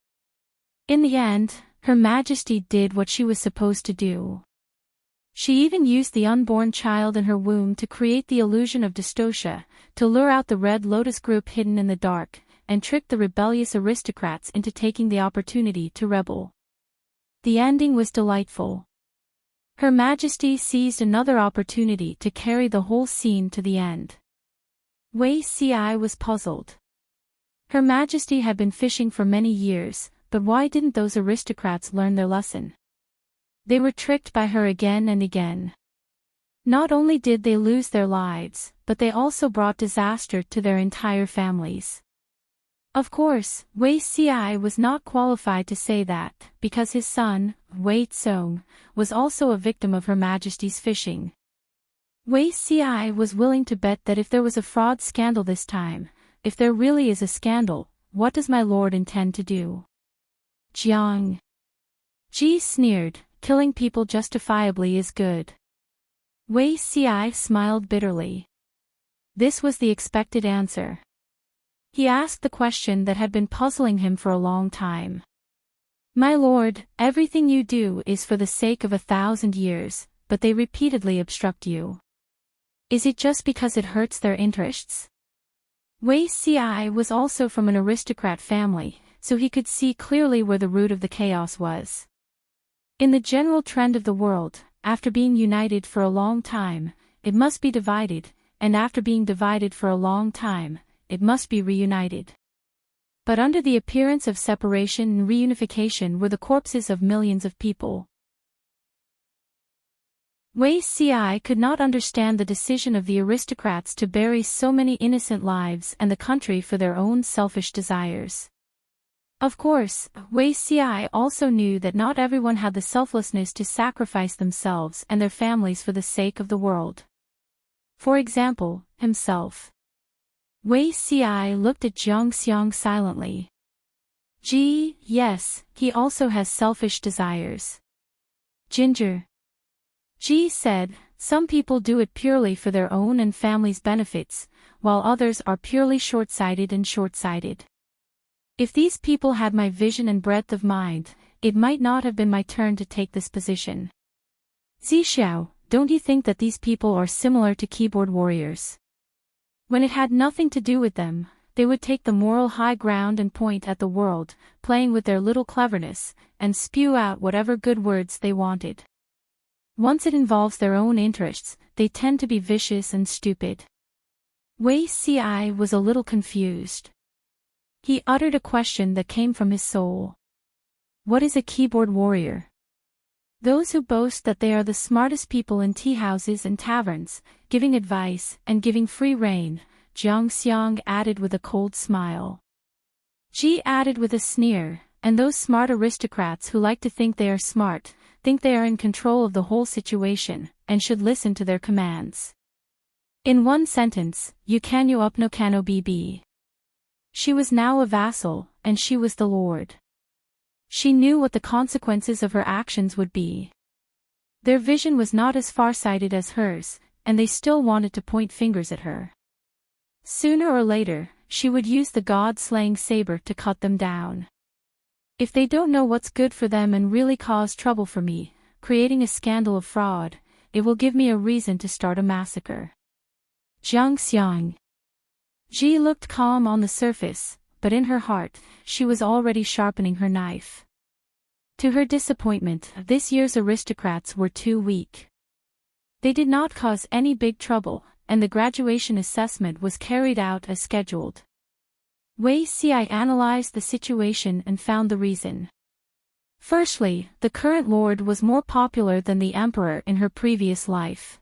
In the end, Her Majesty did what she was supposed to do. She even used the unborn child in her womb to create the illusion of dystocia, to lure out the Red Lotus group hidden in the dark, and trick the rebellious aristocrats into taking the opportunity to rebel. The ending was delightful. Her Majesty seized another opportunity to carry the whole scene to the end. Wei Xiai was puzzled. Her Majesty had been fishing for many years, but why didn't those aristocrats learn their lesson? They were tricked by her again and again. Not only did they lose their lives, but they also brought disaster to their entire families. Of course, Wei Xiai was not qualified to say that, because his son, Wei Tsong, was also a victim of Her Majesty's fishing. Wei Xiai was willing to bet that if there was a fraud scandal this time, if there really is a scandal, what does my lord intend to do? Jiang Ji sneered, killing people justifiably is good. Wei Xiai smiled bitterly. This was the expected answer. He asked the question that had been puzzling him for a long time. My lord, everything you do is for the sake of 1,000 years, but they repeatedly obstruct you. Is it just because it hurts their interests? Wei Xiai was also from an aristocrat family, so he could see clearly where the root of the chaos was. In the general trend of the world, after being united for a long time, it must be divided, and after being divided for a long time, it must be reunited. But under the appearance of separation and reunification were the corpses of millions of people. Wei Xiai could not understand the decision of the aristocrats to bury so many innocent lives and the country for their own selfish desires. Of course, Wei Xiai also knew that not everyone had the selflessness to sacrifice themselves and their families for the sake of the world. For example, himself. Wei Xiai looked at Zhang Xiang silently. Gee, yes, he also has selfish desires. Ginger. Ji said, some people do it purely for their own and family's benefits, while others are purely short-sighted and short-sighted. If these people had my vision and breadth of mind, it might not have been my turn to take this position. Zixiao, don't you think that these people are similar to keyboard warriors? When it had nothing to do with them, they would take the moral high ground and point at the world, playing with their little cleverness, and spew out whatever good words they wanted. Once it involves their own interests, they tend to be vicious and stupid. Wei Xiai was a little confused. He uttered a question that came from his soul. What is a keyboard warrior? Those who boast that they are the smartest people in tea-houses and taverns, giving advice and giving free rein, Zhang Xiang added with a cold smile. Ji added with a sneer, and those smart aristocrats who like to think they are smart, think they are in control of the whole situation, and should listen to their commands. In one sentence, you upno kano bb. She was now a vassal, and she was the lord. She knew what the consequences of her actions would be. Their vision was not as far-sighted as hers, and they still wanted to point fingers at her. Sooner or later, she would use the god-slaying saber to cut them down. If they don't know what's good for them and really cause trouble for me, creating a scandal of fraud, it will give me a reason to start a massacre. Zhang Xiang. Ji looked calm on the surface, but in her heart, she was already sharpening her knife. To her disappointment, this year's aristocrats were too weak. They did not cause any big trouble, and the graduation assessment was carried out as scheduled. Wei Xiai analyzed the situation and found the reason. Firstly, the current lord was more popular than the emperor in her previous life.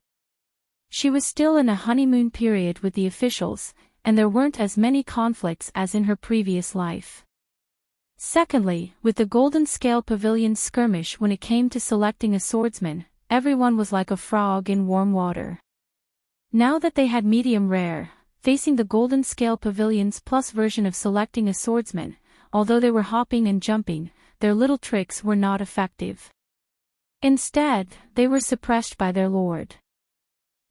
She was still in a honeymoon period with the officials, and there weren't as many conflicts as in her previous life. Secondly, with the Golden Scale Pavilion's skirmish when it came to selecting a swordsman, everyone was like a frog in warm water. Now that they had medium rare, facing the Golden Scale Pavilion's plus version of selecting a swordsman, although they were hopping and jumping, their little tricks were not effective. Instead, they were suppressed by their lord.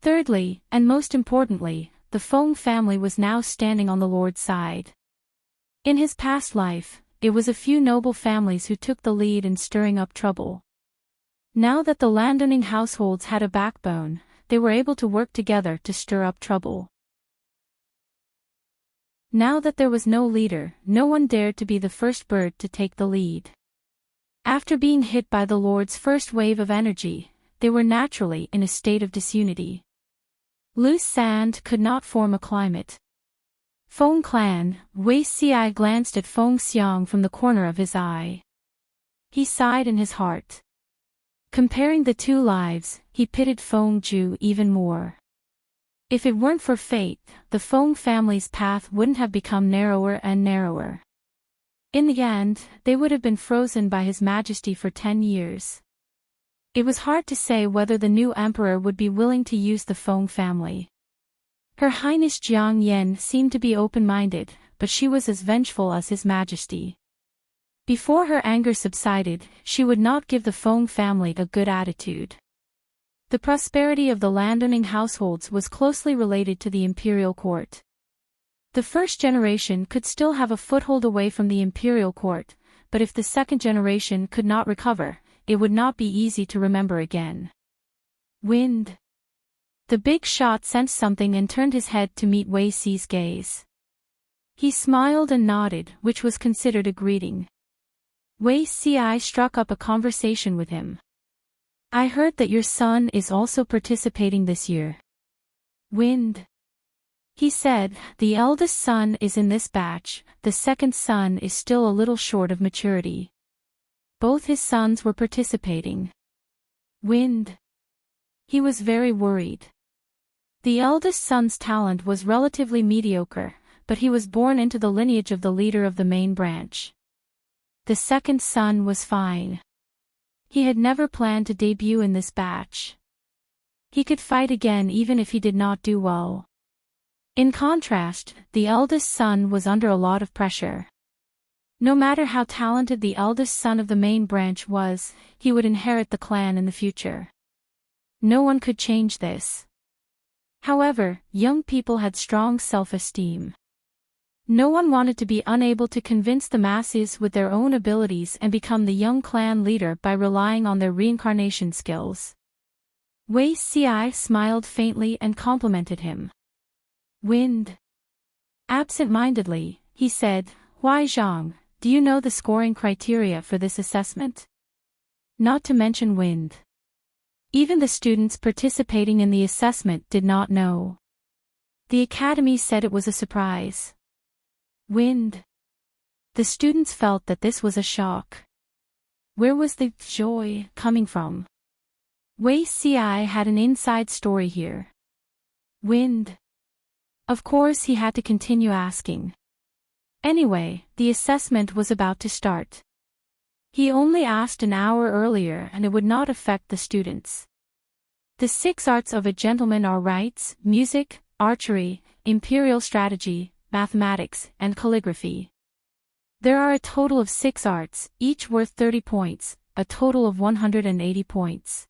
Thirdly, and most importantly, the Feng family was now standing on the lord's side. In his past life, it was a few noble families who took the lead in stirring up trouble. Now that the landowning households had a backbone, they were able to work together to stir up trouble. Now that there was no leader, no one dared to be the first bird to take the lead. After being hit by the Lord's first wave of energy, they were naturally in a state of disunity. Loose sand could not form a climate. Feng clan, Wei Xi glanced at Feng Xiang from the corner of his eye. He sighed in his heart. Comparing the two lives, he pitied Feng Ju even more. If it weren't for fate, the Feng family's path wouldn't have become narrower and narrower. In the end, they would have been frozen by His Majesty for 10 years. It was hard to say whether the new emperor would be willing to use the Feng family. Her Highness Jiang Yan seemed to be open-minded, but she was as vengeful as His Majesty. Before her anger subsided, she would not give the Feng family a good attitude. The prosperity of the landowning households was closely related to the imperial court. The first generation could still have a foothold away from the imperial court, but if the second generation could not recover, it would not be easy to remember again. Wind. The big shot sensed something and turned his head to meet Wei Xi's gaze. He smiled and nodded, which was considered a greeting. Wei Xi struck up a conversation with him. I heard that your son is also participating this year. Wind. He said, the eldest son is in this batch, the second son is still a little short of maturity. Both his sons were participating. Wind. He was very worried. The eldest son's talent was relatively mediocre, but he was born into the lineage of the leader of the main branch. The second son was fine. He had never planned to debut in this batch. He could fight again even if he did not do well. In contrast, the eldest son was under a lot of pressure. No matter how talented the eldest son of the main branch was, he would inherit the clan in the future. No one could change this. However, young people had strong self-esteem. No one wanted to be unable to convince the masses with their own abilities and become the young clan leader by relying on their reincarnation skills. Wei Xi smiled faintly and complimented him. Wind. Absent-mindedly, he said, Why Zhang, do you know the scoring criteria for this assessment? Not to mention Wind. Even the students participating in the assessment did not know. The academy said it was a surprise. Wind. The students felt that this was a shock. Where was the joy coming from? Wei Xi had an inside story here. Wind. Of course he had to continue asking. Anyway, the assessment was about to start. He only asked an hour earlier and it would not affect the students. The 6 arts of a gentleman are rites, music, archery, imperial strategy, mathematics, and calligraphy. There are a total of 6 arts, each worth 30 points, a total of 180 points.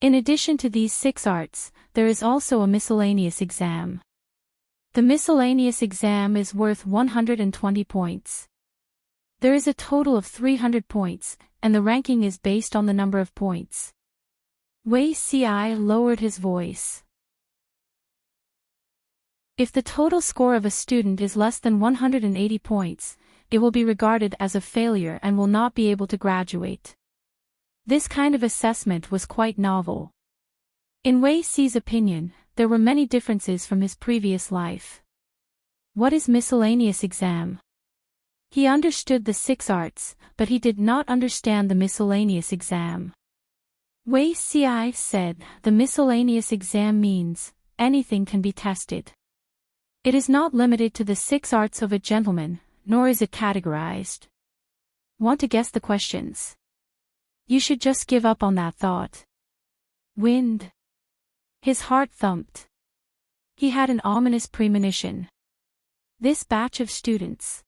In addition to these 6 arts, there is also a miscellaneous exam. The miscellaneous exam is worth 120 points. There is a total of 300 points, and the ranking is based on the number of points. Wei Xi lowered his voice. If the total score of a student is less than 180 points, it will be regarded as a failure and will not be able to graduate. This kind of assessment was quite novel. In Wei Xi's opinion, there were many differences from his previous life. What is miscellaneous exam? He understood the 6 arts, but he did not understand the miscellaneous exam. Wei Xi said, the miscellaneous exam means, anything can be tested. It is not limited to the 6 arts of a gentleman, nor is it categorized. Want to guess the questions? You should just give up on that thought. Wind. His heart thumped. He had an ominous premonition. This batch of students.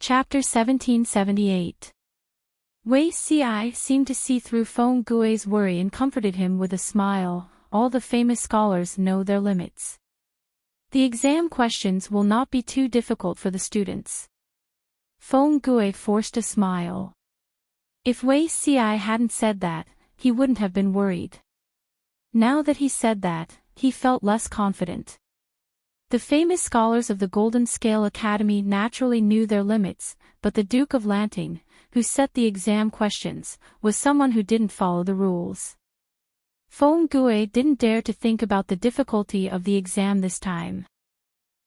Chapter 1778. Wei Ci seemed to see through Feng Gui's worry and comforted him with a smile. All the famous scholars know their limits. The exam questions will not be too difficult for the students. Feng Gui forced a smile. If Wei Ci hadn't said that, he wouldn't have been worried. Now that he said that, he felt less confident. The famous scholars of the Golden Scale Academy naturally knew their limits, but the Duke of Lanting, who set the exam questions, was someone who didn't follow the rules. Feng Gui didn't dare to think about the difficulty of the exam this time.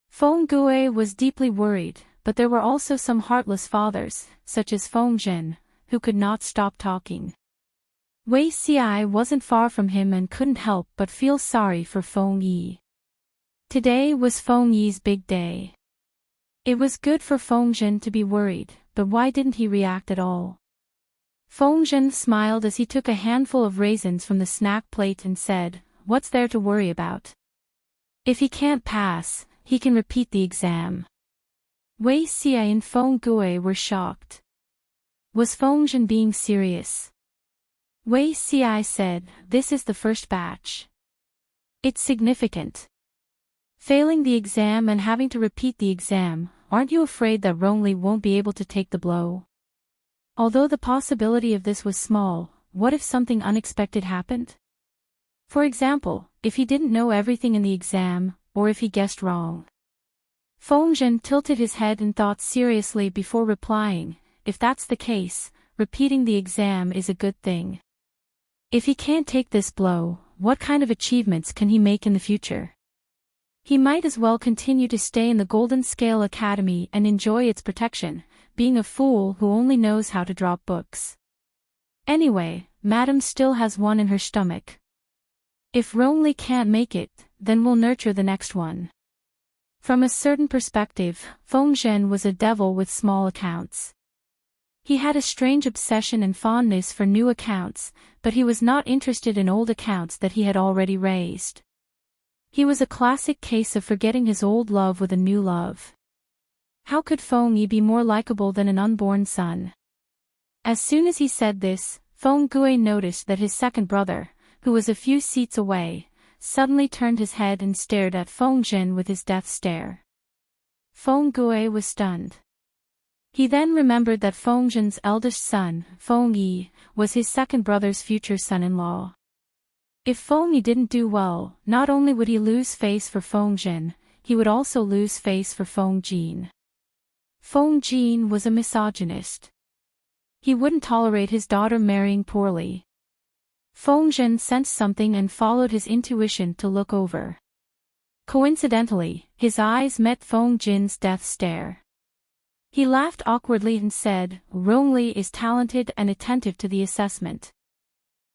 Feng Gui was deeply worried, but there were also some heartless fathers, such as Feng Zhen, who could not stop talking. Wei Ci wasn't far from him and couldn't help but feel sorry for Feng Yi. Today was Feng Yi's big day. It was good for Feng Zhen to be worried, but why didn't he react at all? Feng Zhen smiled as he took a handful of raisins from the snack plate and said, "What's there to worry about? If he can't pass, he can repeat the exam." Wei Ci and Feng Gui were shocked. Was Feng Zhen being serious? Wei Ci said, "This is the first batch. It's significant. Failing the exam and having to repeat the exam, aren't you afraid that Rongli won't be able to take the blow?" Although the possibility of this was small, what if something unexpected happened? For example, if he didn't know everything in the exam, or if he guessed wrong. Feng Zhen tilted his head and thought seriously before replying, "If that's the case, repeating the exam is a good thing. If he can't take this blow, what kind of achievements can he make in the future? He might as well continue to stay in the Golden Scale Academy and enjoy its protection, being a fool who only knows how to drop books. Anyway, Madam still has one in her stomach. If Rongli can't make it, then we'll nurture the next one." From a certain perspective, Feng Zhen was a devil with small accounts. He had a strange obsession and fondness for new accounts, but he was not interested in old accounts that he had already raised. He was a classic case of forgetting his old love with a new love. How could Feng Yi be more likable than an unborn son? As soon as he said this, Feng Gui noticed that his second brother, who was a few seats away, suddenly turned his head and stared at Feng Zhen with his death stare. Feng Gui was stunned. He then remembered that Feng Zhen's eldest son, Feng Yi, was his second brother's future son-in-law. If Feng Yi didn't do well, not only would he lose face for Feng Zhen, he would also lose face for Feng Jin. Feng Jin was a misogynist. He wouldn't tolerate his daughter marrying poorly. Feng Zhen sensed something and followed his intuition to look over. Coincidentally, his eyes met Feng Jin's death stare. He laughed awkwardly and said, "Rongli is talented and attentive to the assessment.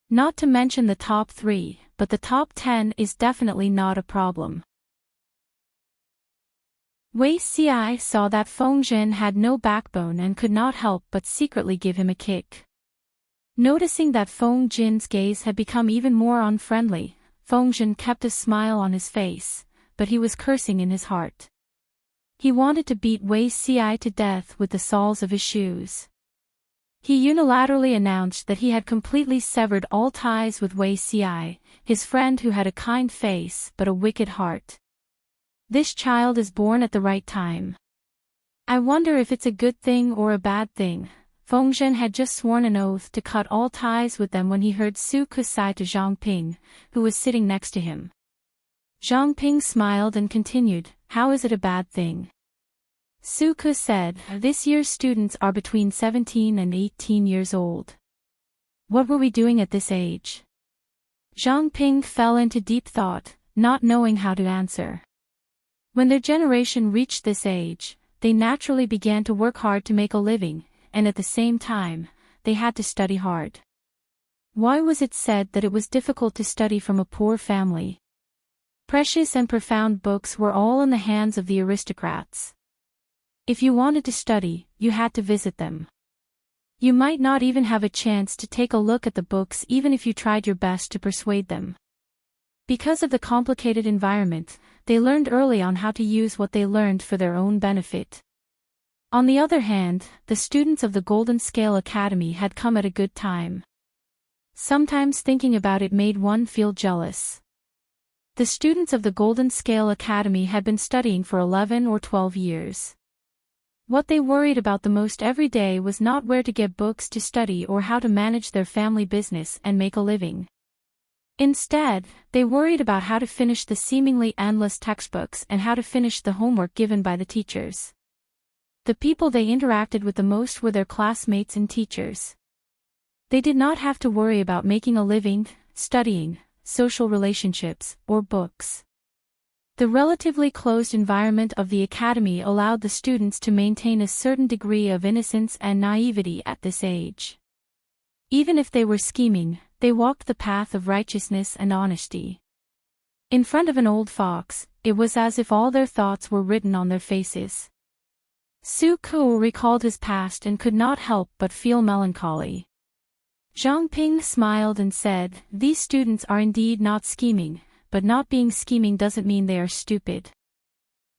Not to mention the top 3, but the top 10 is definitely not a problem." Wei Ci saw that Feng Zhen had no backbone and could not help but secretly give him a kick. Noticing that Feng Jin's gaze had become even more unfriendly, Feng Zhen kept a smile on his face, but he was cursing in his heart. He wanted to beat Wei Ci to death with the soles of his shoes. He unilaterally announced that he had completely severed all ties with Wei Ci, his friend who had a kind face but a wicked heart. This child is born at the right time. I wonder if it's a good thing or a bad thing. Feng Zhen had just sworn an oath to cut all ties with them when he heard Su Ke sigh to Zhang Ping, who was sitting next to him. Zhang Ping smiled and continued, "How is it a bad thing?" Su Ke said, "This year's students are between 17 and 18 years old. What were we doing at this age?" Zhang Ping fell into deep thought, not knowing how to answer. When their generation reached this age, they naturally began to work hard to make a living, and at the same time, they had to study hard. Why was it said that it was difficult to study from a poor family? Precious and profound books were all in the hands of the aristocrats. If you wanted to study, you had to visit them. You might not even have a chance to take a look at the books even if you tried your best to persuade them. Because of the complicated environment, they learned early on how to use what they learned for their own benefit. On the other hand, the students of the Golden Scale Academy had come at a good time. Sometimes thinking about it made one feel jealous. The students of the Golden Scale Academy had been studying for 11 or 12 years. What they worried about the most every day was not where to get books to study or how to manage their family business and make a living. Instead, they worried about how to finish the seemingly endless textbooks and how to finish the homework given by the teachers. The people they interacted with the most were their classmates and teachers. They did not have to worry about making a living, studying, social relationships, or books. The relatively closed environment of the academy allowed the students to maintain a certain degree of innocence and naivety at this age. Even if they were scheming, they walked the path of righteousness and honesty. In front of an old fox, it was as if all their thoughts were written on their faces. Su Ku recalled his past and could not help but feel melancholy. Zhang Ping smiled and said, "These students are indeed not scheming, but not being scheming doesn't mean they are stupid.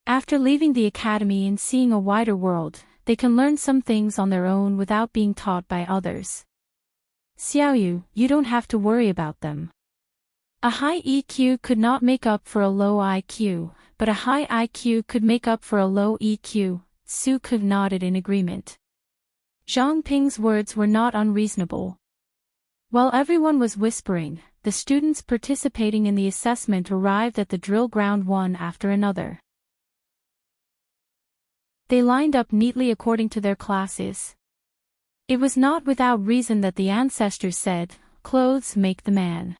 After leaving the academy and seeing a wider world, they can learn some things on their own without being taught by others. Xiaoyu, you don't have to worry about them. A high EQ could not make up for a low IQ, but a high IQ could make up for a low EQ, Su Ku nodded in agreement. Zhang Ping's words were not unreasonable. While everyone was whispering, the students participating in the assessment arrived at the drill ground one after another. They lined up neatly according to their classes. It was not without reason that the ancestors said, "Clothes make the man."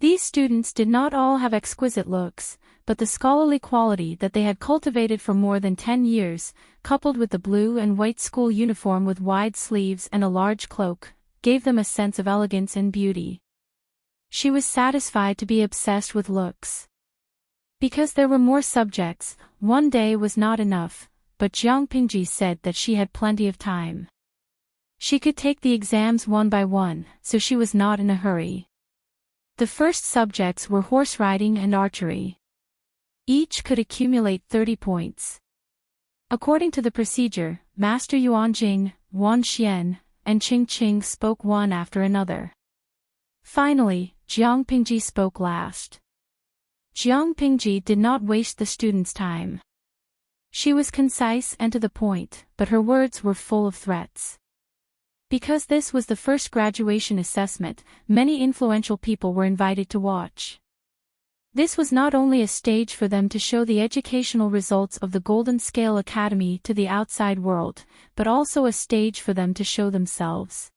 These students did not all have exquisite looks, but the scholarly quality that they had cultivated for more than 10 years, coupled with the blue and white school uniform with wide sleeves and a large cloak, gave them a sense of elegance and beauty. She was satisfied to be obsessed with looks. Because there were more subjects, one day was not enough, but Jiang Pingji said that she had plenty of time. She could take the exams one by one, so she was not in a hurry. The first subjects were horse riding and archery. Each could accumulate 30 points. According to the procedure, Master Yuanjing, Wan Xian, and Qing Qing spoke one after another. Finally, Jiang Pingji spoke last. Jiang Pingji did not waste the students' time. She was concise and to the point, but her words were full of threats. Because this was the first graduation assessment, many influential people were invited to watch. This was not only a stage for them to show the educational results of the Golden Scale Academy to the outside world, but also a stage for them to show themselves.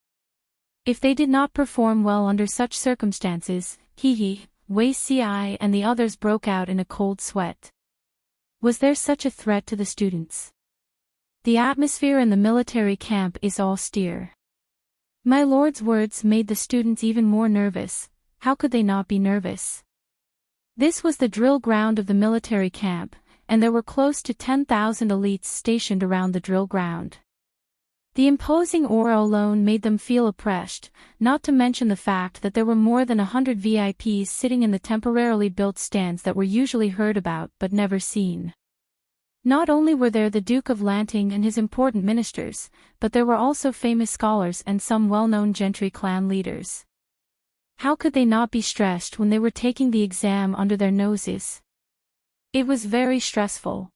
If they did not perform well under such circumstances, Wei Ci and the others broke out in a cold sweat. Was there such a threat to the students? The atmosphere in the military camp is austere. My lord's words made the students even more nervous. How could they not be nervous? This was the drill ground of the military camp, and there were close to 10,000 elites stationed around the drill ground. The imposing aura alone made them feel oppressed, not to mention the fact that there were more than 100 VIPs sitting in the temporarily built stands that were usually heard about but never seen. Not only were there the Duke of Lanting and his important ministers, but there were also famous scholars and some well-known gentry clan leaders. How could they not be stressed when they were taking the exam under their noses? It was very stressful.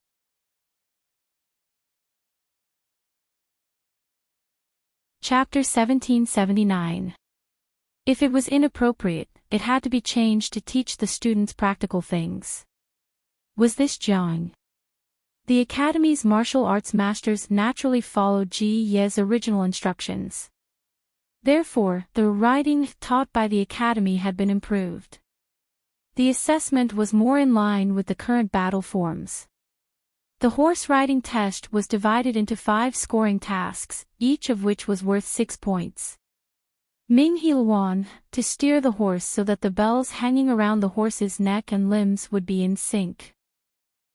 Chapter 1779. If it was inappropriate, it had to be changed to teach the students practical things. Was this Jiang? The Academy's martial arts masters naturally followed Ji Ye's original instructions. Therefore, the riding taught by the Academy had been improved. The assessment was more in line with the current battle forms. The horse riding test was divided into 5 scoring tasks, each of which was worth 6 points. Ming Heilwan, to steer the horse so that the bells hanging around the horse's neck and limbs would be in sync.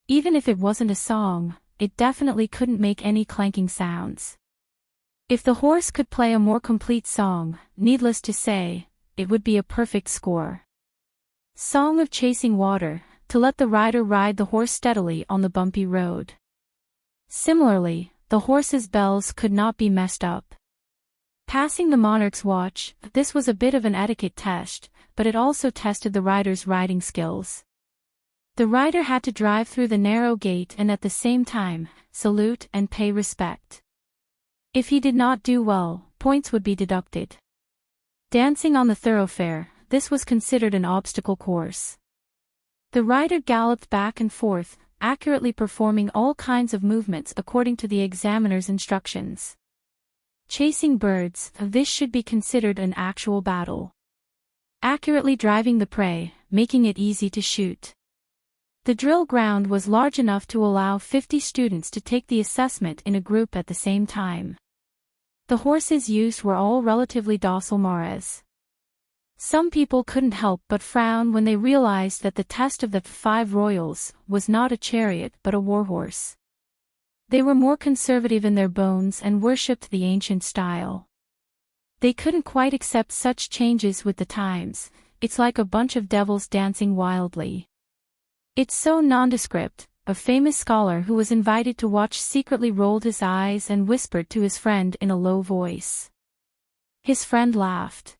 Even if it wasn't a song, it definitely couldn't make any clanking sounds. If the horse could play a more complete song, needless to say, it would be a perfect score. Song of Chasing Water, to let the rider ride the horse steadily on the bumpy road. Similarly, the horses' bells could not be messed up. Passing the monarch's watch, this was a bit of an etiquette test, but it also tested the rider's riding skills. The rider had to drive through the narrow gate and at the same time, salute and pay respect. If he did not do well, points would be deducted. Dancing on the thoroughfare, this was considered an obstacle course. The rider galloped back and forth, accurately performing all kinds of movements according to the examiner's instructions. Chasing birds, this should be considered an actual battle. Accurately driving the prey, making it easy to shoot. The drill ground was large enough to allow 50 students to take the assessment in a group at the same time. The horses used were all relatively docile mares. Some people couldn't help but frown when they realized that the test of the 5 royals was not a chariot but a warhorse. They were more conservative in their bones and worshipped the ancient style. They couldn't quite accept such changes with the times. It's like a bunch of devils dancing wildly. It's so nondescript. A famous scholar who was invited to watch secretly rolled his eyes and whispered to his friend in a low voice. His friend laughed.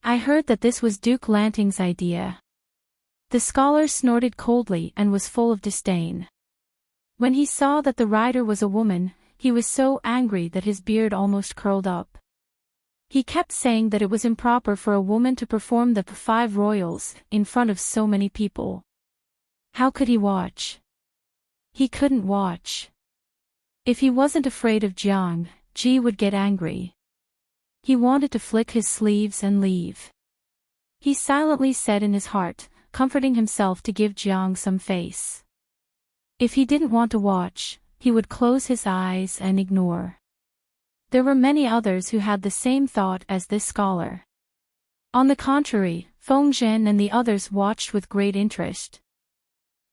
I heard that this was Duke Lanting's idea. The scholar snorted coldly and was full of disdain. When he saw that the rider was a woman, he was so angry that his beard almost curled up. He kept saying that it was improper for a woman to perform the 5 royals in front of so many people. How could he watch? He couldn't watch. If he wasn't afraid of Jiang, Ji would get angry. He wanted to flick his sleeves and leave. He silently said in his heart, comforting himself to give Jiang some face. If he didn't want to watch, he would close his eyes and ignore. There were many others who had the same thought as this scholar. On the contrary, Fengzhen and the others watched with great interest.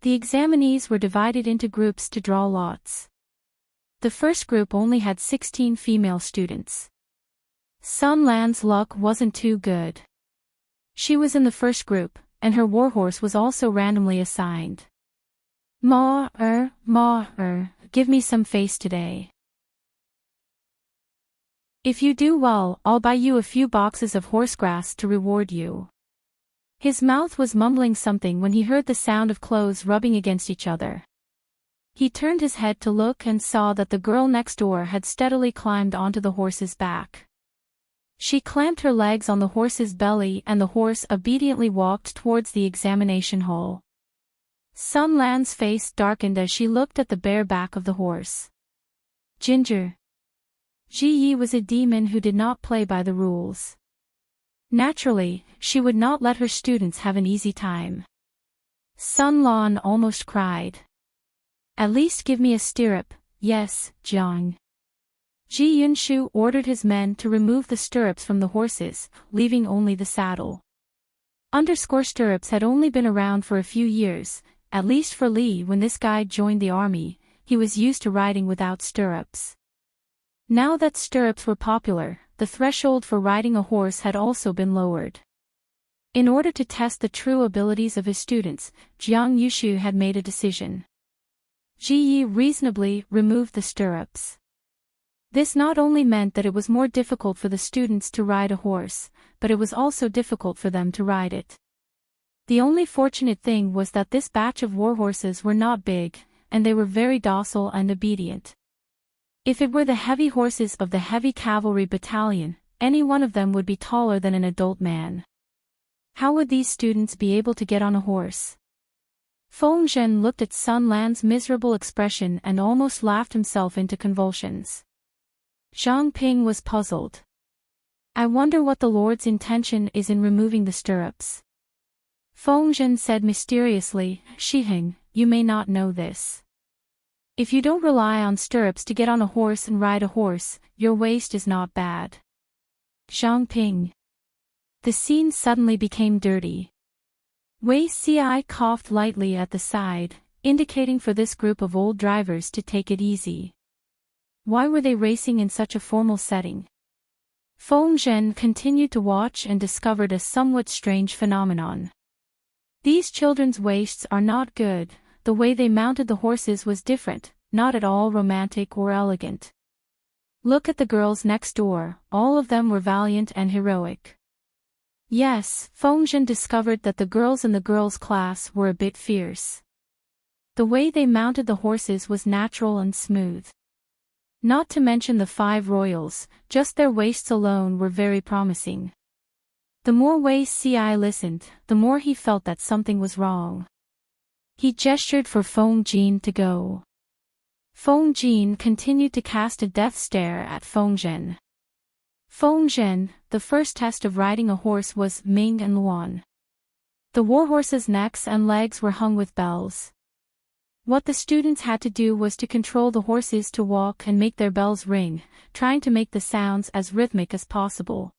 The examinees were divided into groups to draw lots. The first group only had 16 female students. Sun Lan's luck wasn't too good. She was in the first group, and her warhorse was also randomly assigned. Ma, give me some face today. If you do well, I'll buy you a few boxes of horsegrass to reward you. His mouth was mumbling something when he heard the sound of clothes rubbing against each other. He turned his head to look and saw that the girl next door had steadily climbed onto the horse's back. She clamped her legs on the horse's belly and the horse obediently walked towards the examination hall. Sun Lan's face darkened as she looked at the bare back of the horse. Ginger. Ji Yi was a demon who did not play by the rules. Naturally, she would not let her students have an easy time. Sun Lan almost cried. At least give me a stirrup, yes, Jiang. Ji Yunshu ordered his men to remove the stirrups from the horses, leaving only the saddle. Underscore stirrups had only been around for a few years, at least for Li. When this guy joined the army, he was used to riding without stirrups. Now that stirrups were popular, the threshold for riding a horse had also been lowered. In order to test the true abilities of his students, Jiang Yushu had made a decision. Ji Yi reasonably removed the stirrups. This not only meant that it was more difficult for the students to ride a horse, but it was also difficult for them to ride it. The only fortunate thing was that this batch of warhorses were not big, and they were very docile and obedient. If it were the heavy horses of the heavy cavalry battalion, any one of them would be taller than an adult man. How would these students be able to get on a horse? Fengzhen looked at Sun Lan's miserable expression and almost laughed himself into convulsions. Zhang Ping was puzzled. I wonder what the Lord's intention is in removing the stirrups. Fengzhen said mysteriously, Shiheng, you may not know this. If you don't rely on stirrups to get on a horse and ride a horse, your waist is not bad. Zhang Ping. The scene suddenly became dirty. Wei Ci coughed lightly at the side, indicating for this group of old drivers to take it easy. Why were they racing in such a formal setting? Fengzhen continued to watch and discovered a somewhat strange phenomenon. These children's waists are not good. The way they mounted the horses was different. not at all romantic or elegant. Look at the girls next door, all of them were valiant and heroic. Yes, Fengzhen discovered that the girls in the girls' class were a bit fierce. The way they mounted the horses was natural and smooth. Not to mention the 5 royals, just their waists alone were very promising. The more Wei Ci listened, the more he felt that something was wrong. He gestured for Fengzhen to go. Fengzhen continued to cast a death stare at Fengzhen. Fengzhen, the first test of riding a horse was Ming and Luan. The warhorses' necks and legs were hung with bells. What the students had to do was to control the horses to walk and make their bells ring, trying to make the sounds as rhythmic as possible.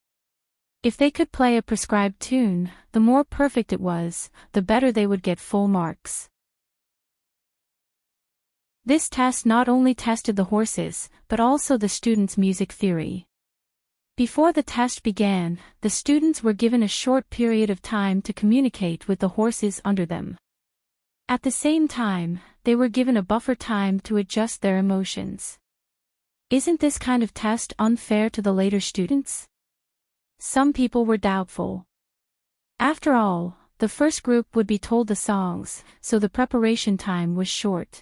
If they could play a prescribed tune, the more perfect it was, the better they would get full marks. This test not only tested the horses, but also the students' music theory. Before the test began, the students were given a short period of time to communicate with the horses under them. At the same time, they were given a buffer time to adjust their emotions. Isn't this kind of test unfair to the later students? Some people were doubtful. After all, the first group would be told the songs, so the preparation time was short.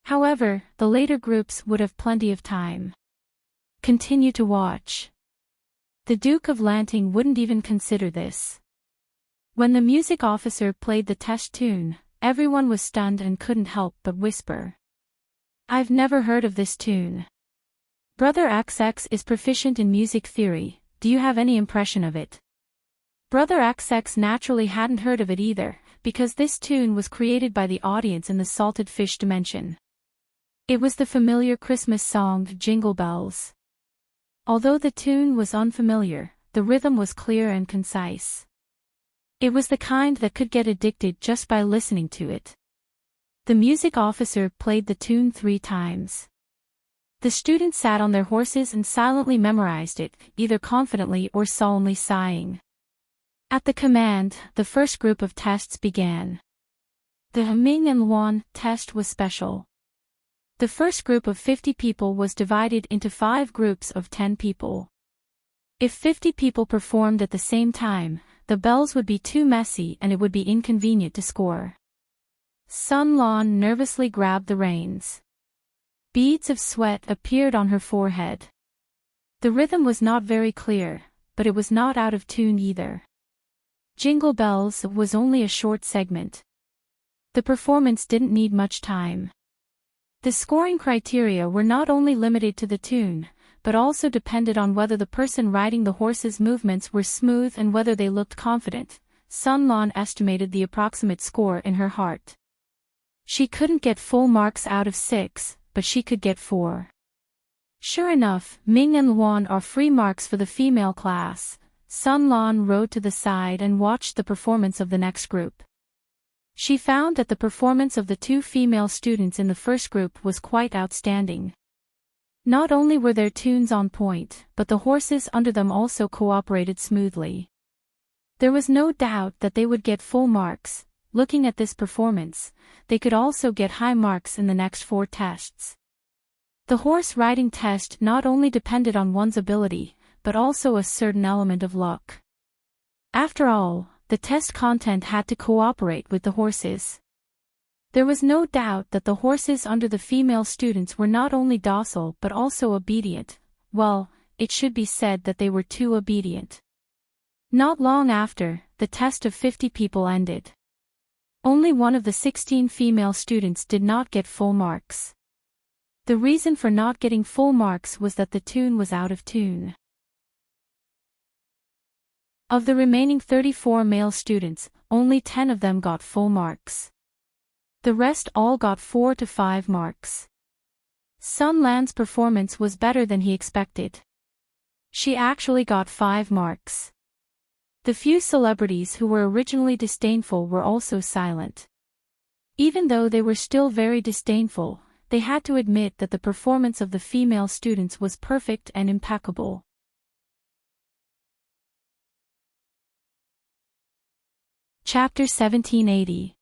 However, the later groups would have plenty of time. Continue to watch. The Duke of Lanting wouldn't even consider this. When the music officer played the test tune, everyone was stunned and couldn't help but whisper. "I've never heard of this tune. Brother XX is proficient in music theory, do you have any impression of it?" Brother XX naturally hadn't heard of it either, because this tune was created by the audience in the salted fish dimension. It was the familiar Christmas song Jingle Bells. Although the tune was unfamiliar, the rhythm was clear and concise. It was the kind that could get addicted just by listening to it. The music officer played the tune 3 times. The students sat on their horses and silently memorized it, either confidently or solemnly sighing. At the command, the first group of tests began. The Ming and Luan test was special. The first group of 50 people was divided into 5 groups of 10 people. If 50 people performed at the same time, the bells would be too messy and it would be inconvenient to score. Sun Lan nervously grabbed the reins. Beads of sweat appeared on her forehead. The rhythm was not very clear, but it was not out of tune either. Jingle Bells was only a short segment. The performance didn't need much time. The scoring criteria were not only limited to the tune, but also depended on whether the person riding the horse's movements were smooth and whether they looked confident. Sun Lan estimated the approximate score in her heart. She couldn't get full marks out of 6, but she could get 4. Sure enough, Ming and Luan are free marks for the female class. Sun Lan rode to the side and watched the performance of the next group. She found that the performance of the 2 female students in the first group was quite outstanding. Not only were their tunes on point, but the horses under them also cooperated smoothly. There was no doubt that they would get full marks. Looking at this performance, they could also get high marks in the next 4 tests. The horse riding test not only depended on one's ability, but also a certain element of luck. After all, the test content had to cooperate with the horses. There was no doubt that the horses under the female students were not only docile but also obedient. Well, it should be said that they were too obedient. Not long after, the test of 50 people ended. Only one of the 16 female students did not get full marks. The reason for not getting full marks was that the tune was out of tune. Of the remaining 34 male students, only 10 of them got full marks. The rest all got 4 to 5 marks. Sun Lan's performance was better than he expected. She actually got 5 marks. The few celebrities who were originally disdainful were also silent. Even though they were still very disdainful, they had to admit that the performance of the female students was perfect and impeccable. Chapter 1780.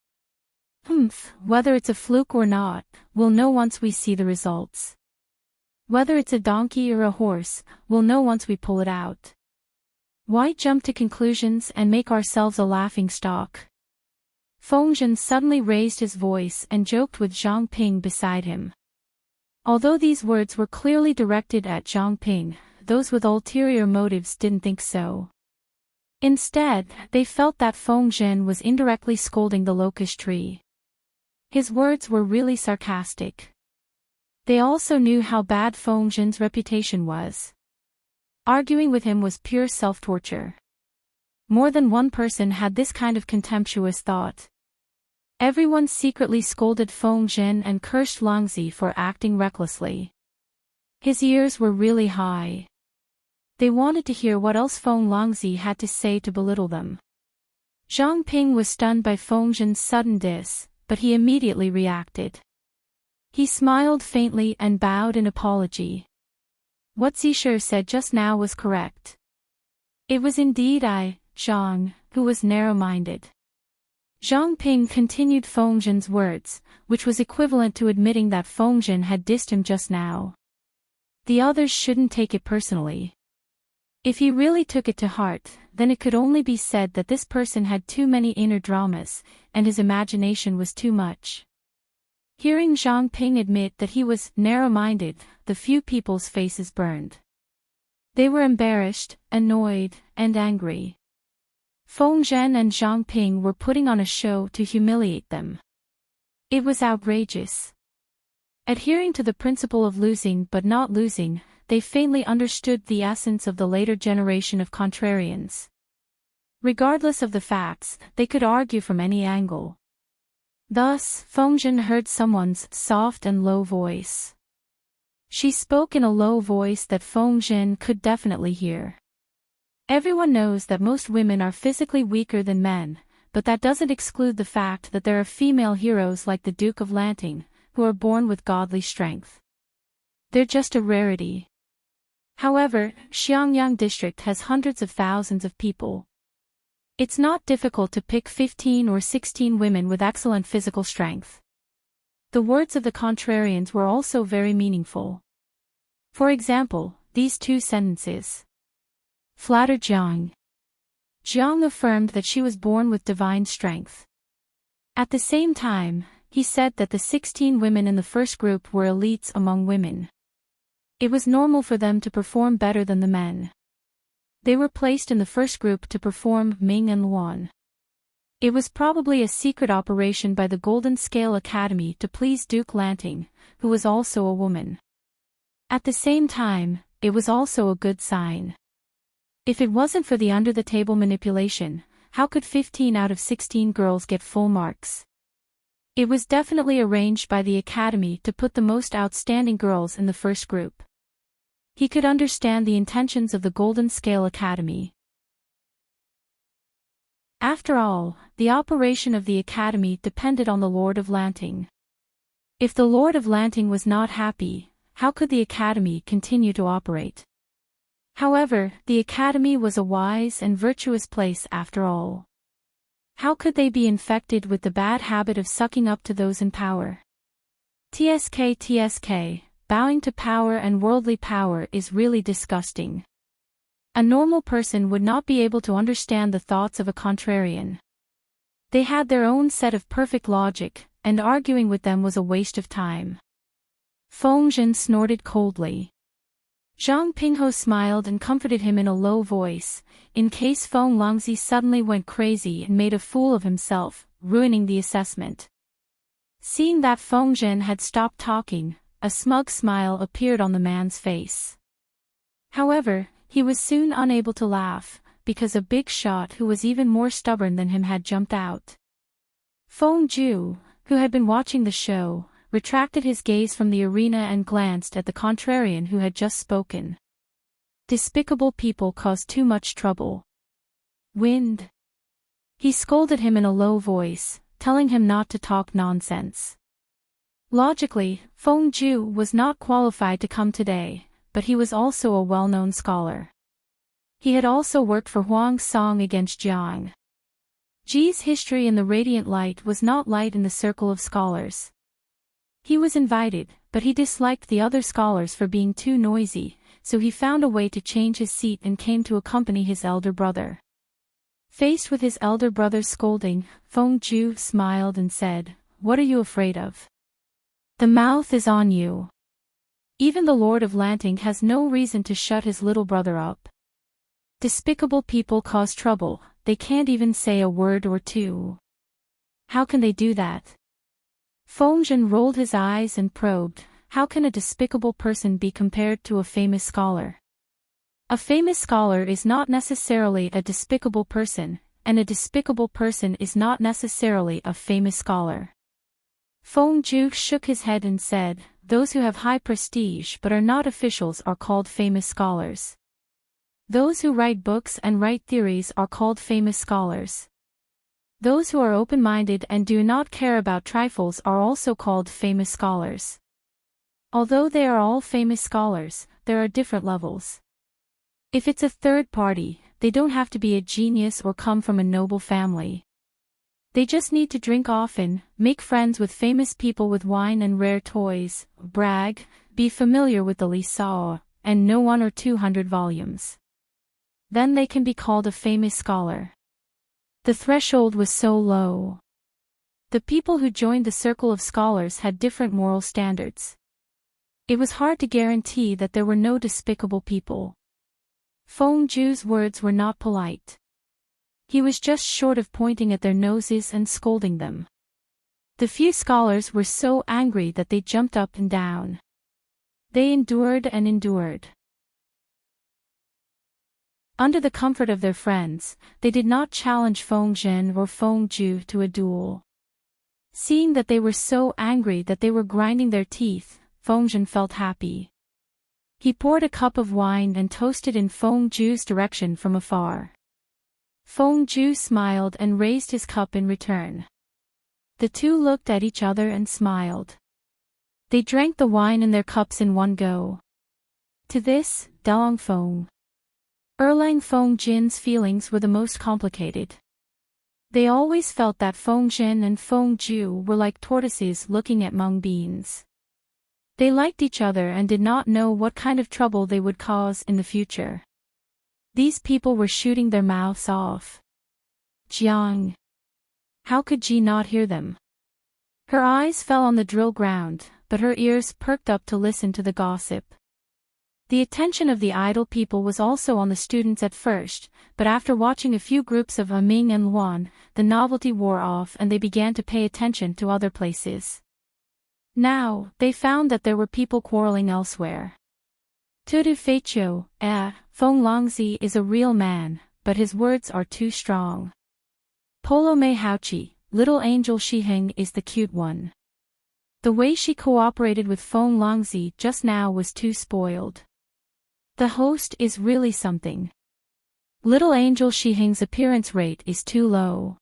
Whether it's a fluke or not, we'll know once we see the results. Whether it's a donkey or a horse, we'll know once we pull it out. Why jump to conclusions and make ourselves a laughingstock? Feng suddenly raised his voice and joked with Zhang Ping beside him. Although these words were clearly directed at Zhang Ping, those with ulterior motives didn't think so. Instead, they felt that Feng Zhen was indirectly scolding the locust tree. His words were really sarcastic. They also knew how bad Feng Zhen's reputation was. Arguing with him was pure self-torture. More than one person had this kind of contemptuous thought. Everyone secretly scolded Feng Zhen and cursed Langzi for acting recklessly. His ears were really high. They wanted to hear what else Feng Langzi had to say to belittle them. Zhang Ping was stunned by Feng Zhen's sudden diss, but he immediately reacted. He smiled faintly and bowed in apology. What Zisher said just now was correct. It was indeed I, Zhang, who was narrow-minded. Zhang Ping continued Feng Zhen's words, which was equivalent to admitting that Feng Zhen had dissed him just now. The others shouldn't take it personally. If he really took it to heart, then it could only be said that this person had too many inner dramas, and his imagination was too much. Hearing Zhang Ping admit that he was narrow-minded, the few people's faces burned. They were embarrassed, annoyed, and angry. Feng Zhen and Zhang Ping were putting on a show to humiliate them. It was outrageous. Adhering to the principle of losing but not losing, they faintly understood the essence of the later generation of contrarians. Regardless of the facts, they could argue from any angle. Thus, Feng Zhen heard someone's soft and low voice. She spoke in a low voice that Feng Zhen could definitely hear. Everyone knows that most women are physically weaker than men, but that doesn't exclude the fact that there are female heroes like the Duke of Lanting, who are born with godly strength. They're just a rarity. However, Xiangyang district has hundreds of thousands of people. It's not difficult to pick 15 or 16 women with excellent physical strength. The words of the contrarians were also very meaningful. For example, these two sentences. Flattered Jiang. Jiang affirmed that she was born with divine strength. At the same time, he said that the 16 women in the first group were elites among women. It was normal for them to perform better than the men. They were placed in the first group to perform Ming and Luan. It was probably a secret operation by the Golden Scale Academy to please Duke Lanting, who was also a woman. At the same time, it was also a good sign. If it wasn't for the under-the-table manipulation, how could 15 out of 16 girls get full marks? It was definitely arranged by the Academy to put the most outstanding girls in the first group. He could understand the intentions of the Golden Scale Academy. After all, the operation of the Academy depended on the Lord of Lanting. If the Lord of Lanting was not happy, how could the Academy continue to operate? However, the Academy was a wise and virtuous place after all. How could they be infected with the bad habit of sucking up to those in power? TSK, bowing to power and worldly power is really disgusting. A normal person would not be able to understand the thoughts of a contrarian. They had their own set of perfect logic, and arguing with them was a waste of time. Feng Zhen snorted coldly. Zhang Pingho smiled and comforted him in a low voice, in case Feng Langzi suddenly went crazy and made a fool of himself, ruining the assessment. Seeing that Feng Zhen had stopped talking, a smug smile appeared on the man's face. However, he was soon unable to laugh, because a big shot who was even more stubborn than him had jumped out. Feng Zhu, who had been watching the show, retracted his gaze from the arena and glanced at the contrarian who had just spoken. Despicable people cause too much trouble. Wind. He scolded him in a low voice, telling him not to talk nonsense. Logically, Feng Zhu was not qualified to come today, but he was also a well-known scholar. He had also worked for Huang Song against Jiang. Ji's history in the radiant light was not light in the circle of scholars. He was invited, but he disliked the other scholars for being too noisy, so he found a way to change his seat and came to accompany his elder brother. Faced with his elder brother's scolding, Feng-ju smiled and said, "What are you afraid of? The mouth is on you. Even the Lord of Lanting has no reason to shut his little brother up. Despicable people cause trouble, they can't even say a word or two. How can they do that?" Feng-jun rolled his eyes and probed, how can a despicable person be compared to a famous scholar? A famous scholar is not necessarily a despicable person, and a despicable person is not necessarily a famous scholar. Feng-ju shook his head and said, "Those who have high prestige but are not officials are called famous scholars. Those who write books and write theories are called famous scholars. Those who are open-minded and do not care about trifles are also called famous scholars. Although they are all famous scholars, there are different levels. If it's a third party, they don't have to be a genius or come from a noble family. They just need to drink often, make friends with famous people with wine and rare toys, brag, be familiar with the Lisao, and know 100 or 200 volumes. Then they can be called a famous scholar." The threshold was so low. The people who joined the circle of scholars had different moral standards. It was hard to guarantee that there were no despicable people. Feng-ju's words were not polite. He was just short of pointing at their noses and scolding them. The few scholars were so angry that they jumped up and down. They endured and endured. Under the comfort of their friends, they did not challenge Feng-jun or Feng-ju to a duel. Seeing that they were so angry that they were grinding their teeth, Feng-jun felt happy. He poured a cup of wine and toasted in Feng-ju's direction from afar. Feng-ju smiled and raised his cup in return. The two looked at each other and smiled. They drank the wine in their cups in one go. To this, Dalong Feng. Erlang Feng-jin's feelings were the most complicated. They always felt that Feng-jin and Feng-ju were like tortoises looking at mung beans. They liked each other and did not know what kind of trouble they would cause in the future. These people were shooting their mouths off. Jiang. How could Ji not hear them? Her eyes fell on the drill ground, but her ears perked up to listen to the gossip. The attention of the idle people was also on the students at first, but after watching a few groups of Ming and Luan, the novelty wore off and they began to pay attention to other places. Now, they found that there were people quarreling elsewhere. Tudu Feiqiu, Feng Longzi is a real man, but his words are too strong. Polo Mei Haoqi, little angel Shiheng is the cute one. The way she cooperated with Feng Longzi just now was too spoiled. The host is really something. Little angel Shiheng's appearance rate is too low.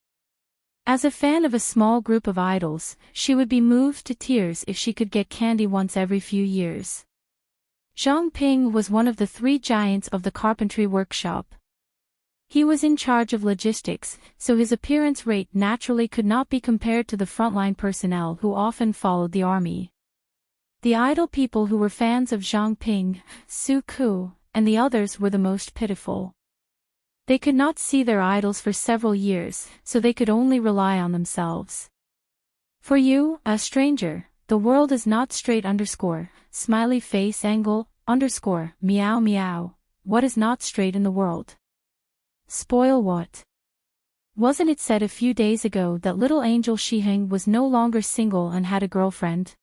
As a fan of a small group of idols, she would be moved to tears if she could get candy once every few years. Zhang Ping was one of the 3 giants of the carpentry workshop. He was in charge of logistics, so his appearance rate naturally could not be compared to the frontline personnel who often followed the army. The idle people who were fans of Zhang Ping, Su Ku, and the others were the most pitiful. They could not see their idols for several years, so they could only rely on themselves. For you, a stranger, the world is not straight _ smiley face angle _ meow meow. What is not straight in the world? Spoil what? Wasn't it said a few days ago that little angel Shiheng was no longer single and had a girlfriend?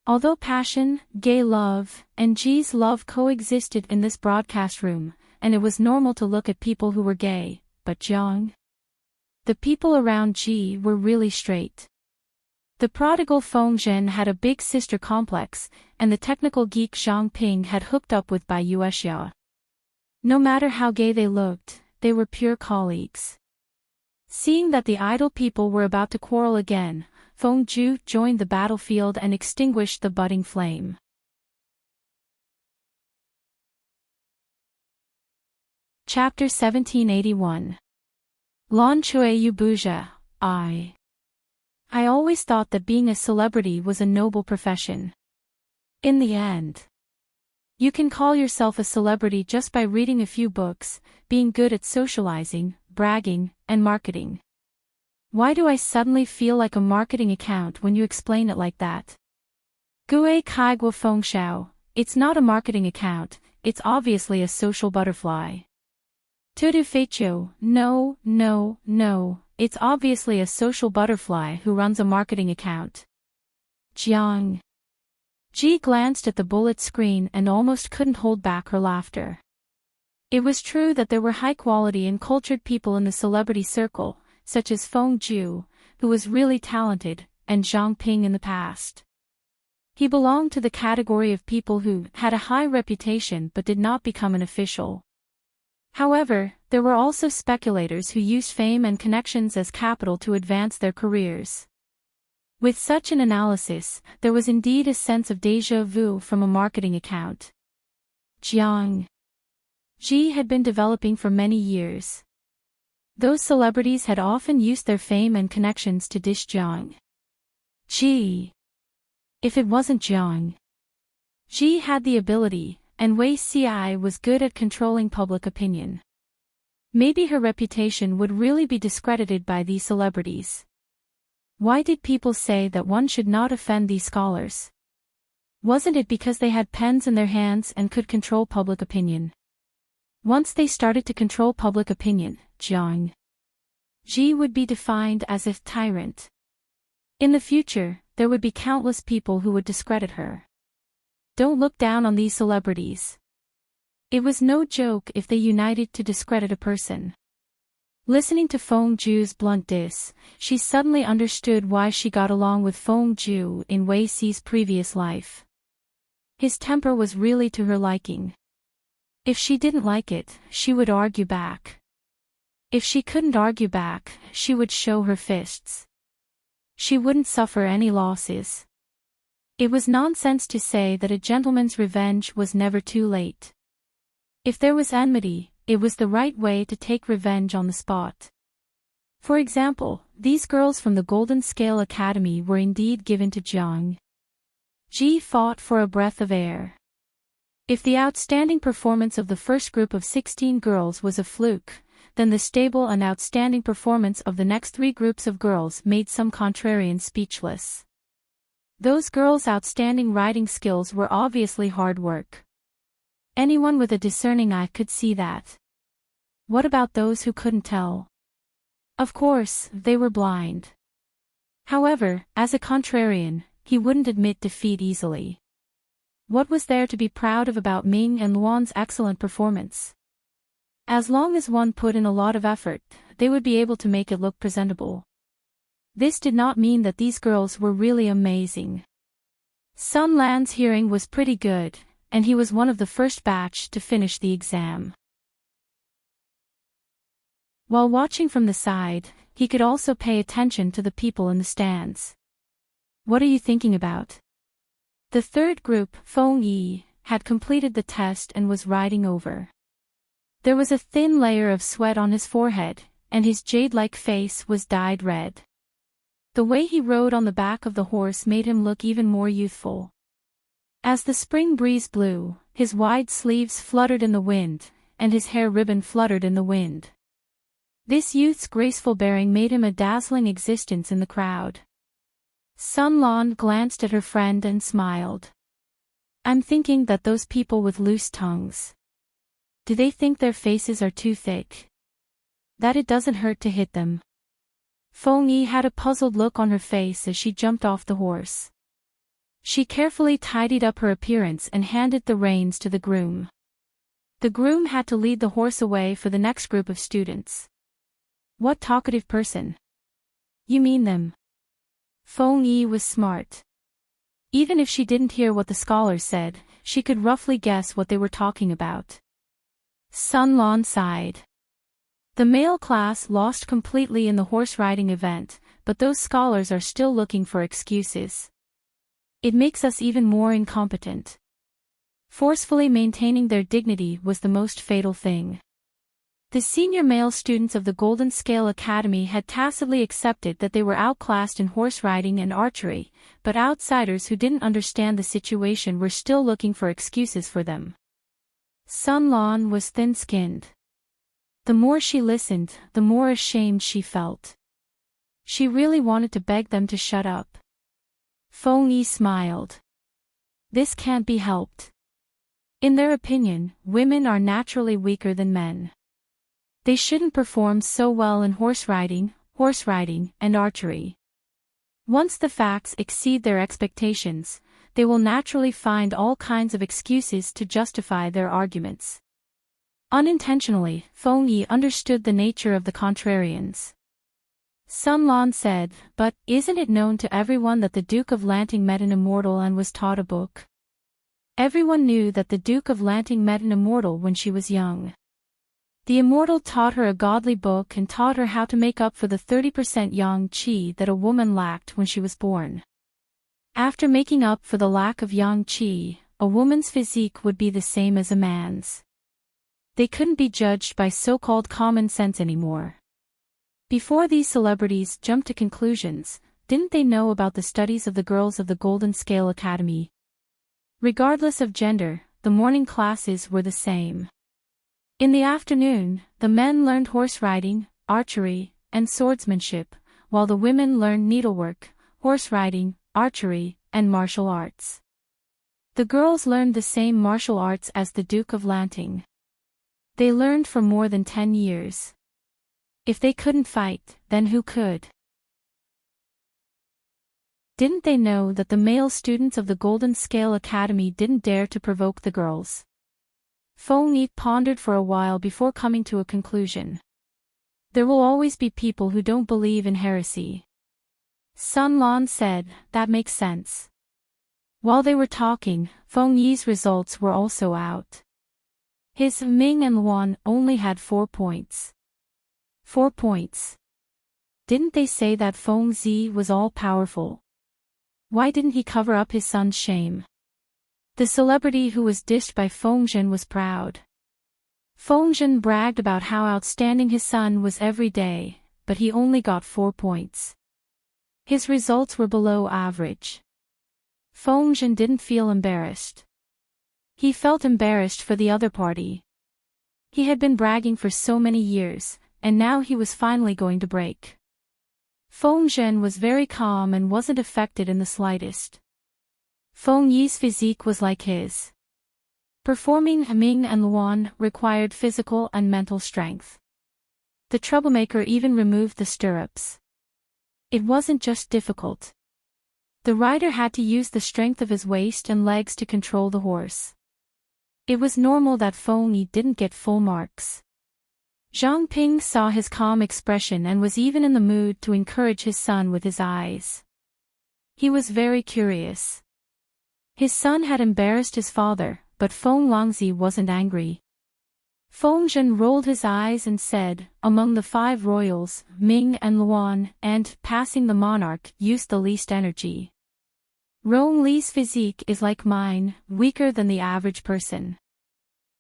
Although passion, gay love, and Ji's love coexisted in this broadcast room, and it was normal to look at people who were gay, but Jiang? The people around Ji were really straight. The prodigal Feng-jin had a big sister complex, and the technical geek Zhang Ping had hooked up with Bai Yuexia. No matter how gay they looked, they were pure colleagues. Seeing that the idle people were about to quarrel again, Feng-ju joined the battlefield and extinguished the budding flame. Chapter 1781. Lon Chue Yubuja, I always thought that being a celebrity was a noble profession. In the end, you can call yourself a celebrity just by reading a few books, being good at socializing, bragging, and marketing. Why do I suddenly feel like a marketing account when you explain it like that? Gue Kai Guo Feng Shao, it's not a marketing account, it's obviously a social butterfly. Tudu Feicho, no, it's obviously a social butterfly who runs a marketing account. Jiang. Ji glanced at the bullet screen and almost couldn't hold back her laughter. It was true that there were high-quality and cultured people in the celebrity circle, such as Feng Ju, who was really talented, and Zhang Ping in the past. He belonged to the category of people who had a high reputation but did not become an official. However, there were also speculators who used fame and connections as capital to advance their careers. With such an analysis, there was indeed a sense of déjà vu from a marketing account. Jiang. Ji had been developing for many years. Those celebrities had often used their fame and connections to dish Jiang. Ji. If it wasn't Jiang. Ji had the ability, and Wei Ci was good at controlling public opinion. Maybe her reputation would really be discredited by these celebrities. Why did people say that one should not offend these scholars? Wasn't it because they had pens in their hands and could control public opinion? Once they started to control public opinion, Jiang Ji would be defined as a tyrant. In the future, there would be countless people who would discredit her. Don't look down on these celebrities. It was no joke if they united to discredit a person. Listening to Feng Ju's blunt diss, she suddenly understood why she got along with Feng Ju in Wei Ci's previous life. His temper was really to her liking. If she didn't like it, she would argue back. If she couldn't argue back, she would show her fists. She wouldn't suffer any losses. It was nonsense to say that a gentleman's revenge was never too late. If there was enmity, it was the right way to take revenge on the spot. For example, these girls from the Golden Scale Academy were indeed given to Jiang Ji fought for a breath of air. If the outstanding performance of the first group of 16 girls was a fluke, then the stable and outstanding performance of the next 3 groups of girls made some contrarians speechless. Those girls' outstanding writing skills were obviously hard work. Anyone with a discerning eye could see that. What about those who couldn't tell? Of course, they were blind. However, as a contrarian, he wouldn't admit defeat easily. What was there to be proud of about Ming and Luan's excellent performance? As long as one put in a lot of effort, they would be able to make it look presentable. This did not mean that these girls were really amazing. Sun Lan's hearing was pretty good, and he was one of the first batch to finish the exam. While watching from the side, he could also pay attention to the people in the stands. What are you thinking about? The third group, Feng Yi, had completed the test and was riding over. There was a thin layer of sweat on his forehead, and his jade-like face was dyed red. The way he rode on the back of the horse made him look even more youthful. As the spring breeze blew, his wide sleeves fluttered in the wind, and his hair ribbon fluttered in the wind. This youth's graceful bearing made him a dazzling existence in the crowd. Sun Lan glanced at her friend and smiled. I'm thinking that those people with loose tongues. Do they think their faces are too thick? That it doesn't hurt to hit them? Feng Yi had a puzzled look on her face as she jumped off the horse. She carefully tidied up her appearance and handed the reins to the groom. The groom had to lead the horse away for the next group of students. What talkative person? You mean them? Feng Yi was smart. Even if she didn't hear what the scholars said, she could roughly guess what they were talking about. Sun Lan sighed. The male class lost completely in the horse riding event, but those scholars are still looking for excuses. It makes us even more incompetent. Forcefully maintaining their dignity was the most fatal thing. The senior male students of the Golden Scale Academy had tacitly accepted that they were outclassed in horse riding and archery, but outsiders who didn't understand the situation were still looking for excuses for them. Sun Lan was thin-skinned. The more she listened, the more ashamed she felt. She really wanted to beg them to shut up. Feng Yi smiled. This can't be helped. In their opinion, women are naturally weaker than men. They shouldn't perform so well in horse riding, and archery. Once the facts exceed their expectations, they will naturally find all kinds of excuses to justify their arguments. Unintentionally, Feng Yi understood the nature of the contrarians. Sun Lan said, "But, isn't it known to everyone that the Duke of Lanting met an immortal and was taught a book?" Everyone knew that the Duke of Lanting met an immortal when she was young. The immortal taught her a godly book and taught her how to make up for the 30% yang qi that a woman lacked when she was born. After making up for the lack of yang qi, a woman's physique would be the same as a man's. They couldn't be judged by so-called common sense anymore. Before these celebrities jumped to conclusions, didn't they know about the studies of the girls of the Golden Scale Academy? Regardless of gender, the morning classes were the same. In the afternoon, the men learned horse riding, archery, and swordsmanship, while the women learned needlework, horse riding, archery, and martial arts. The girls learned the same martial arts as the Duke of Lanting. They learned for more than 10 years. If they couldn't fight, then who could? Didn't they know that the male students of the Golden Scale Academy didn't dare to provoke the girls? Feng Yi pondered for a while before coming to a conclusion. There will always be people who don't believe in heresy. Sun Lan said, "That makes sense." While they were talking, Feng Yi's results were also out. His Ming and Luan only had 4 points. 4 points. Didn't they say that Feng Zi was all-powerful? Why didn't he cover up his son's shame? The celebrity who was dished by Feng Zhen was proud. Feng Zhen bragged about how outstanding his son was every day, but he only got 4 points. His results were below average. Feng Zhen didn't feel embarrassed. He felt embarrassed for the other party. He had been bragging for so many years, and now he was finally going to break. Feng Zhen was very calm and wasn't affected in the slightest. Feng Yi's physique was like his. Performing Ming and Luan required physical and mental strength. The troublemaker even removed the stirrups. It wasn't just difficult. The rider had to use the strength of his waist and legs to control the horse. It was normal that Feng Yi didn't get full marks. Zhang Ping saw his calm expression and was even in the mood to encourage his son with his eyes. He was very curious. His son had embarrassed his father, but Feng Longzi wasn't angry. Feng Zhen rolled his eyes and said, "Among the 5 royals, Ming and Luan, and, passing the monarch, used the least energy. Rong Li's physique is like mine, weaker than the average person.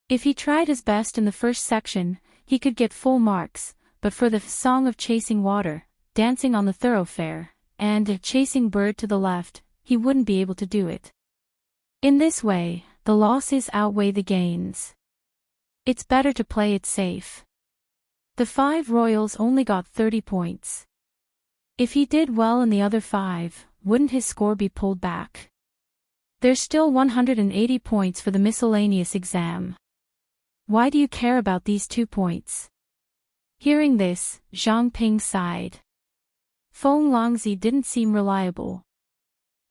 If he tried his best in the first section, he could get full marks, but for the Song of Chasing Water, Dancing on the Thoroughfare, and Chasing Bird to the Left, he wouldn't be able to do it. In this way, the losses outweigh the gains. It's better to play it safe." The 5 royals only got 30 points. If he did well in the other 5, wouldn't his score be pulled back? There's still 180 points for the miscellaneous exam. Why do you care about these 2 points? Hearing this, Zhang Ping sighed. Feng Longzi didn't seem reliable.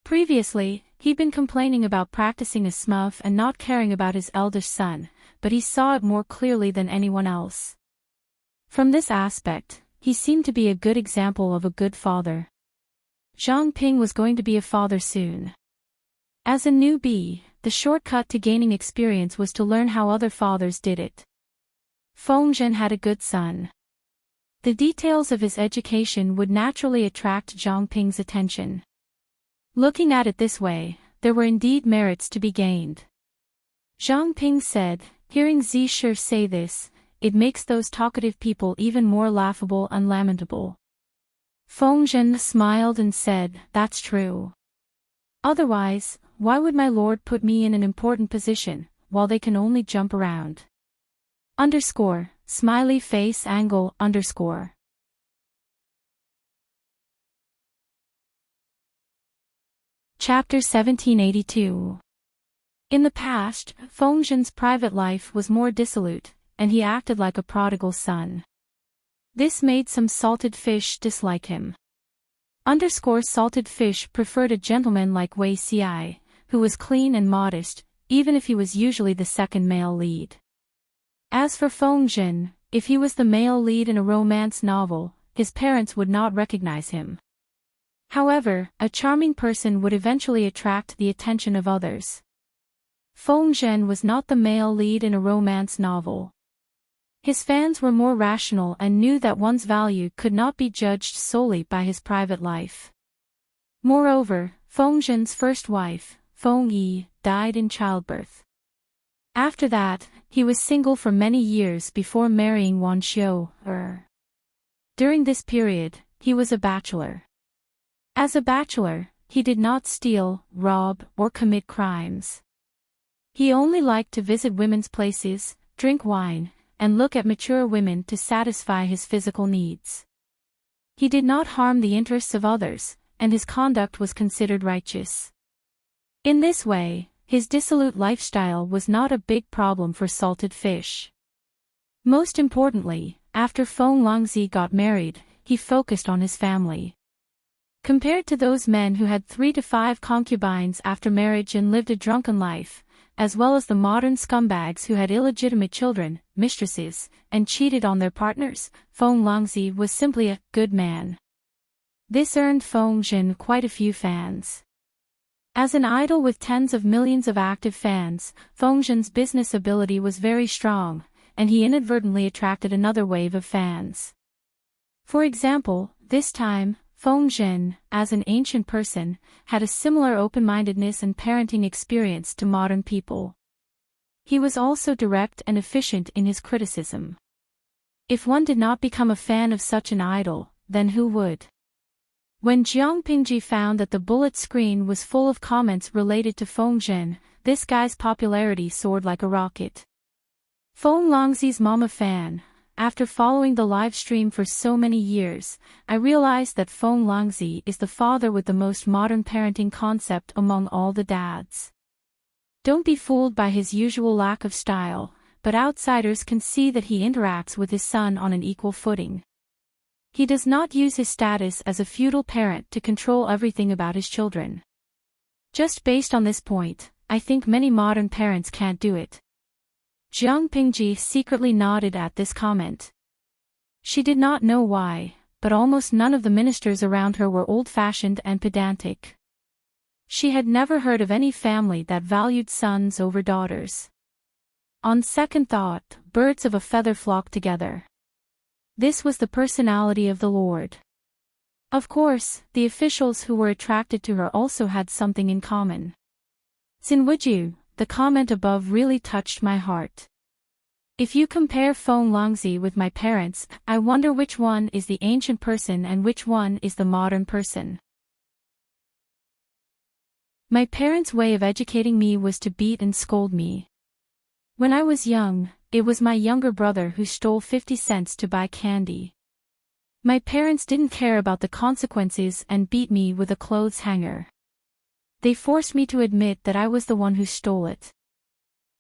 Previously, he'd been complaining about practicing a smurf and not caring about his eldest son, but he saw it more clearly than anyone else. From this aspect, he seemed to be a good example of a good father. Zhang Ping was going to be a father soon. As a newbie, the shortcut to gaining experience was to learn how other fathers did it. Feng Zhen had a good son. The details of his education would naturally attract Zhang Ping's attention. Looking at it this way, there were indeed merits to be gained. Zhang Ping said, hearing Zhi Shi say this, it makes those talkative people even more laughable and lamentable. Feng Zhen smiled and said, "That's true. Otherwise, why would my lord put me in an important position, while they can only jump around?" Smiley face angle _ Chapter 1782. In the past, Feng Zhen's private life was more dissolute, and he acted like a prodigal son. This made some salted fish dislike him. Salted fish preferred a gentleman like Wei Ci, who was clean and modest, even if he was usually the second male lead. As for Feng Zhen, if he was the male lead in a romance novel, his parents would not recognize him. However, a charming person would eventually attract the attention of others. Feng Zhen was not the male lead in a romance novel. His fans were more rational and knew that one's value could not be judged solely by his private life. Moreover, Feng Zhen's first wife, Feng Yi, died in childbirth. After that, he was single for many years before marrying Wan Xiu. During this period, he was a bachelor. As a bachelor, he did not steal, rob, or commit crimes. He only liked to visit women's places, drink wine, and look at mature women to satisfy his physical needs. He did not harm the interests of others, and his conduct was considered righteous. In this way, his dissolute lifestyle was not a big problem for salted fish. Most importantly, after Feng Longzi got married, he focused on his family. Compared to those men who had 3 to 5 concubines after marriage and lived a drunken life, as well as the modern scumbags who had illegitimate children, mistresses, and cheated on their partners, Feng Longzi was simply a good man. This earned Feng Zhen quite a few fans. As an idol with tens of millions of active fans, Feng Zhen's business ability was very strong, and he inadvertently attracted another wave of fans. For example, this time, Feng Zhen, as an ancient person, had a similar open-mindedness and parenting experience to modern people. He was also direct and efficient in his criticism. If one did not become a fan of such an idol, then who would? When Jiang Pingji found that the bullet screen was full of comments related to Feng Zhen, this guy's popularity soared like a rocket. Feng Longzi's mama fan. After following the live stream for so many years, I realized that Feng Longzi is the father with the most modern parenting concept among all the dads. Don't be fooled by his usual lack of style, but outsiders can see that he interacts with his son on an equal footing. He does not use his status as a feudal parent to control everything about his children. Just based on this point, I think many modern parents can't do it. Jiang Pingji secretly nodded at this comment. She did not know why, but almost none of the ministers around her were old-fashioned and pedantic. She had never heard of any family that valued sons over daughters. On second thought, birds of a feather flock together. This was the personality of the Lord. Of course, the officials who were attracted to her also had something in common. Xinwuju, the comment above really touched my heart. If you compare Feng Longzi with my parents, I wonder which one is the ancient person and which one is the modern person. My parents' way of educating me was to beat and scold me. When I was young, it was my younger brother who stole 50 cents to buy candy. My parents didn't care about the consequences and beat me with a clothes hanger. They forced me to admit that I was the one who stole it.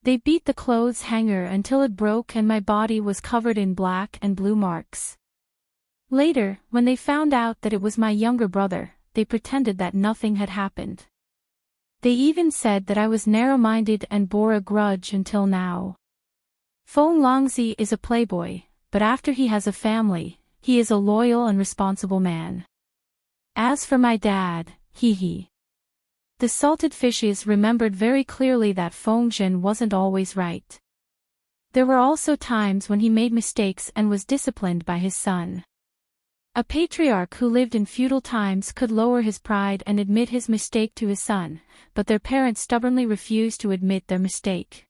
They beat the clothes hanger until it broke and my body was covered in black and blue marks. Later, when they found out that it was my younger brother, they pretended that nothing had happened. They even said that I was narrow-minded and bore a grudge until now. Feng Longzi is a playboy, but after he has a family, he is a loyal and responsible man. As for my dad, he. The salted fishes remembered very clearly that Feng Zhen wasn't always right. There were also times when he made mistakes and was disciplined by his son. A patriarch who lived in feudal times could lower his pride and admit his mistake to his son, but their parents stubbornly refused to admit their mistake.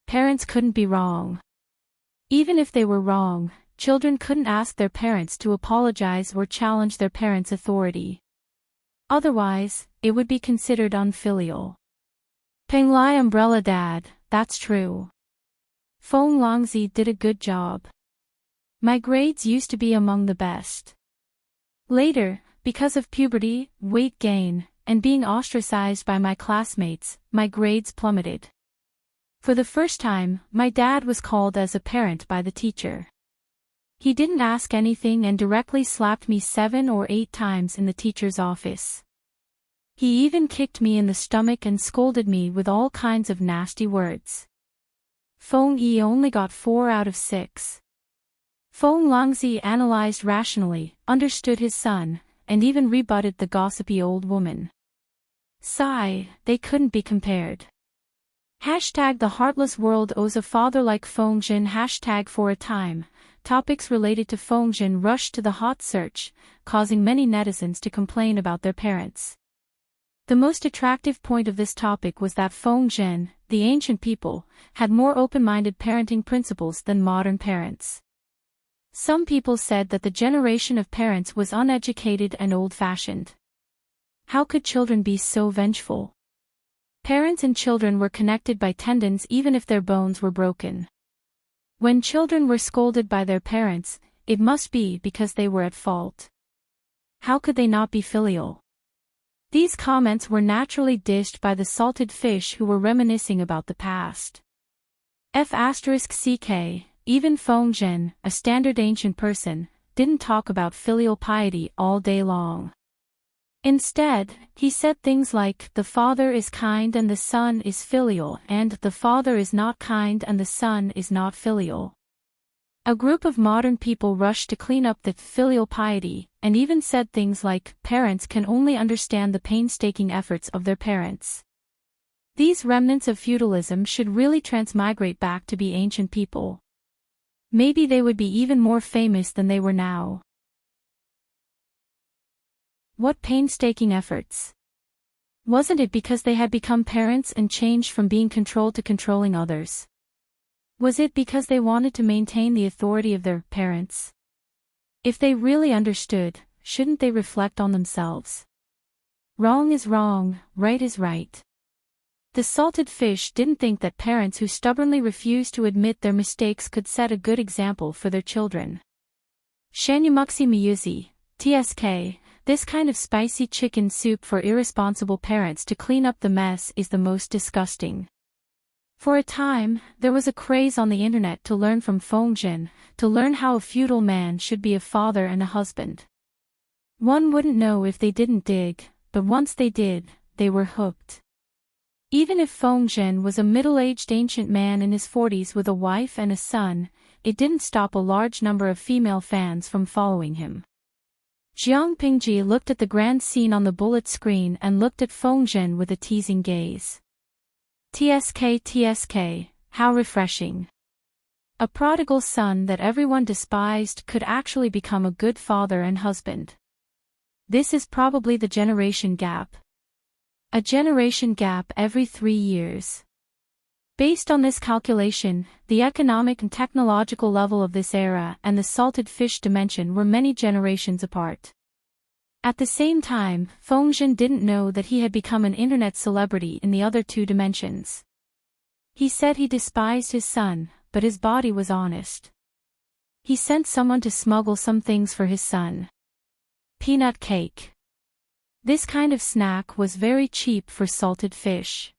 Parents couldn't be wrong. Even if they were wrong, children couldn't ask their parents to apologize or challenge their parents' authority. Otherwise, it would be considered unfilial. Penglai umbrella dad, that's true. Fong Longzi did a good job. My grades used to be among the best. Later, because of puberty, weight gain, and being ostracized by my classmates, my grades plummeted. For the first time, my dad was called as a parent by the teacher. He didn't ask anything and directly slapped me 7 or 8 times in the teacher's office. He even kicked me in the stomach and scolded me with all kinds of nasty words. Fong Yi only got 4 out of 6. Fong Longzi analyzed rationally, understood his son, and even rebutted the gossipy old woman. Sigh, they couldn't be compared. Hashtag the heartless world owes a father like Fong Jin. Hashtag for a time, topics related to Fong Jin rushed to the hot search, causing many netizens to complain about their parents. The most attractive point of this topic was that Fong Jin, the ancient people, had more open-minded parenting principles than modern parents. Some people said that the generation of parents was uneducated and old-fashioned. How could children be so vengeful? Parents and children were connected by tendons even if their bones were broken. When children were scolded by their parents, it must be because they were at fault. How could they not be filial? These comments were naturally dished by the salted fish who were reminiscing about the past. F*ck, even Fong Jin, a standard ancient person, didn't talk about filial piety all day long. Instead, he said things like, the father is kind and the son is filial, and the father is not kind and the son is not filial. A group of modern people rushed to clean up the filial piety, and even said things like, parents can only understand the painstaking efforts of their parents. These remnants of feudalism should really transmigrate back to be ancient people. Maybe they would be even more famous than they were now. What painstaking efforts? Wasn't it because they had become parents and changed from being controlled to controlling others? Was it because they wanted to maintain the authority of their parents? If they really understood, shouldn't they reflect on themselves? Wrong is wrong, right is right. The salted fish didn't think that parents who stubbornly refused to admit their mistakes could set a good example for their children. Shanyumuxi Miyuzi, TSK, this kind of spicy chicken soup for irresponsible parents to clean up the mess is the most disgusting. For a time, there was a craze on the internet to learn from Fong Jin, to learn how a feudal man should be a father and a husband. One wouldn't know if they didn't dig, but once they did, they were hooked. Even if Fong Jin was a middle-aged ancient man in his 40s with a wife and a son, it didn't stop a large number of female fans from following him. Jiang Pingji looked at the grand scene on the bullet screen and looked at Fong Jin with a teasing gaze. TSK, how refreshing. A prodigal son that everyone despised could actually become a good father and husband. This is probably the generation gap. A generation gap every 3 years. Based on this calculation, the economic and technological level of this era and the salted fish dimension were many generations apart. At the same time, Fong Jin didn't know that he had become an internet celebrity in the other 2 dimensions. He said he despised his son, but his body was honest. He sent someone to smuggle some things for his son. Peanut cake. This kind of snack was very cheap for salted fish.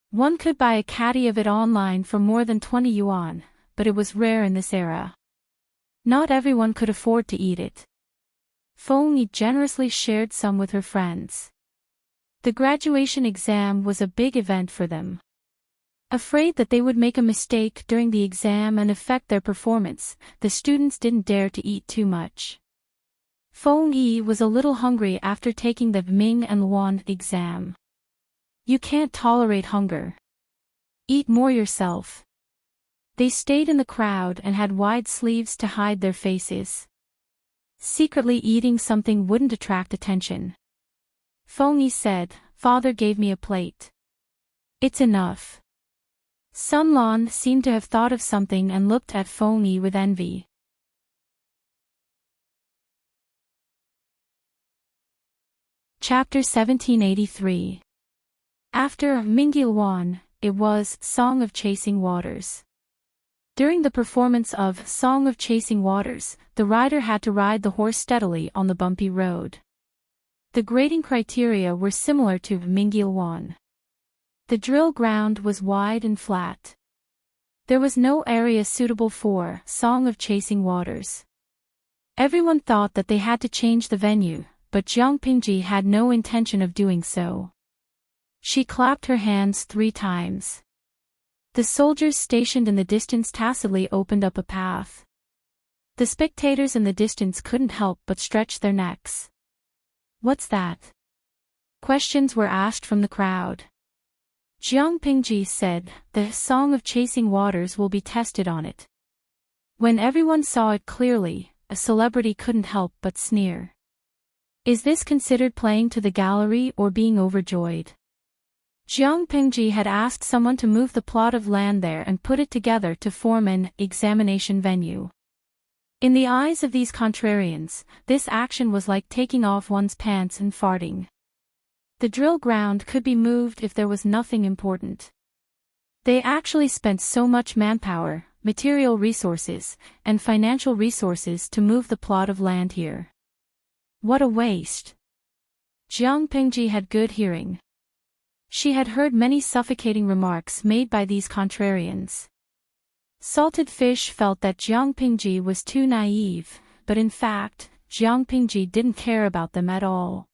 One could buy a caddy of it online for more than 20 yuan, but it was rare in this era. Not everyone could afford to eat it. Fong Yi generously shared some with her friends. The graduation exam was a big event for them. Afraid that they would make a mistake during the exam and affect their performance, the students didn't dare to eat too much. Fong Yi was a little hungry after taking the Ming and Luan exam. You can't tolerate hunger. Eat more yourself. They stayed in the crowd and had wide sleeves to hide their faces. Secretly eating something wouldn't attract attention. Fong Yi said, "Father gave me a plate. It's enough." Sun Lan seemed to have thought of something and looked at Feng Yi with envy. Chapter 1783. After Mingyilwan, it was Song of Chasing Waters. During the performance of Song of Chasing Waters, the rider had to ride the horse steadily on the bumpy road. The grading criteria were similar to Mingyilwan. The drill ground was wide and flat. There was no area suitable for Song of Chasing Waters. Everyone thought that they had to change the venue, but Jiang Pingji had no intention of doing so. She clapped her hands 3 times. The soldiers stationed in the distance tacitly opened up a path. The spectators in the distance couldn't help but stretch their necks. "What's that?" Questions were asked from the crowd. Jiang Pingji said, "The Song of Chasing Waters will be tested on it." When everyone saw it clearly, a celebrity couldn't help but sneer. Is this considered playing to the gallery or being overjoyed? Jiang Pingji had asked someone to move the plot of land there and put it together to form an examination venue. In the eyes of these contrarians, this action was like taking off one's pants and farting. The drill ground could be moved if there was nothing important. They actually spent so much manpower, material resources, and financial resources to move the plot of land here. What a waste! Jiang Pingji had good hearing. She had heard many suffocating remarks made by these contrarians. Salted Fish felt that Jiang Pingji was too naive, but in fact, Jiang Pingji didn't care about them at all.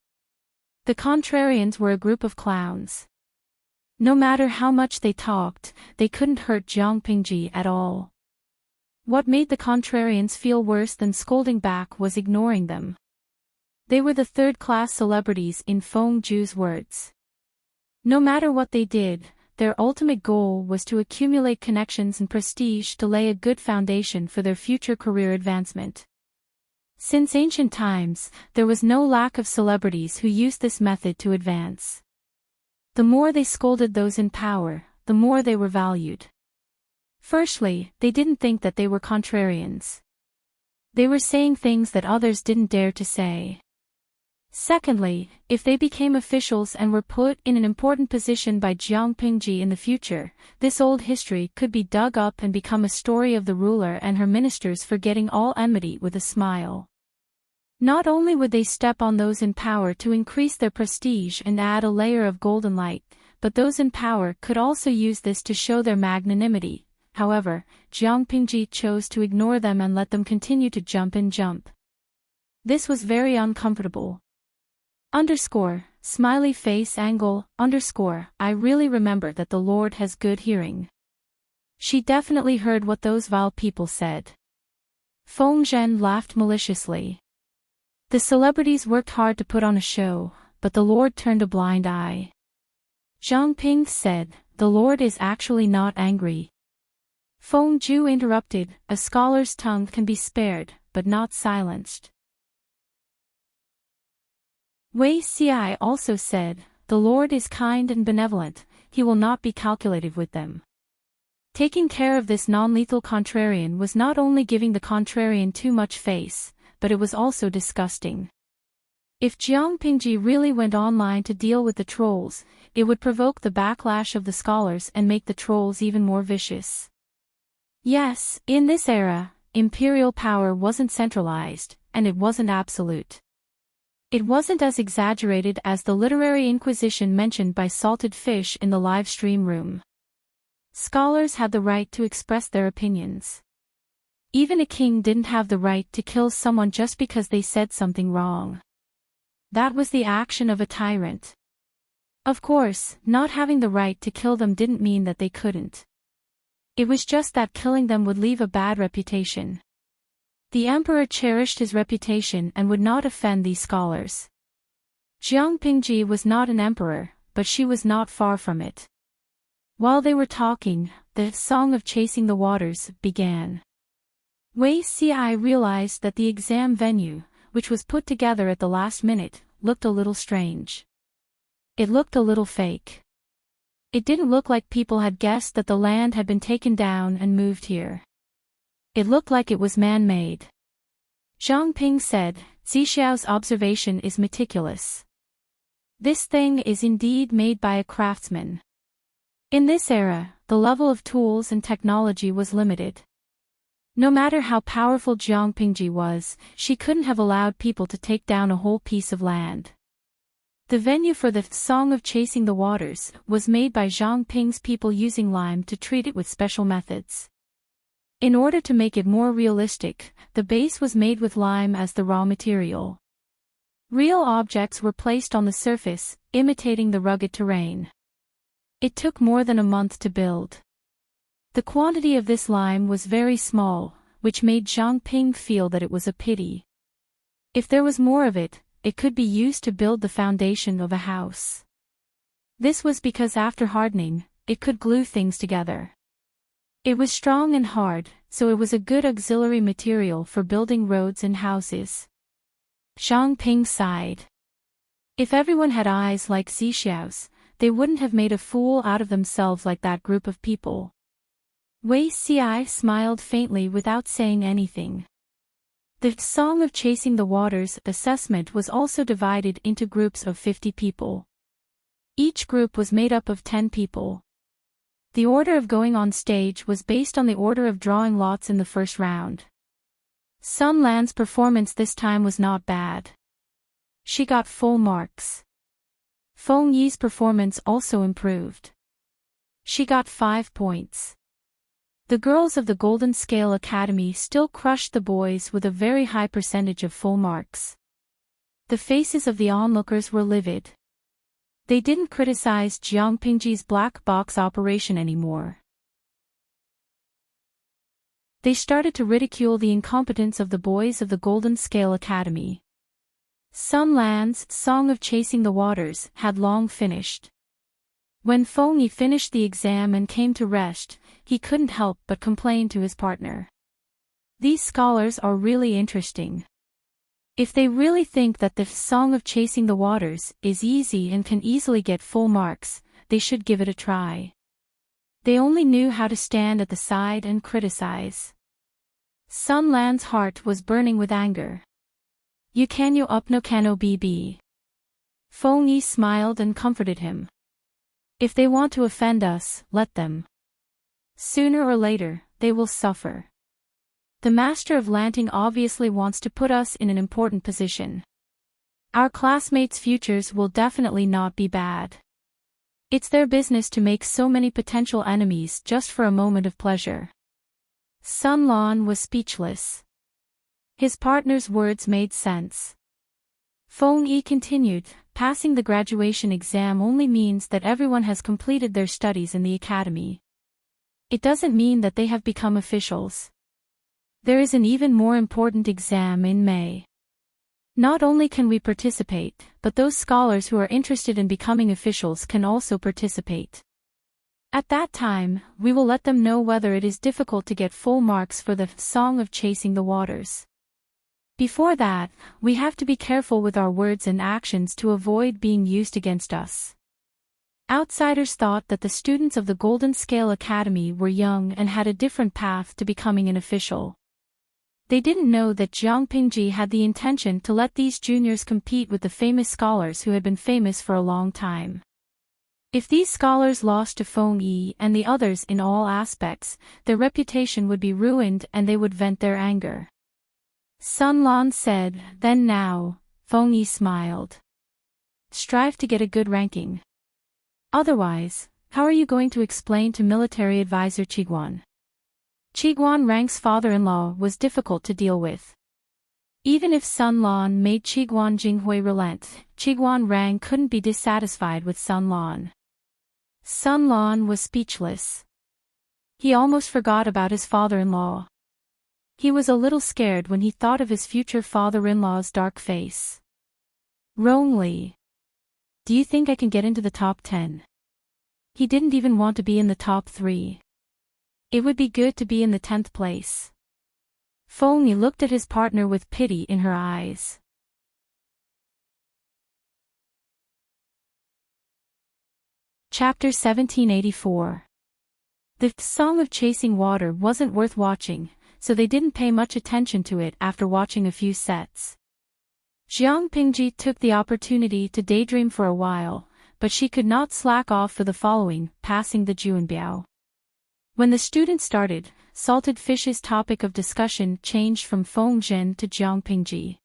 The contrarians were a group of clowns. No matter how much they talked, they couldn't hurt Jiang Pingji at all. What made the contrarians feel worse than scolding back was ignoring them. They were the third-class celebrities in Feng Ju's words. No matter what they did, their ultimate goal was to accumulate connections and prestige to lay a good foundation for their future career advancement. Since ancient times, there was no lack of celebrities who used this method to advance. The more they scolded those in power, the more they were valued. Firstly, they didn't think that they were contrarians. They were saying things that others didn't dare to say. Secondly, if they became officials and were put in an important position by Jiang Pingji in the future, this old history could be dug up and become a story of the ruler and her ministers forgetting all enmity with a smile. Not only would they step on those in power to increase their prestige and add a layer of golden light, but those in power could also use this to show their magnanimity. However, Jiang Pingji chose to ignore them and let them continue to jump and jump. This was very uncomfortable. Smiley face angle, I really remember that the Lord has good hearing. She definitely heard what those vile people said. Feng Zhen laughed maliciously. The celebrities worked hard to put on a show, but the Lord turned a blind eye. Zhang Ping said, "The Lord is actually not angry." Feng Ju interrupted, "A scholar's tongue can be spared, but not silenced." Wei Xi also said, "The Lord is kind and benevolent, he will not be calculative with them." Taking care of this non-lethal contrarian was not only giving the contrarian too much face, but it was also disgusting. If Jiang Pingji really went online to deal with the trolls, it would provoke the backlash of the scholars and make the trolls even more vicious. Yes, in this era, imperial power wasn't centralized, and it wasn't absolute. It wasn't as exaggerated as the literary inquisition mentioned by Salted Fish in the Livestream room. Scholars had the right to express their opinions. Even a king didn't have the right to kill someone just because they said something wrong. That was the action of a tyrant. Of course, not having the right to kill them didn't mean that they couldn't. It was just that killing them would leave a bad reputation. The emperor cherished his reputation and would not offend these scholars. Jiang Pingji was not an emperor, but she was not far from it. While they were talking, the Song of Chasing the Waters began. Wei Xi realized that the exam venue, which was put together at the last minute, looked a little strange. It looked a little fake. It didn't look like people had guessed that the land had been taken down and moved here. It looked like it was man-made. Zhang Ping said, Zixiao's observation is meticulous. This thing is indeed made by a craftsman. In this era, the level of tools and technology was limited. No matter how powerful Zhang Pingji was, she couldn't have allowed people to take down a whole piece of land. The venue for the Song of Chasing the Waters was made by Zhang Ping's people using lime to treat it with special methods. In order to make it more realistic, the base was made with lime as the raw material. Real objects were placed on the surface, imitating the rugged terrain. It took more than a month to build. The quantity of this lime was very small, which made Zhang Ping feel that it was a pity. If there was more of it, it could be used to build the foundation of a house. This was because after hardening, it could glue things together. It was strong and hard, so it was a good auxiliary material for building roads and houses. Zhang Ping sighed. If everyone had eyes like Zixiao's, they wouldn't have made a fool out of themselves like that group of people. Wei Xi smiled faintly without saying anything. The Song of Chasing the Waters assessment was also divided into groups of 50 people. Each group was made up of 10 people. The order of going on stage was based on the order of drawing lots in the first round. Sun Lan's performance this time was not bad. She got full marks. Feng Yi's performance also improved. She got 5 points. The girls of the Golden Scale Academy still crushed the boys with a very high percentage of full marks. The faces of the onlookers were livid. They didn't criticize Zhang Pingji's black box operation anymore. They started to ridicule the incompetence of the boys of the Golden Scale Academy. Sun Lan's Song of Chasing the Waters had long finished. When Feng Yi finished the exam and came to rest, he couldn't help but complain to his partner. These scholars are really interesting. If they really think that the Song of Chasing the Waters is easy and can easily get full marks, they should give it a try. They only knew how to stand at the side and criticize. Sun Lan's heart was burning with anger. You upno kano bb. Feng Yi smiled and comforted him. If they want to offend us, let them. Sooner or later, they will suffer. The Master of Lanting obviously wants to put us in an important position. Our classmates' futures will definitely not be bad. It's their business to make so many potential enemies just for a moment of pleasure. Sun Lan was speechless. His partner's words made sense. Feng Yi continued, passing the graduation exam only means that everyone has completed their studies in the academy. It doesn't mean that they have become officials. There is an even more important exam in May. Not only can we participate, but those scholars who are interested in becoming officials can also participate. At that time, we will let them know whether it is difficult to get full marks for the Song of Chasing the Waters. Before that, we have to be careful with our words and actions to avoid being used against us. Outsiders thought that the students of the Golden Scale Academy were young and had a different path to becoming an official. They didn't know that Zhang Pingji had the intention to let these juniors compete with the famous scholars who had been famous for a long time. If these scholars lost to Feng Yi and the others in all aspects, their reputation would be ruined and they would vent their anger. Sun Lan said, then now, Feng Yi smiled. Strive to get a good ranking. Otherwise, how are you going to explain to military advisor Qiguan? Qiguan Rang's father-in-law was difficult to deal with. Even if Sun Lan made Qiguan Jinghui relent, Qiguan Rang couldn't be dissatisfied with Sun Lan. Sun Lan was speechless. He almost forgot about his father-in-law. He was a little scared when he thought of his future father-in-law's dark face. Rongli. Do you think I can get into the top 10? He didn't even want to be in the top 3. It would be good to be in the 10th place. Feng Yi looked at his partner with pity in her eyes. Chapter 1784. The Song of Chasing Water wasn't worth watching, so they didn't pay much attention to it after watching a few sets. Jiang Pingji took the opportunity to daydream for a while, but she could not slack off for the following, passing the Juanbiao. When the student started, salted fish's topic of discussion changed from Feng Zhen to Jiang Pingji.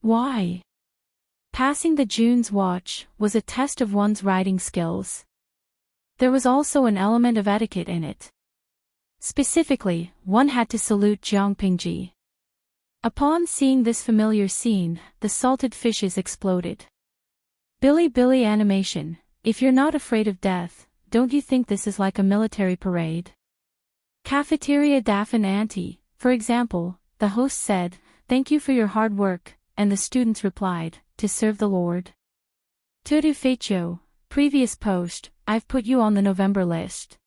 Why? Passing the June's watch was a test of one's writing skills. There was also an element of etiquette in it. Specifically, one had to salute Jiang Pingji. Upon seeing this familiar scene, the salted fishes exploded. Billy Billy animation, if you're not afraid of death, don't you think this is like a military parade? Cafeteria Daffin Auntie, for example, the host said, "Thank you for your hard work," and the students replied, "To serve the Lord." Tutu Fecho, previous post, I've put you on the November list.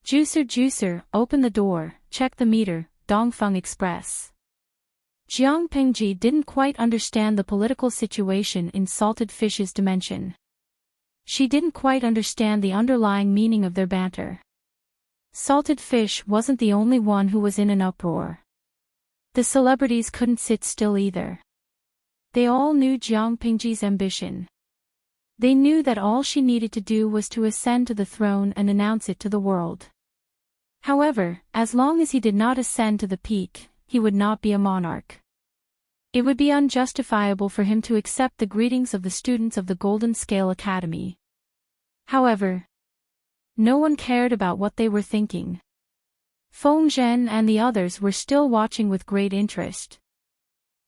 Juicer, open the door, check the meter, Dongfeng Express. Jiang Pingji didn't quite understand the political situation in salted fish's dimension. She didn't quite understand the underlying meaning of their banter. Salted fish wasn't the only one who was in an uproar. The celebrities couldn't sit still either. They all knew Jiang Pingji's ambition. They knew that all she needed to do was to ascend to the throne and announce it to the world. However, as long as he did not ascend to the peak, he would not be a monarch. It would be unjustifiable for him to accept the greetings of the students of the Golden Scale Academy. However, no one cared about what they were thinking. Feng Zhen and the others were still watching with great interest.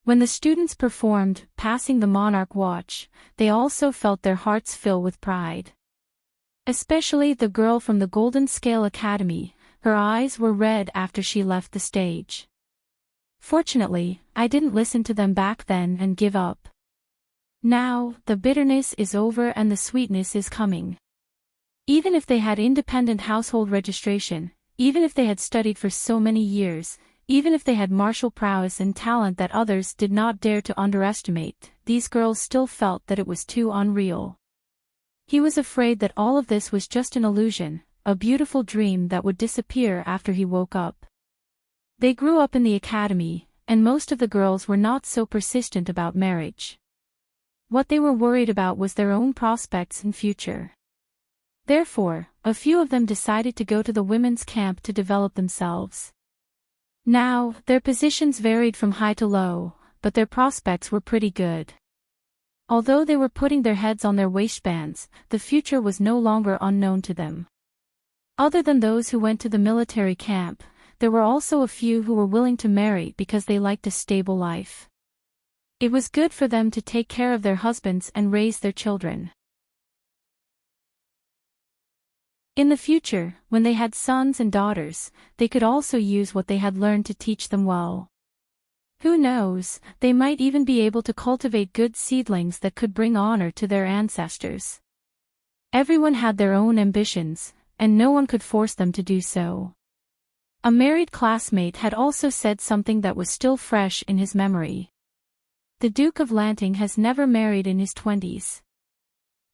When the students performed, passing the monarch watch, they also felt their hearts fill with pride. Especially the girl from the Golden Scale Academy, her eyes were red after she left the stage. Fortunately, I didn't listen to them back then and give up. Now, the bitterness is over and the sweetness is coming. Even if they had independent household registration, even if they had studied for so many years, even if they had martial prowess and talent that others did not dare to underestimate, these girls still felt that it was too unreal. He was afraid that all of this was just an illusion, a beautiful dream that would disappear after he woke up. They grew up in the academy, and most of the girls were not so persistent about marriage. What they were worried about was their own prospects and future. Therefore, a few of them decided to go to the women's camp to develop themselves. Now, their positions varied from high to low, but their prospects were pretty good. Although they were putting their heads on their waistbands, the future was no longer unknown to them. Other than those who went to the military camp, there were also a few who were willing to marry because they liked a stable life. It was good for them to take care of their husbands and raise their children. In the future, when they had sons and daughters, they could also use what they had learned to teach them well. Who knows, they might even be able to cultivate good seedlings that could bring honor to their ancestors. Everyone had their own ambitions, and no one could force them to do so. A married classmate had also said something that was still fresh in his memory. The Duke of Lanting has never married in his 20s.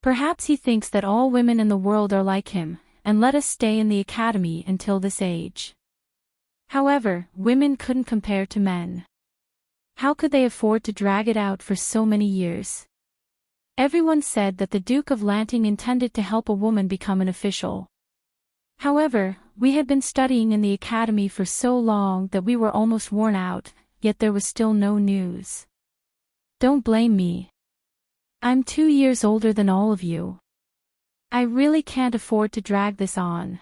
Perhaps he thinks that all women in the world are like him, and let us stay in the academy until this age. However, women couldn't compare to men. How could they afford to drag it out for so many years? Everyone said that the Duke of Lanting intended to help a woman become an official. However, we had been studying in the academy for so long that we were almost worn out, yet there was still no news. Don't blame me. I'm 2 years older than all of you. I really can't afford to drag this on.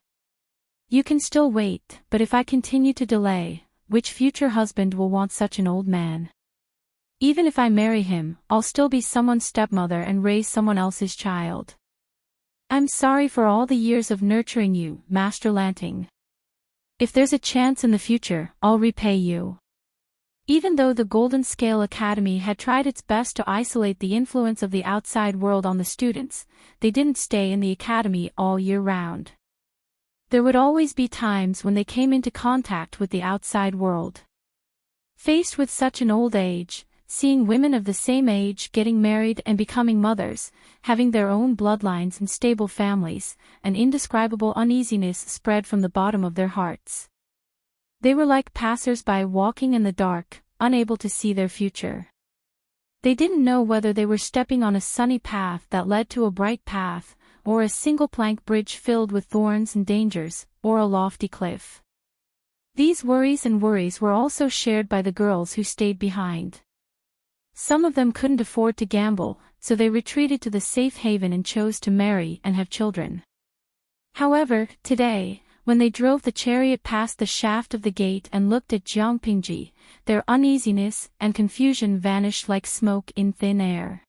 You can still wait, but if I continue to delay, which future husband will want such an old man? Even if I marry him, I'll still be someone's stepmother and raise someone else's child. I'm sorry for all the years of nurturing you, Master Lanting. If there's a chance in the future, I'll repay you. Even though the Golden Scale Academy had tried its best to isolate the influence of the outside world on the students, they didn't stay in the academy all year round. There would always be times when they came into contact with the outside world. Faced with such an old age, seeing women of the same age getting married and becoming mothers, having their own bloodlines and stable families, an indescribable uneasiness spread from the bottom of their hearts. They were like passers-by walking in the dark, unable to see their future. They didn't know whether they were stepping on a sunny path that led to a bright path, or a single-plank bridge filled with thorns and dangers, or a lofty cliff. These worries were also shared by the girls who stayed behind. Some of them couldn't afford to gamble, so they retreated to the safe haven and chose to marry and have children. However, today, when they drove the chariot past the shaft of the gate and looked at Jiang Pingji, their uneasiness and confusion vanished like smoke in thin air.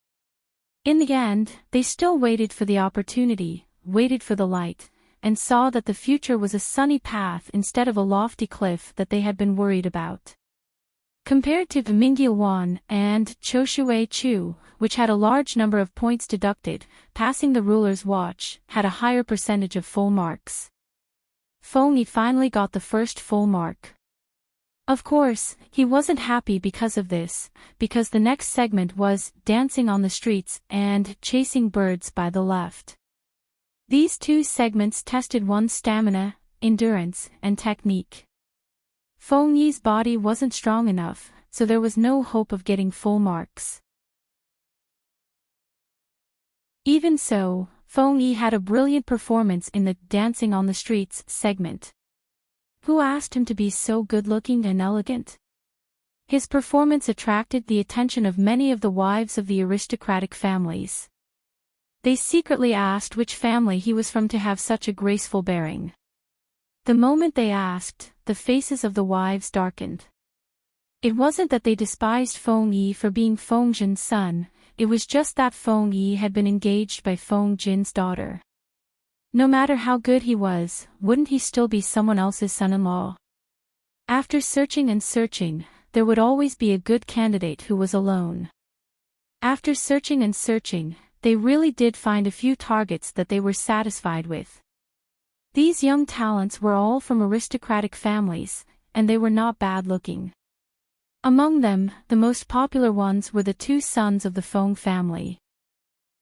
In the end, they still waited for the opportunity, waited for the light, and saw that the future was a sunny path instead of a lofty cliff that they had been worried about. Compared to Mingyilwan and Choshui Chu, which had a large number of points deducted, passing the ruler's watch had a higher percentage of full marks. Feng Yi finally got the first full mark. Of course, he wasn't happy because of this, because the next segment was dancing on the streets and chasing birds by the left. These two segments tested one's stamina, endurance, and technique. Feng Yi's body wasn't strong enough, so there was no hope of getting full marks. Even so, Feng Yi had a brilliant performance in the Dancing on the Streets segment. Who asked him to be so good-looking and elegant? His performance attracted the attention of many of the wives of the aristocratic families. They secretly asked which family he was from to have such a graceful bearing. The moment they asked, the faces of the wives darkened. It wasn't that they despised Feng Yi for being Feng Jin's son, it was just that Feng Yi had been engaged by Feng Jin's daughter. No matter how good he was, wouldn't he still be someone else's son-in-law? After searching and searching, there would always be a good candidate who was alone. After searching and searching, they really did find a few targets that they were satisfied with. These young talents were all from aristocratic families, and they were not bad-looking. Among them, the most popular ones were the two sons of the Feng family.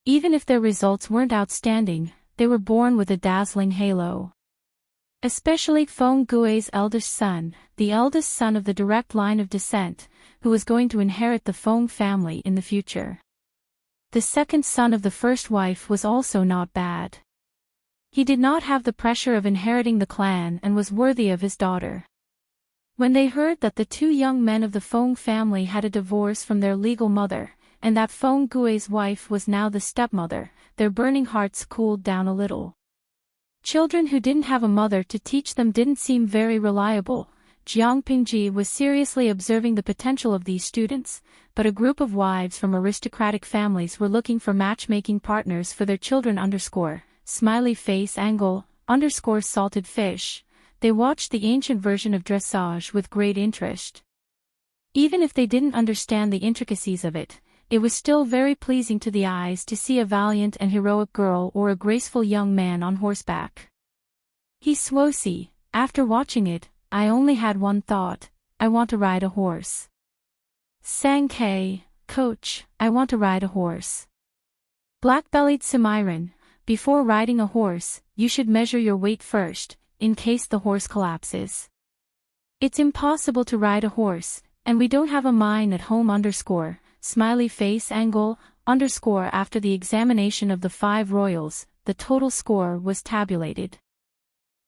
Even if their results weren't outstanding, they were born with a dazzling halo. Especially Feng Gui's eldest son, the eldest son of the direct line of descent, who was going to inherit the Feng family in the future. The second son of the first wife was also not bad. He did not have the pressure of inheriting the clan and was worthy of his daughter. When they heard that the two young men of the Feng family had a divorce from their legal mother, and that Feng Gui's wife was now the stepmother, their burning hearts cooled down a little. Children who didn't have a mother to teach them didn't seem very reliable. Jiang Pingji was seriously observing the potential of these students, but a group of wives from aristocratic families were looking for matchmaking partners for their children smiley face angle, salted fish. They watched the ancient version of dressage with great interest. Even if they didn't understand the intricacies of it, it was still very pleasing to the eyes to see a valiant and heroic girl or a graceful young man on horseback. He Swosi, after watching it, I only had one thought, I want to ride a horse. Sang K, coach, I want to ride a horse. Black-bellied Simiran, before riding a horse, you should measure your weight first, in case the horse collapses. It's impossible to ride a horse, and we don't have a mine at home smiley face angle, after the examination of the 5 royals, the total score was tabulated.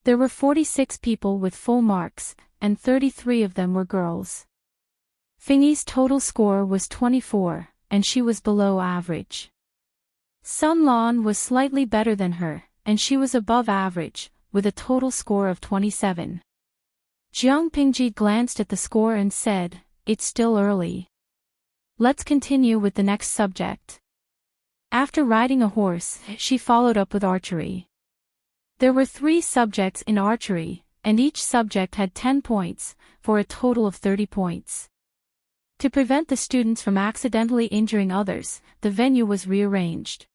There were 46 people with full marks, and 33 of them were girls. Feng Yi's total score was 24, and she was below average. Sun Lan was slightly better than her, and she was above average, with a total score of 27. Jiang Pingji glanced at the score and said, "It's still early. Let's continue with the next subject." After riding a horse, she followed up with archery. There were 3 subjects in archery, and each subject had 10 points, for a total of 30 points. To prevent the students from accidentally injuring others, the venue was rearranged.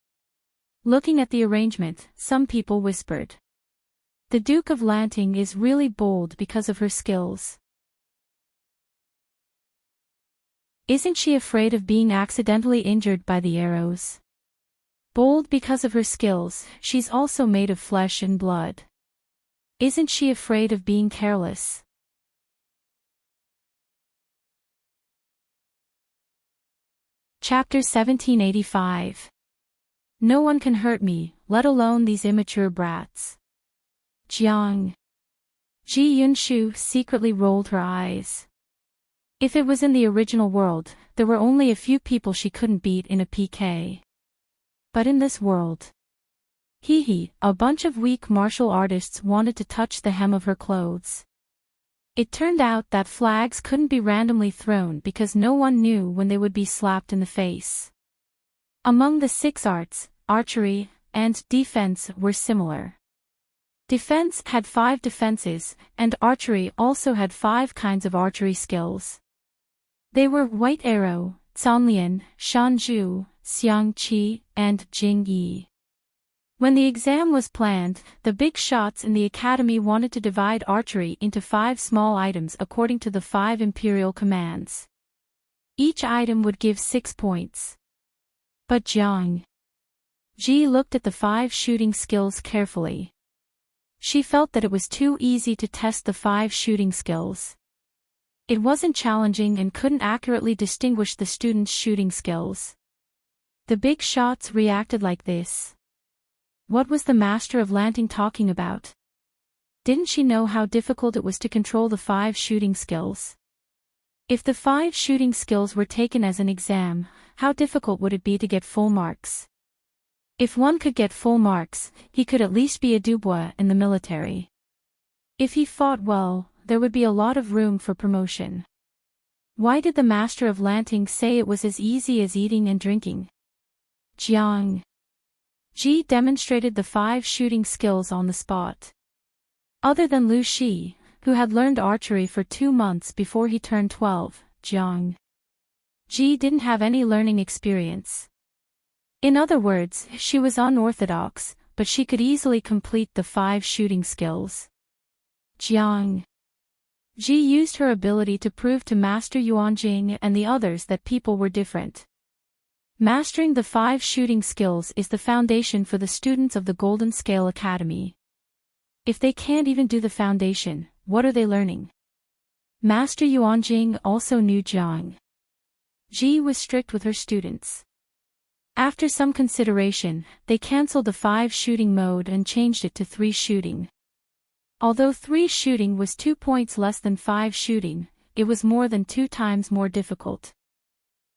Looking at the arrangement, some people whispered, "The Duke of Lanting is really bold because of her skills." Isn't she afraid of being accidentally injured by the arrows? Bold because of her skills, she's also made of flesh and blood. Isn't she afraid of being careless? Chapter 1785. No one can hurt me, let alone these immature brats. Jiang. Ji Yunshu secretly rolled her eyes. If it was in the original world, there were only a few people she couldn't beat in a PK. But in this world, a bunch of weak martial artists wanted to touch the hem of her clothes. It turned out that flags couldn't be randomly thrown because no one knew when they would be slapped in the face. Among the 6 arts, archery and defense were similar. Defense had 5 defenses, and archery also had 5 kinds of archery skills. They were White Arrow, Canlian, Shanzhu, Xiangqi, and Jingyi. When the exam was planned, the big shots in the academy wanted to divide archery into 5 small items according to the 5 imperial commands. Each item would give 6 points. But Jiang Ji looked at the 5 shooting skills carefully. She felt that it was too easy to test the 5 shooting skills. It wasn't challenging and couldn't accurately distinguish the students' shooting skills. The big shots reacted like this. What was the master of Lanting talking about? Didn't she know how difficult it was to control the 5 shooting skills? If the 5 shooting skills were taken as an exam, how difficult would it be to get full marks? If one could get full marks, he could at least be a Dubois in the military. If he fought well, there would be a lot of room for promotion. Why did the master of Lanting say it was as easy as eating and drinking? Jiang Ji demonstrated the 5 shooting skills on the spot. Other than Lu Shi, who had learned archery for 2 months before he turned 12, Jiang Ji didn't have any learning experience. In other words, she was unorthodox, but she could easily complete the 5 shooting skills. Jiang Ji used her ability to prove to Master Yuanjing and the others that people were different. Mastering the 5 shooting skills is the foundation for the students of the Golden Scale Academy. If they can't even do the foundation, what are they learning? Master Yuanjing also knew Jiang Ji was strict with her students. After some consideration, they cancelled the 5 shooting mode and changed it to 3 shooting. Although 3 shooting was 2 points less than 5 shooting, it was more than 2 times more difficult.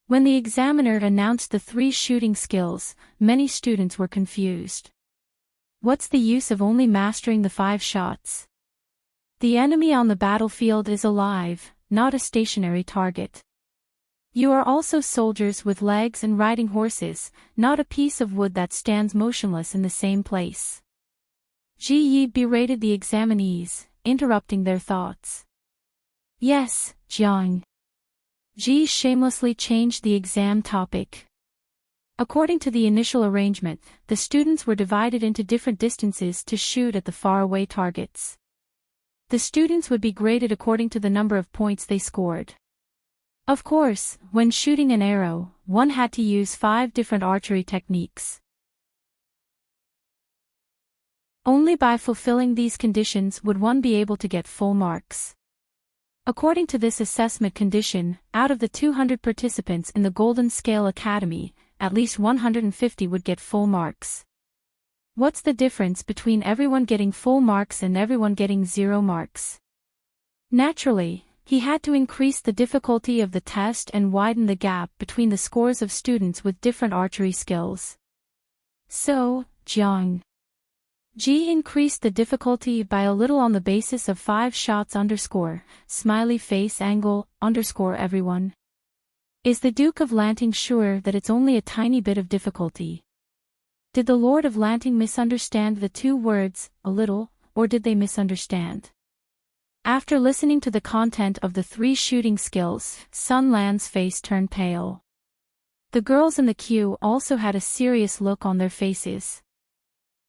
When the examiner announced the 3 shooting skills, many students were confused. What's the use of only mastering the 5 shots? The enemy on the battlefield is alive, not a stationary target. You are also soldiers with legs and riding horses, not a piece of wood that stands motionless in the same place. Ji Yi berated the examinees, interrupting their thoughts. Yes, Jiang Ji shamelessly changed the exam topic. According to the initial arrangement, the students were divided into different distances to shoot at the faraway targets. The students would be graded according to the number of points they scored. Of course, when shooting an arrow, one had to use 5 different archery techniques. Only by fulfilling these conditions would one be able to get full marks. According to this assessment condition, out of the 200 participants in the Golden Scale Academy, at least 150 would get full marks. What's the difference between everyone getting full marks and everyone getting 0 marks? Naturally, he had to increase the difficulty of the test and widen the gap between the scores of students with different archery skills. So, Jiang Ji increased the difficulty by a little on the basis of 5 shots _ smiley face angle _ everyone. Is the Duke of Lanting sure that it's only a tiny bit of difficulty? Did the Lord of Lanting misunderstand the 2 words, a little, or did they misunderstand? After listening to the content of the 3 shooting skills, Sun Lan's face turned pale. The girls in the queue also had a serious look on their faces.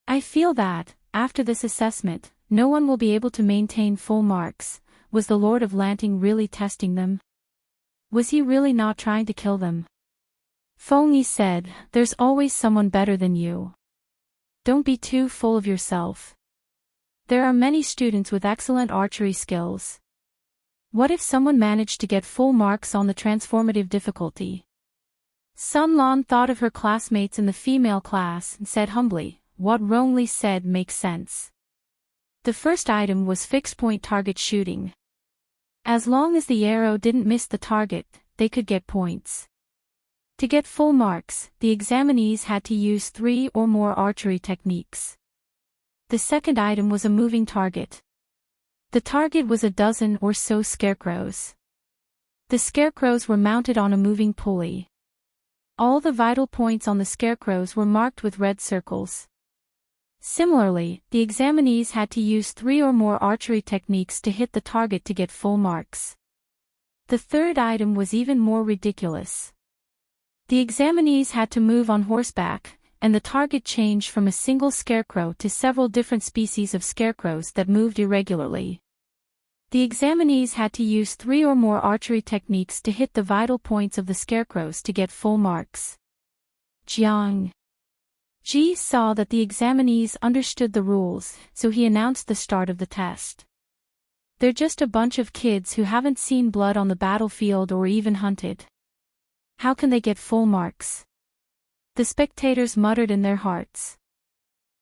I feel that, after this assessment, no one will be able to maintain full marks. Was the Lord of Lanting really testing them? Was he really not trying to kill them? Feng said, "There's always someone better than you. Don't be too full of yourself. There are many students with excellent archery skills. What if someone managed to get full marks on the transformative difficulty?" Sun Lan thought of her classmates in the female class and said humbly, "What Rongli said makes sense." The first item was fixed-point target shooting. As long as the arrow didn't miss the target, they could get points. To get full marks, the examinees had to use 3 or more archery techniques. The second item was a moving target. The target was a dozen or so scarecrows. The scarecrows were mounted on a moving pulley. All the vital points on the scarecrows were marked with red circles. Similarly, the examinees had to use 3 or more archery techniques to hit the target to get full marks. The third item was even more ridiculous. The examinees had to move on horseback, and the target changed from a single scarecrow to several different species of scarecrows that moved irregularly. The examinees had to use 3 or more archery techniques to hit the vital points of the scarecrows to get full marks. Jiang Ji saw that the examinees understood the rules, so he announced the start of the test. "They're just a bunch of kids who haven't seen blood on the battlefield or even hunted. How can they get full marks?" The spectators muttered in their hearts.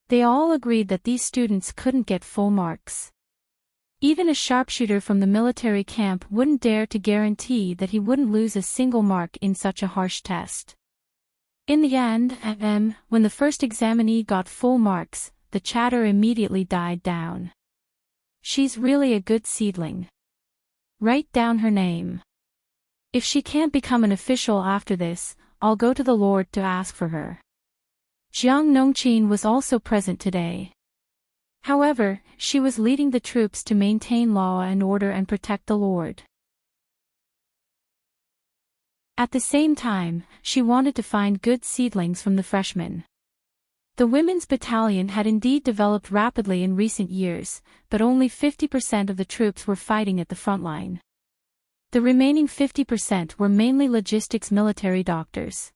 They all agreed that these students couldn't get full marks. Even a sharpshooter from the military camp wouldn't dare to guarantee that he wouldn't lose a single mark in such a harsh test. In the end, when the first examinee got full marks, the chatter immediately died down. "She's really a good seedling. Write down her name. If she can't become an official after this, I'll go to the Lord to ask for her." Jiang Nongqin was also present today. However, she was leading the troops to maintain law and order and protect the Lord. At the same time, she wanted to find good seedlings from the freshmen. The women's battalion had indeed developed rapidly in recent years, but only 50% of the troops were fighting at the front line. The remaining 50% were mainly logistics military doctors.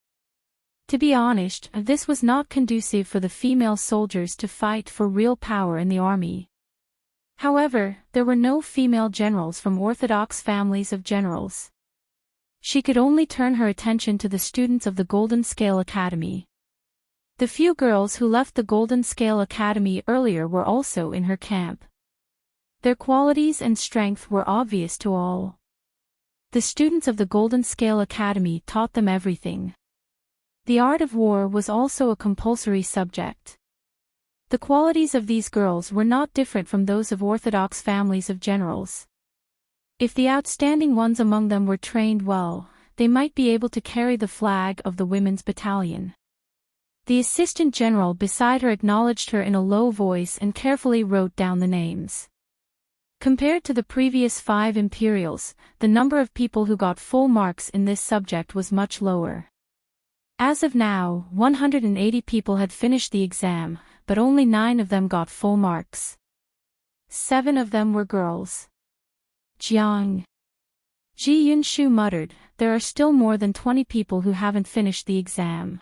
To be honest, this was not conducive for the female soldiers to fight for real power in the army. However, there were no female generals from orthodox families of generals. She could only turn her attention to the students of the Golden Scale Academy. The few girls who left the Golden Scale Academy earlier were also in her camp. Their qualities and strength were obvious to all. The students of the Golden Scale Academy taught them everything. The art of war was also a compulsory subject. The qualities of these girls were not different from those of orthodox families of generals. If the outstanding ones among them were trained well, they might be able to carry the flag of the women's battalion. The assistant general beside her acknowledged her in a low voice and carefully wrote down the names. Compared to the previous 5 Imperials, the number of people who got full marks in this subject was much lower. As of now, 180 people had finished the exam, but only 9 of them got full marks. 7 of them were girls. Jiang Ji Yunshu muttered, "There are still more than 20 people who haven't finished the exam.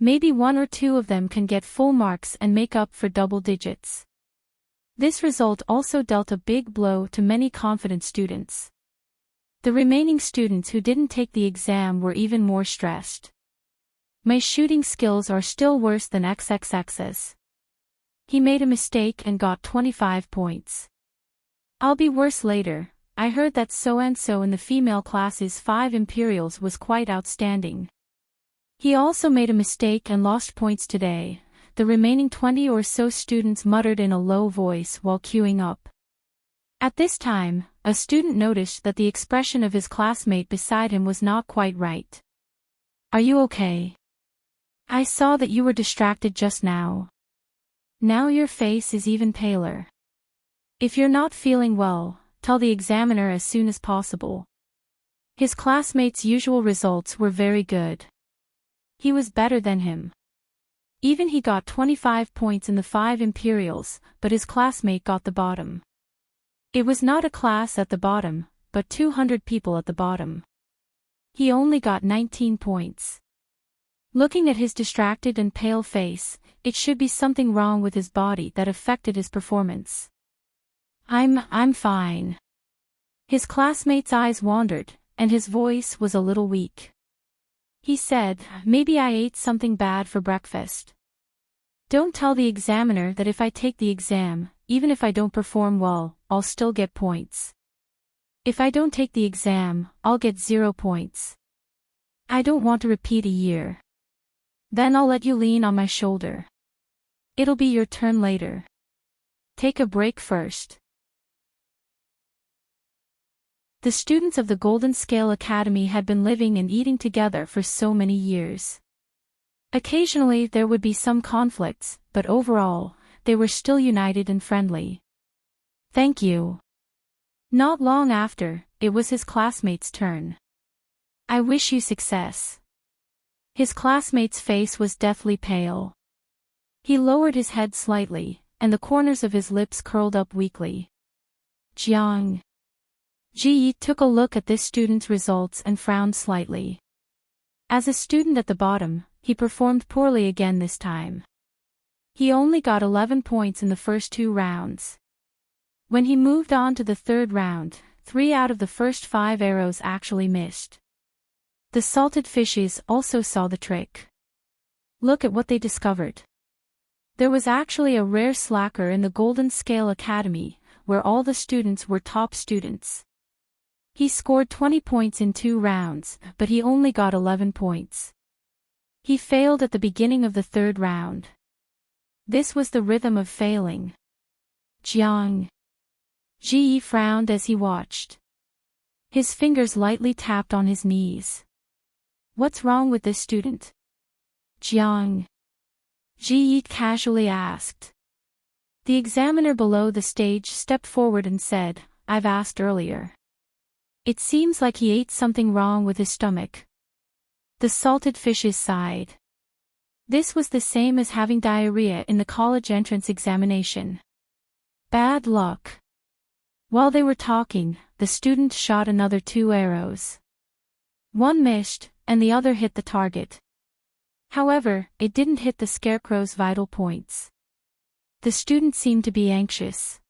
Maybe 1 or 2 of them can get full marks and make up for double digits." This result also dealt a big blow to many confident students. The remaining students who didn't take the exam were even more stressed. "My shooting skills are still worse than XXX's. He made a mistake and got 25 points. I'll be worse later. I heard that so-and-so in the female class's 5 Imperials was quite outstanding. He also made a mistake and lost points today." The remaining 20 or so students muttered in a low voice while queuing up. At this time, a student noticed that the expression of his classmate beside him was not quite right. "Are you okay? I saw that you were distracted just now. Now your face is even paler. If you're not feeling well, tell the examiner as soon as possible." His classmate's usual results were very good. He was better than him. Even he got 25 points in the 5 Imperials, but his classmate got the bottom. It was not a class at the bottom, but 200 people at the bottom. He only got 19 points. Looking at his distracted and pale face, it should be something wrong with his body that affected his performance. I'm fine. His classmate's eyes wandered, and his voice was a little weak. He said, maybe I ate something bad for breakfast. Don't tell the examiner that if I take the exam, even if I don't perform well, I'll still get points. If I don't take the exam, I'll get 0 points. I don't want to repeat a year. Then I'll let you lean on my shoulder. It'll be your turn later. Take a break first. The students of the Golden Scale Academy had been living and eating together for so many years. Occasionally there would be some conflicts, but overall, they were still united and friendly. Thank you. Not long after, it was his classmate's turn. I wish you success. His classmate's face was deathly pale. He lowered his head slightly, and the corners of his lips curled up weakly. Jiang. Ji took a look at this student's results and frowned slightly. As a student at the bottom, he performed poorly again this time. He only got 11 points in the first 2 rounds. When he moved on to the 3rd round, 3 out of the first 5 arrows actually missed. The salted fishes also saw the trick. Look at what they discovered. There was actually a rare slacker in the Golden Scale Academy, where all the students were top students. He scored 20 points in 2 rounds, but he only got 11 points. He failed at the beginning of the 3rd round. This was the rhythm of failing. Jiang. Ji frowned as he watched. His fingers lightly tapped on his knees. What's wrong with this student? Jiang. Ji casually asked. The examiner below the stage stepped forward and said, I've asked earlier. It seems like he ate something wrong with his stomach. The salted fishes sighed. This was the same as having diarrhea in the college entrance examination. Bad luck. While they were talking, the student shot another 2 arrows. One missed, and the other hit the target. However, it didn't hit the scarecrow's vital points. The student seemed to be anxious.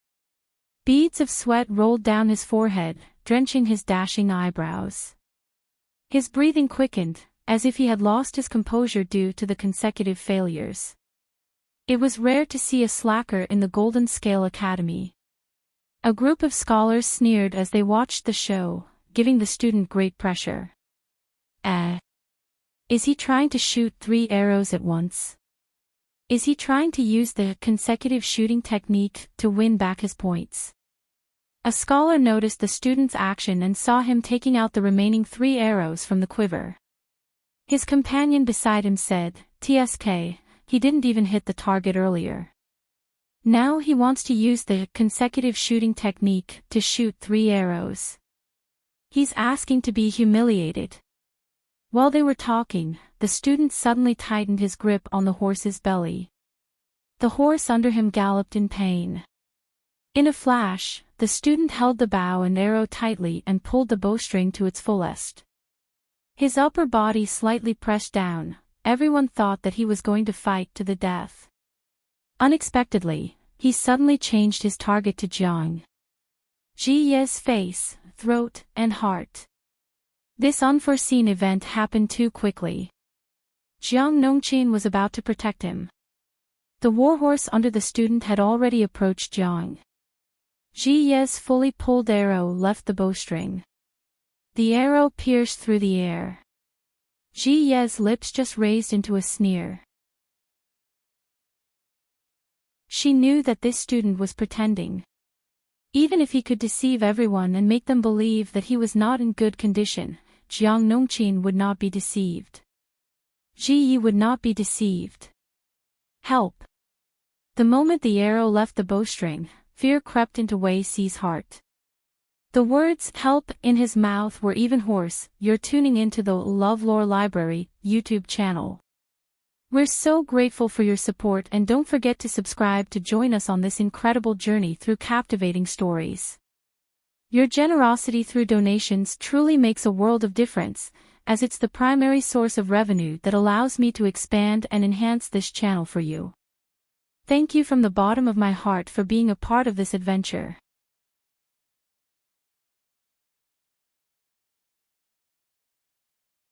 Beads of sweat rolled down his forehead, drenching his dashing eyebrows. His breathing quickened, as if he had lost his composure due to the consecutive failures. It was rare to see a slacker in the Golden Scale Academy. A group of scholars sneered as they watched the show, giving the student great pressure. Is he trying to shoot 3 arrows at once? Is he trying to use the consecutive shooting technique to win back his points? A scholar noticed the student's action and saw him taking out the remaining 3 arrows from the quiver. His companion beside him said, TSK, he didn't even hit the target earlier. Now he wants to use the consecutive shooting technique to shoot 3 arrows. He's asking to be humiliated. While they were talking, the student suddenly tightened his grip on the horse's belly. The horse under him galloped in pain. In a flash, the student held the bow and arrow tightly and pulled the bowstring to its fullest. His upper body slightly pressed down, everyone thought that he was going to fight to the death. Unexpectedly, he suddenly changed his target to Jiang. Ji Ye's face, throat, and heart. This unforeseen event happened too quickly. Jiang Nongqin was about to protect him. The warhorse under the student had already approached Jiang. Ji Ye's fully pulled arrow left the bowstring. The arrow pierced through the air. Ji Ye's lips just raised into a sneer. She knew that this student was pretending. Even if he could deceive everyone and make them believe that he was not in good condition, Jiang Nongqin would not be deceived. Ji Yi would not be deceived. Help! The moment the arrow left the bowstring, fear crept into Wei Si's heart. The words "help" in his mouth were even hoarse. You're tuning into the LoveLore Library YouTube channel. We're so grateful for your support, and don't forget to subscribe to join us on this incredible journey through captivating stories. Your generosity through donations truly makes a world of difference, as it's the primary source of revenue that allows me to expand and enhance this channel for you. Thank you from the bottom of my heart for being a part of this adventure.